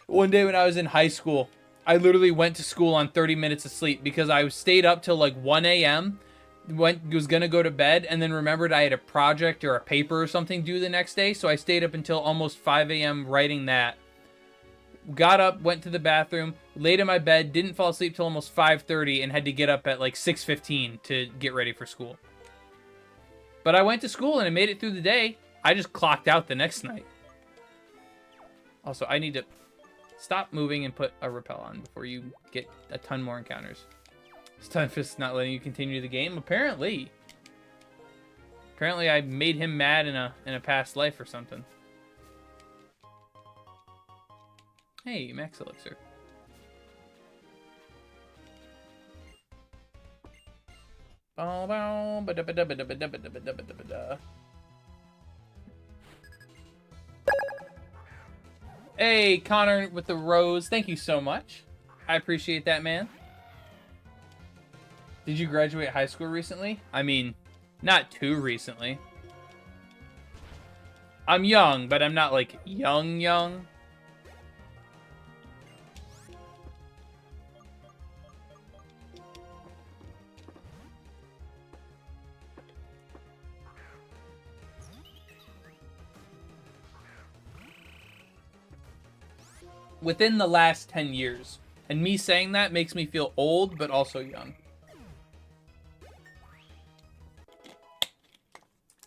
One day when I was in high school, I literally went to school on 30 minutes of sleep because I stayed up till like 1 a.m. Was gonna go to bed and then remembered I had a project or a paper or something due the next day. So I stayed up until almost 5 a.m. writing that. got up, went to the bathroom, laid in my bed, didn't fall asleep till almost 5:30, and had to get up at like 6:15 to get ready for school. But I went to school and I made it through the day. I just clocked out the next night. Also, I need to stop moving and put a repel on before you get a ton more encounters. Stunfist's not letting you continue the game? Apparently. Apparently I made him mad in a past life or something. Hey, Max Elixir. Hey, Connor with the rose. Thank you so much. I appreciate that, man. Did you graduate high school recently? I mean, not too recently. I'm young, but I'm not like young. Within the last 10 years. And me saying that makes me feel old, but also young.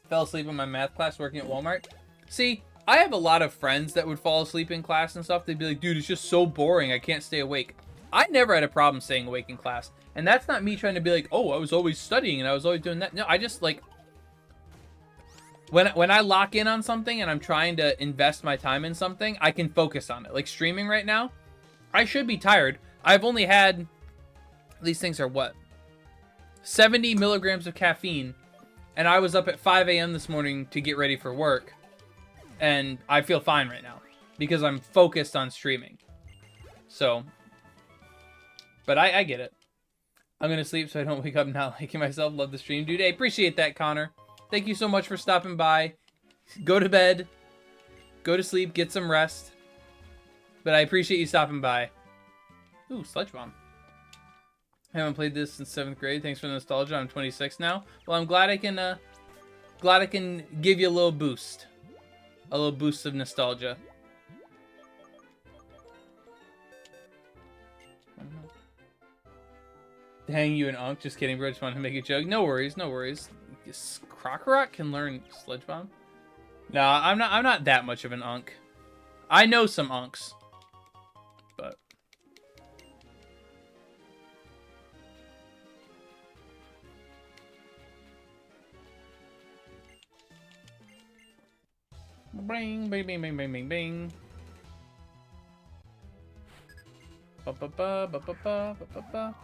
Fell asleep in my math class working at Walmart. See, I have a lot of friends that would fall asleep in class and stuff. They'd be like, dude, it's just so boring. I can't stay awake. I never had a problem staying awake in class. And that's not me trying to be like, oh, I was always studying and I was always doing that. No, I just like... When I lock in on something and I'm trying to invest my time in something, I can focus on it. Like streaming right now, I should be tired. I've only had... These things are what? 70 milligrams of caffeine. And I was up at 5 a.m. this morning to get ready for work. And I feel fine right now. Because I'm focused on streaming. So. But I get it. I'm going to sleep so I don't wake up not liking myself. Love the stream, dude. Hey, appreciate that, Connor. Thank you so much for stopping by. Go to bed. Go to sleep. Get some rest. But I appreciate you stopping by. Ooh, Sludge Bomb. I haven't played this since 7th grade. Thanks for the nostalgia. I'm 26 now. Well, I'm glad I can give you a little boost. A little boost of nostalgia. Dang, you an unk. Just kidding, bro. Just wanted to make a joke. No worries, no worries. Krokorok can learn Sludge Bomb. Nah, I'm not that much of an unk. I know some unks. But bing, bing, bing, bing, bing, bing, bing. Ba ba ba ba ba ba ba ba.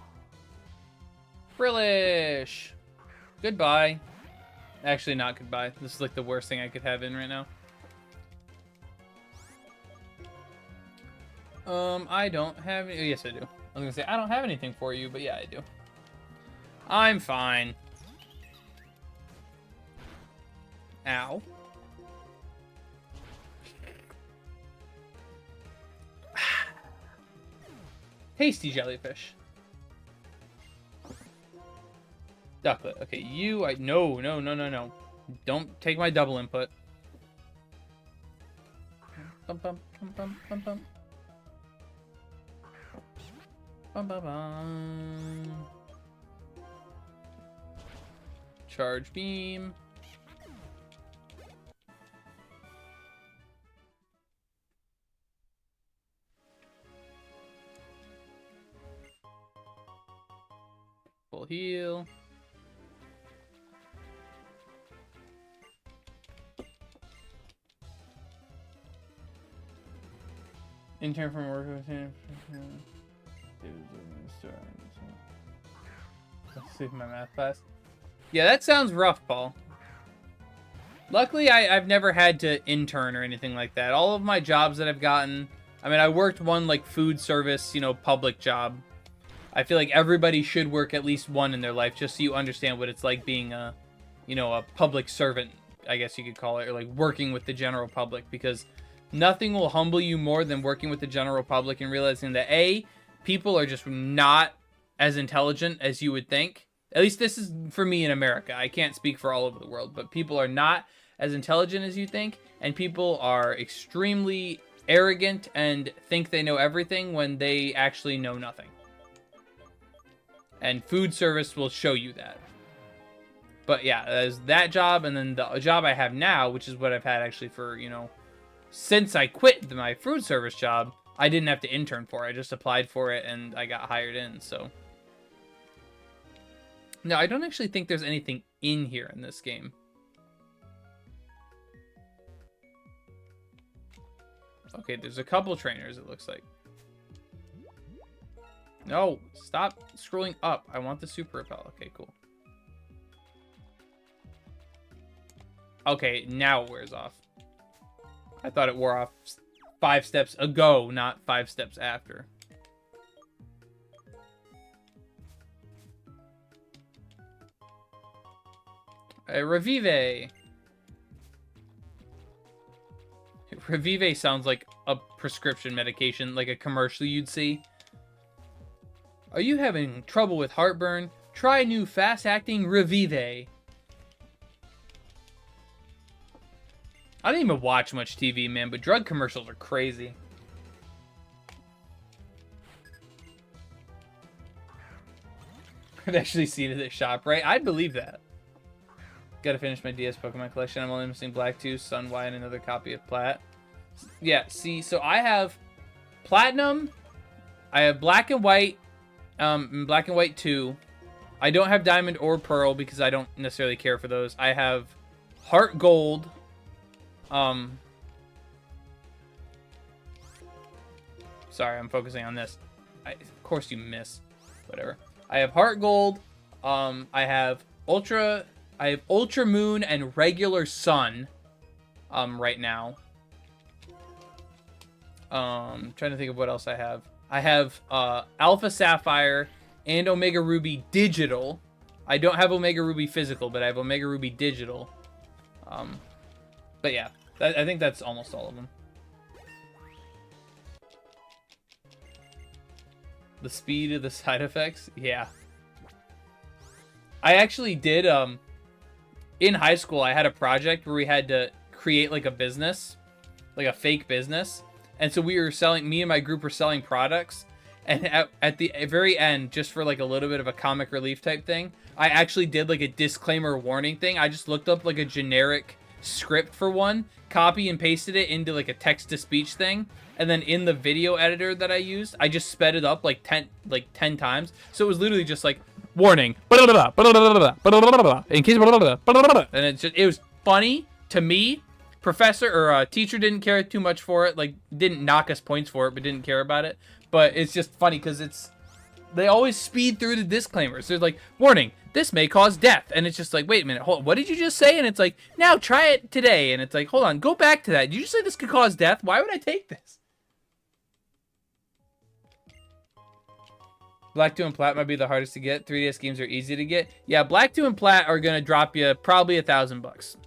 Brillish. Goodbye. Actually, not goodbye. This is like the worst thing I could have in right now. I don't have any... Yes, I do. I was gonna say, I don't have anything for you, but yeah, I do. I'm fine. Ow. Tasty jellyfish. Ducklet. Okay, you... No. Don't take my double input. Bum, bum, bum, bum, bum, bum. Bum, bum, bum. Charge beam. Full heal. Intern from work with him. Let's see my math class. Yeah, that sounds rough, Paul. Luckily, I've never had to intern or anything like that. All of my jobs that I've gotten, I mean, I worked one like food service, you know, public job. I feel like everybody should work at least one in their life, just so you understand what it's like being a, you know, a public servant, I guess you could call it, or like working with the general public, because nothing will humble you more than working with the general public and realizing that A, people are just not as intelligent as you would think. At least this is for me in America. I can't speak for all over the world, but people are not as intelligent as you think, and people are extremely arrogant and think they know everything when they actually know nothing. And food service will show you that. But yeah, there's that job, and then the job I have now, which is what I've had actually for, you know, since I quit my food service job, I didn't have to intern for it. I just applied for it, and I got hired in, so. No, I don't actually think there's anything in here in this game. Okay, there's a couple trainers, it looks like. No, stop scrolling up. I want the super repel. Okay, cool. Okay, now it wears off. I thought it wore off 5 steps ago, not 5 steps after. Revive. Revive sounds like a prescription medication, like a commercial you'd see. Are you having trouble with heartburn? Try new fast-acting Revive. I don't even watch much TV, man, but drug commercials are crazy. I've actually seen it at shop, right? I believe that. Gotta finish my DS Pokemon collection. I'm only missing Black 2, Sun Y, and another copy of Plat. Yeah, see, so I have Platinum, I have Black and White, Black and White 2. I don't have Diamond or Pearl because I don't necessarily care for those. I have Heart Gold. Sorry, I'm focusing on this. Of course you miss. Whatever. I have Heart Gold. I have Ultra Moon and Regular Sun. Right now. Trying to think of what else I have. I have Alpha Sapphire and Omega Ruby Digital. I don't have Omega Ruby Physical, but I have Omega Ruby Digital. But yeah, I think that's almost all of them. The speed of the side effects? Yeah. I actually did, in high school, I had a project where we had to create like a business, like a fake business. And so we were selling, me and my group were selling products. And at the very end, just for like a little bit of a comic relief type thing, I actually did like a disclaimer warning thing. I just looked up like a generic script for one, copy and pasted it into like a text-to-speech thing, and then in the video editor that I used, I just sped it up like 10 times. So it was literally just like, warning, in case, and it was funny to me. Professor or teacher didn't care too much for it, like didn't knock us points for it, but didn't care about it. But it's just funny because they always speed through the disclaimers. They're like, warning, this may cause death. And it's just like, wait a minute, hold on, what did you just say? And it's like, now try it today. And it's like, hold on, go back to that. Did you just say this could cause death? Why would I take this? Black 2 and Plat might be the hardest to get. 3DS games are easy to get. Yeah, Black 2 and Plat are going to drop you probably $1,000.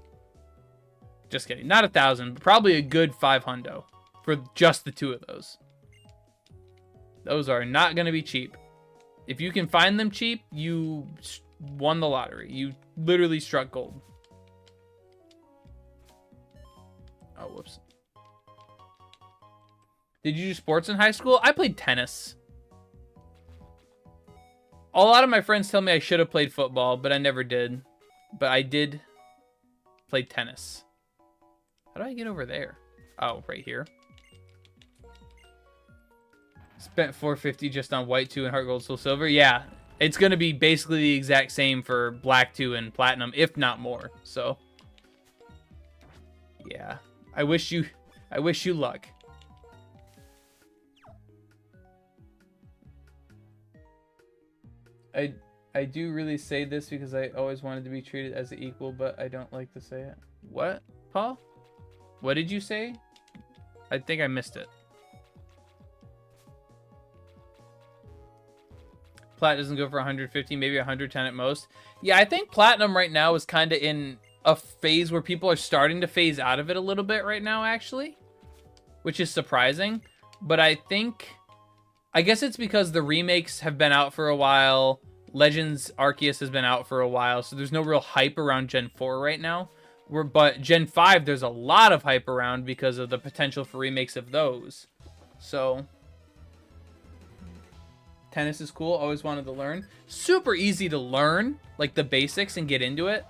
Just kidding. Not 1,000, but probably a good 500 for just the two of those. Those are not going to be cheap. If you can find them cheap, you won the lottery. You literally struck gold. Oh, whoops. Did you do sports in high school? I played tennis. A lot of my friends tell me I should have played football, but I never did. But I did play tennis. How do I get over there? Oh, right here. Spent $450 just on White 2 and Heart Gold Soul Silver. Yeah, it's going to be basically the exact same for Black 2 and Platinum, if not more. So, yeah. I wish you luck. I do really say this because I always wanted to be treated as an equal, but I don't like to say it. What, Paul? What did you say? I think I missed it. Plat doesn't go for 150, maybe 110 at most. Yeah, I think Platinum right now is kind of in a phase where people are starting to phase out of it a little bit right now, actually. Which is surprising. But I guess it's because the remakes have been out for a while. Legends Arceus has been out for a while, so there's no real hype around Gen 4 right now. But Gen 5, there's a lot of hype around because of the potential for remakes of those. So, tennis is cool. Always wanted to learn. Super easy to learn, like the basics, and get into it.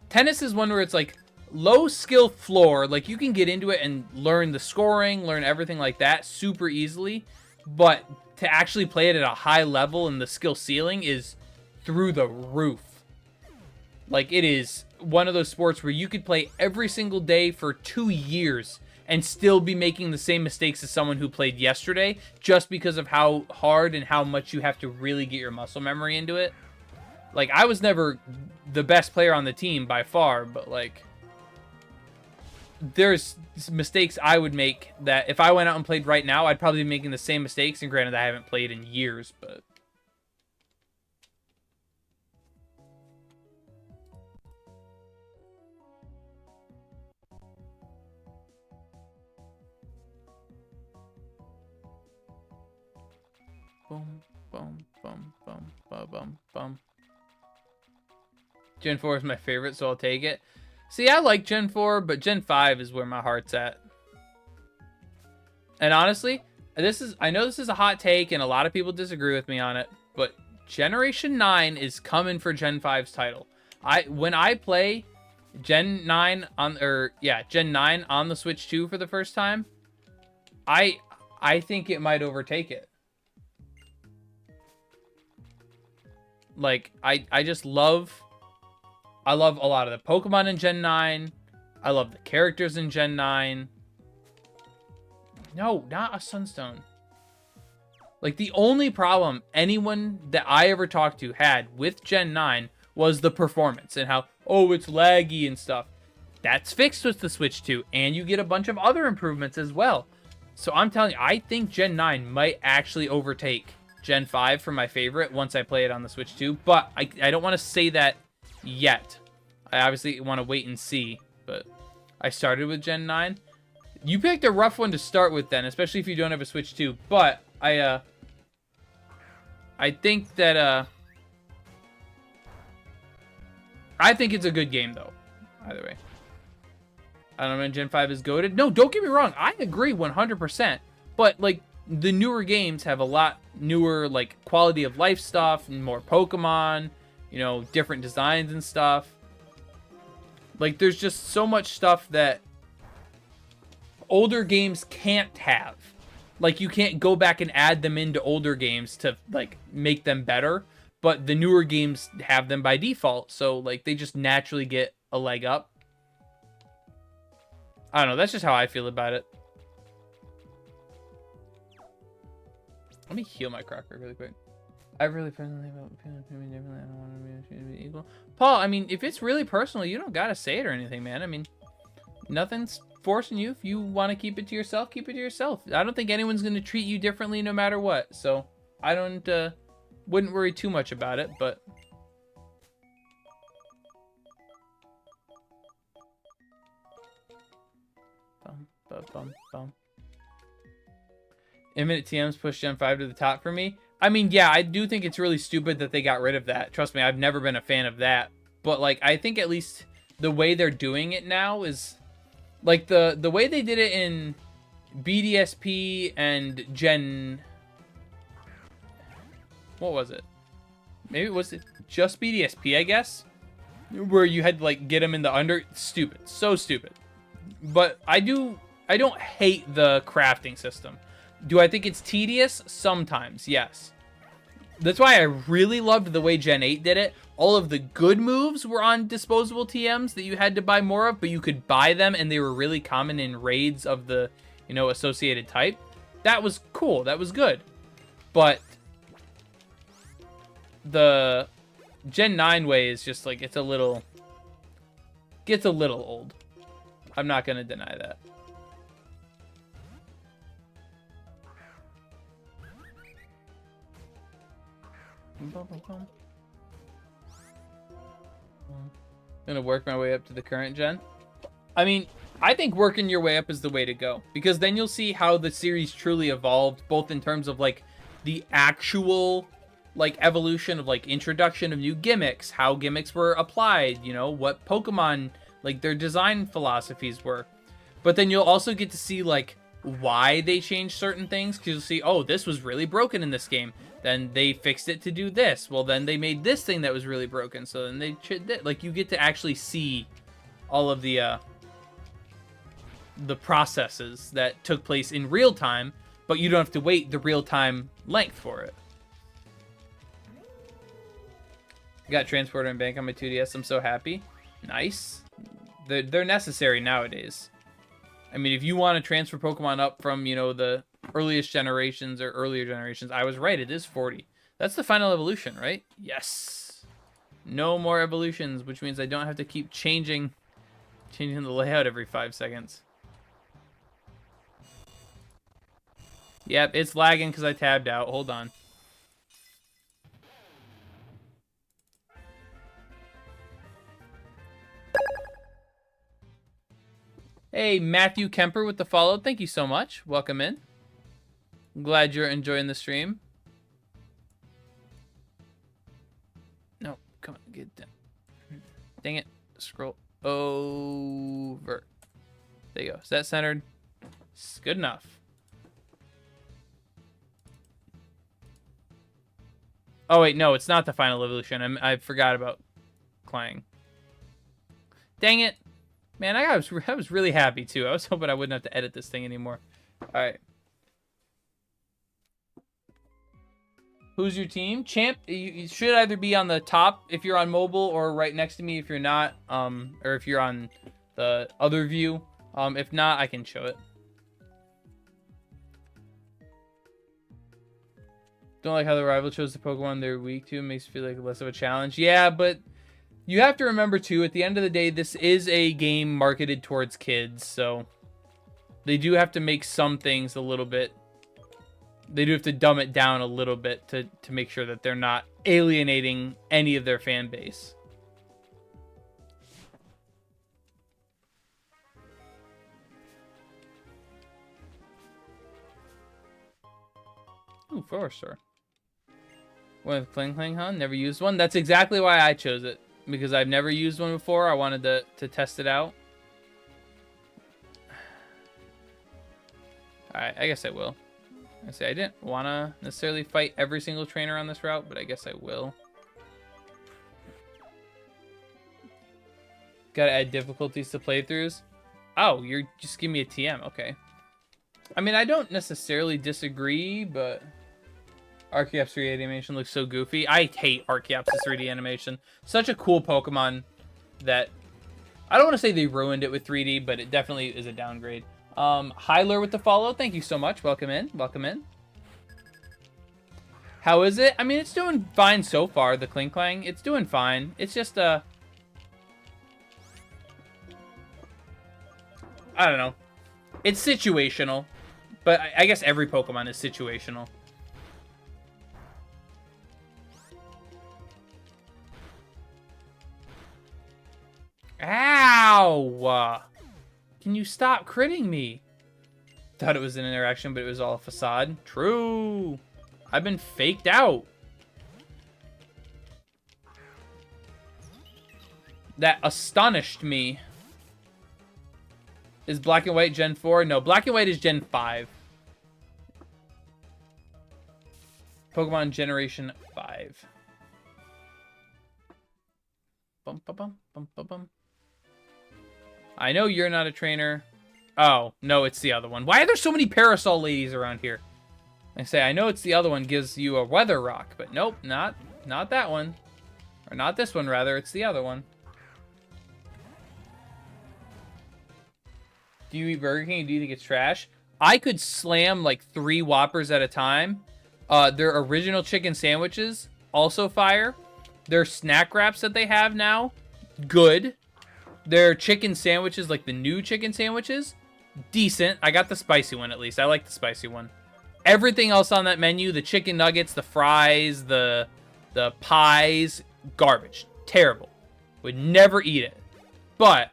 Tennis is one where it's like low skill floor. Like you can get into it and learn the scoring, learn everything like that super easily. But to actually play it at a high level and the skill ceiling is through the roof. Like it is one of those sports where you could play every single day for 2 years and still be making the same mistakes as someone who played yesterday just because of how hard and how much you have to really get your muscle memory into it. Like, I was never the best player on the team by far, but, like, there's mistakes I would make that if I went out and played right now, I'd probably be making the same mistakes, and granted, I haven't played in years, but... Boom, boom, boom, boom, boom, boom, boom. Gen 4 is my favorite, so I'll take it. See, I like Gen 4, but Gen 5 is where my heart's at. And honestly, I know this is a hot take, and a lot of people disagree with me on it, but Generation 9 is coming for Gen 5's title. When I play Gen 9 on the Switch 2 for the first time, I think it might overtake it. Like, I just love... I love a lot of the Pokemon in Gen 9. I love the characters in Gen 9. No, not a Sunstone. Like, the only problem anyone that I ever talked to had with Gen 9 was the performance and how, oh, it's laggy and stuff. That's fixed with the Switch 2, and you get a bunch of other improvements as well. So I'm telling you, I think Gen 9 might actually overtake Gen 5 for my favorite once I play it on the Switch 2, but I don't want to say that yet. I obviously want to wait and see, but I started with Gen 9. You picked a rough one to start with then, especially if you don't have a Switch 2, but I think that I think it's a good game though. Either way. I don't know if Gen 5 is goated. No, don't get me wrong. I agree 100%. But like the newer games have a lot newer like quality of life stuff and more Pokemon, you know, different designs and stuff. Like there's just so much stuff that older games can't have. Like you can't go back and add them into older games to like make them better, but the newer games have them by default, so like they just naturally get a leg up. I don't know, that's just how I feel about it. Let me heal my Crocker really quick. I really personally about feeling differently. I don't want to be equal. Paul, I mean, if it's really personal, you don't gotta say it or anything, man. I mean, nothing's forcing you. If you want to keep it to yourself, keep it to yourself. I don't think anyone's gonna treat you differently no matter what. So I wouldn't worry too much about it, but. Bum, bum, bum, bum. Imminent TMs push Gen 5 to the top for me. I mean, yeah, I do think it's really stupid that they got rid of that. Trust me, I've never been a fan of that. But, like, I think at least the way they're doing it now is... Like, the way they did it in BDSP and Gen... What was it? Maybe was it just BDSP, I guess? Where you had to, like, get them in the under... Stupid. So stupid. But I don't hate the crafting system. Do I think it's tedious? Sometimes, yes. That's why I really loved the way Gen 8 did it. All of the good moves were on disposable TMs that you had to buy more of, but you could buy them, and they were really common in raids of the, you know, associated type. That was cool. That was good. But the Gen 9 way is just like, gets a little old. I'm not going to deny that. Gonna work my way up to the current gen. I mean, I think working your way up is the way to go, because then you'll see how the series truly evolved, both in terms of like the actual like evolution of like introduction of new gimmicks, how gimmicks were applied, you know, what Pokemon like their design philosophies were. But then you'll also get to see like why they changed certain things, because you'll see, oh, this was really broken in this game. Then they fixed it to do this. Well, then they made this thing that was really broken. So then they like you get to actually see all of the processes that took place in real time, but you don't have to wait the real time length for it. I got Transporter and Bank on my 2DS. I'm so happy. Nice. They're necessary nowadays. I mean, if you want to transfer Pokemon up from, you know, the earliest generations or earlier generations, I was right. It is 40. That's the final evolution, right? Yes. No more evolutions, which means I don't have to keep changing the layout every 5 seconds. Yep, it's lagging because I tabbed out. Hold on. Hey, Matthew Kemper with the follow. Thank you so much. Welcome in. I'm glad you're enjoying the stream. No, come on, get down. Dang it. Scroll over. There you go. Is that centered? It's good enough. Oh, wait, no, it's not the final evolution. I forgot about Clang. Dang it. Man, I was really happy, too. I was hoping I wouldn't have to edit this thing anymore. All right. Who's your team? Champ, you should either be on the top if you're on mobile or right next to me if you're not, or if you're on the other view. If not, I can show it. Don't like how the rival chose the Pokemon they're weak to. It makes you feel like less of a challenge. Yeah, but you have to remember, too, at the end of the day, this is a game marketed towards kids, so they do have to make some things a little bit... They do have to dumb it down a little bit to make sure that they're not alienating any of their fan base. Ooh, Forester. One with Cling Clang, huh? Never used one? That's exactly why I chose it. Because I've never used one before. I wanted to test it out. Alright, I guess I will. I say I didn't want to necessarily fight every single trainer on this route, but I guess I will. Gotta add difficulties to playthroughs. Oh, you're just giving me a TM. Okay. I mean, I don't necessarily disagree, but... Archeop's 3D animation looks so goofy. I hate Archeop's 3D animation. Such a cool Pokemon that... I don't want to say they ruined it with 3D, but it definitely is a downgrade. Hyler with the follow. Thank you so much. Welcome in. Welcome in. How is it? I mean, it's doing fine so far, the Cling Clang. It's doing fine. It's just, I don't know. It's situational. But I guess every Pokemon is situational. Ow! Can you stop critting me? Thought it was an interaction, but it was all a facade. True. I've been faked out. That astonished me. Is Black and White Gen 4? No, Black and White is Gen 5. Pokemon Generation 5. Bum, ba, bum, bum, ba, bum. I know you're not a trainer. Oh, no, it's the other one. Why are there so many parasol ladies around here? I say, I know it's the other one gives you a weather rock, but nope, not that one. Or not this one, rather. It's the other one. Do you eat Burger King? Do you think it's trash? I could slam like 3 Whoppers at a time. Their original chicken sandwiches, also fire. Their snack wraps that they have now, good. Their chicken sandwiches, like the new chicken sandwiches, decent. I got the spicy one at least. I like the spicy one. Everything else on that menu, the chicken nuggets, the fries, the pies, garbage. Terrible. Would never eat it. But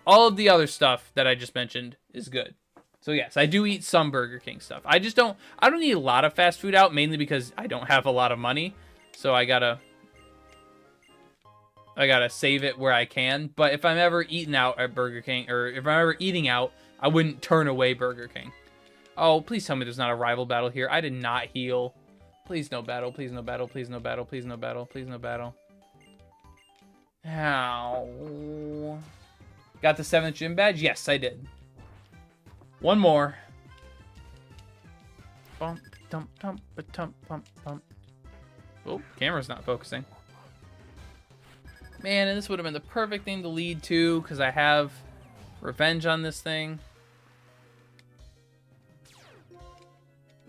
all of the other stuff that I just mentioned is good. So yes, I do eat some Burger King stuff. I don't eat a lot of fast food out, mainly because I don't have a lot of money. So I gotta I gotta save it where I can. But if I'm ever eating out at Burger King, or if I'm ever eating out, I wouldn't turn away Burger King. Oh, please tell me there's not a rival battle here. I did not heal. Please no battle. Please no battle. Please no battle. Please no battle. Please no battle. Ow. Got the 7th gym badge? Yes, I did. One more. Bump, dump, dump, bump, bump, bump. Oh, camera's not focusing. Man, and this would have been the perfect thing to lead to, because I have revenge on this thing.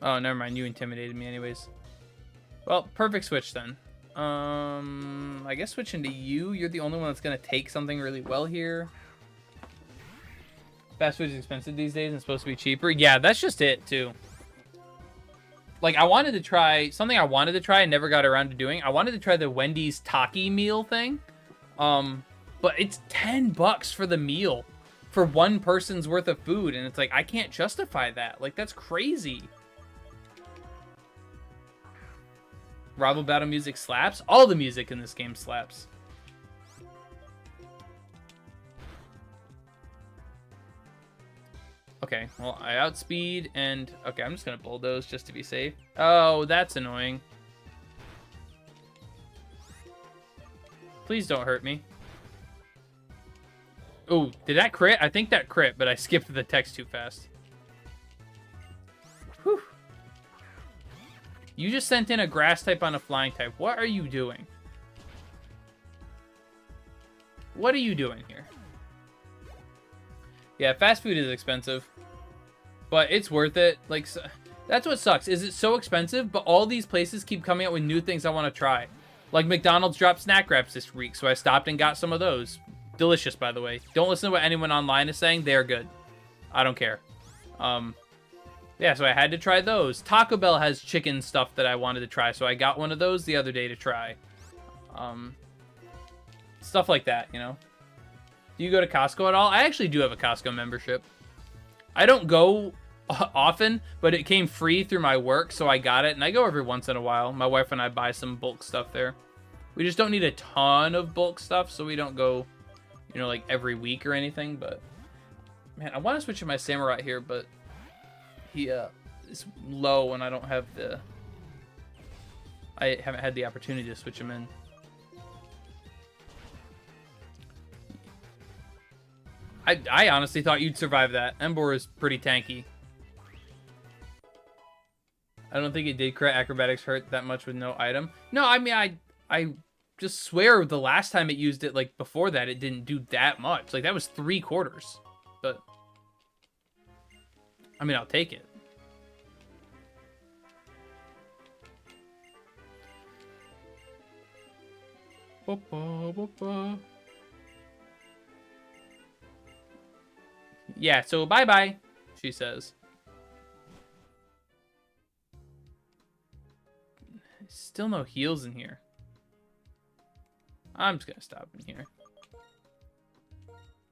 Oh, never mind. You intimidated me anyways. Well, perfect switch then. I guess switching to you. You're the only one that's going to take something really well here. Fast food is expensive these days and it's supposed to be cheaper. Yeah, that's just it, too. Like, I wanted to try... Something I wanted to try and never got around to doing. I wanted to try the Wendy's Taki meal thing. But it's $10 for the meal. For one person's worth of food. And it's like, I can't justify that. Like, that's crazy. Rival battle music slaps. All the music in this game slaps. Okay, well, I outspeed and... Okay, I'm just gonna bulldoze just to be safe. Oh, that's annoying. Please don't hurt me. Oh, did that crit? I think that crit, but I skipped the text too fast. Whew. You just sent in a grass type on a flying type. What are you doing? What are you doing here? Yeah, fast food is expensive, but it's worth it. Like, that's what sucks, is it's so expensive, but all these places keep coming out with new things I want to try. Like, McDonald's dropped snack wraps this week, so I stopped and got some of those. Delicious, by the way. Don't listen to what anyone online is saying. They're good. I don't care. Yeah, so I had to try those. Taco Bell has chicken stuff that I wanted to try, so I got one of those the other day to try. Stuff like that, you know? Do you go to Costco at all? I actually do have a Costco membership. I don't go often, but it came free through my work, so I got it, and I go every once in a while. My wife and I buy some bulk stuff there. We just don't need a ton of bulk stuff, so we don't go, you know, like every week or anything, but... Man, I want to switch to my Samurai here, but he is low, and I don't have the... I haven't had the opportunity to switch him in. I honestly thought you'd survive that. Embor is pretty tanky. I don't think it did crit. Acrobatics hurt that much with no item. No, I mean, I just swear the last time it used it, like, before that, it didn't do that much. Like, that was 3/4. But, I mean, I'll take it. Yeah, so bye-bye, she says. Still no heals in here. I'm just gonna stop in here.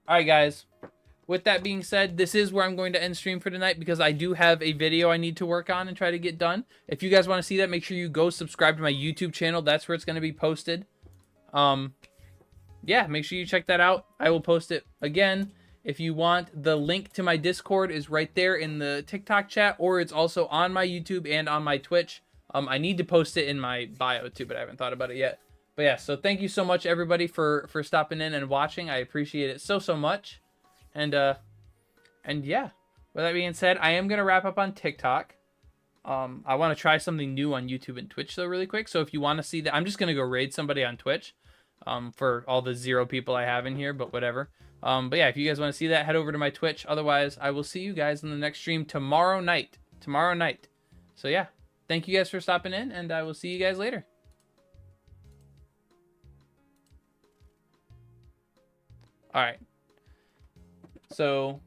Alright, guys. With that being said, this is where I'm going to end stream for tonight because I do have a video I need to work on and try to get done. If you guys want to see that, make sure you go subscribe to my YouTube channel. That's where it's going to be posted. Yeah, make sure you check that out. I will post it again. If you want, the link to my Discord is right there in the TikTok chat, or it's also on my YouTube and on my Twitch. I need to post it in my bio too, but I haven't thought about it yet. But yeah, so thank you so much, everybody, for stopping in and watching. I appreciate it so much. And yeah, with that being said, I am going to wrap up on TikTok. I want to try something new on YouTube and Twitch, though, really quick. So if you want to see that, I'm just going to go raid somebody on Twitch for all the 0 people I have in here, but whatever. But yeah, if you guys want to see that, head over to my Twitch. Otherwise, I will see you guys in the next stream tomorrow night. So yeah, thank you guys for stopping in, and I will see you guys later. All right. So,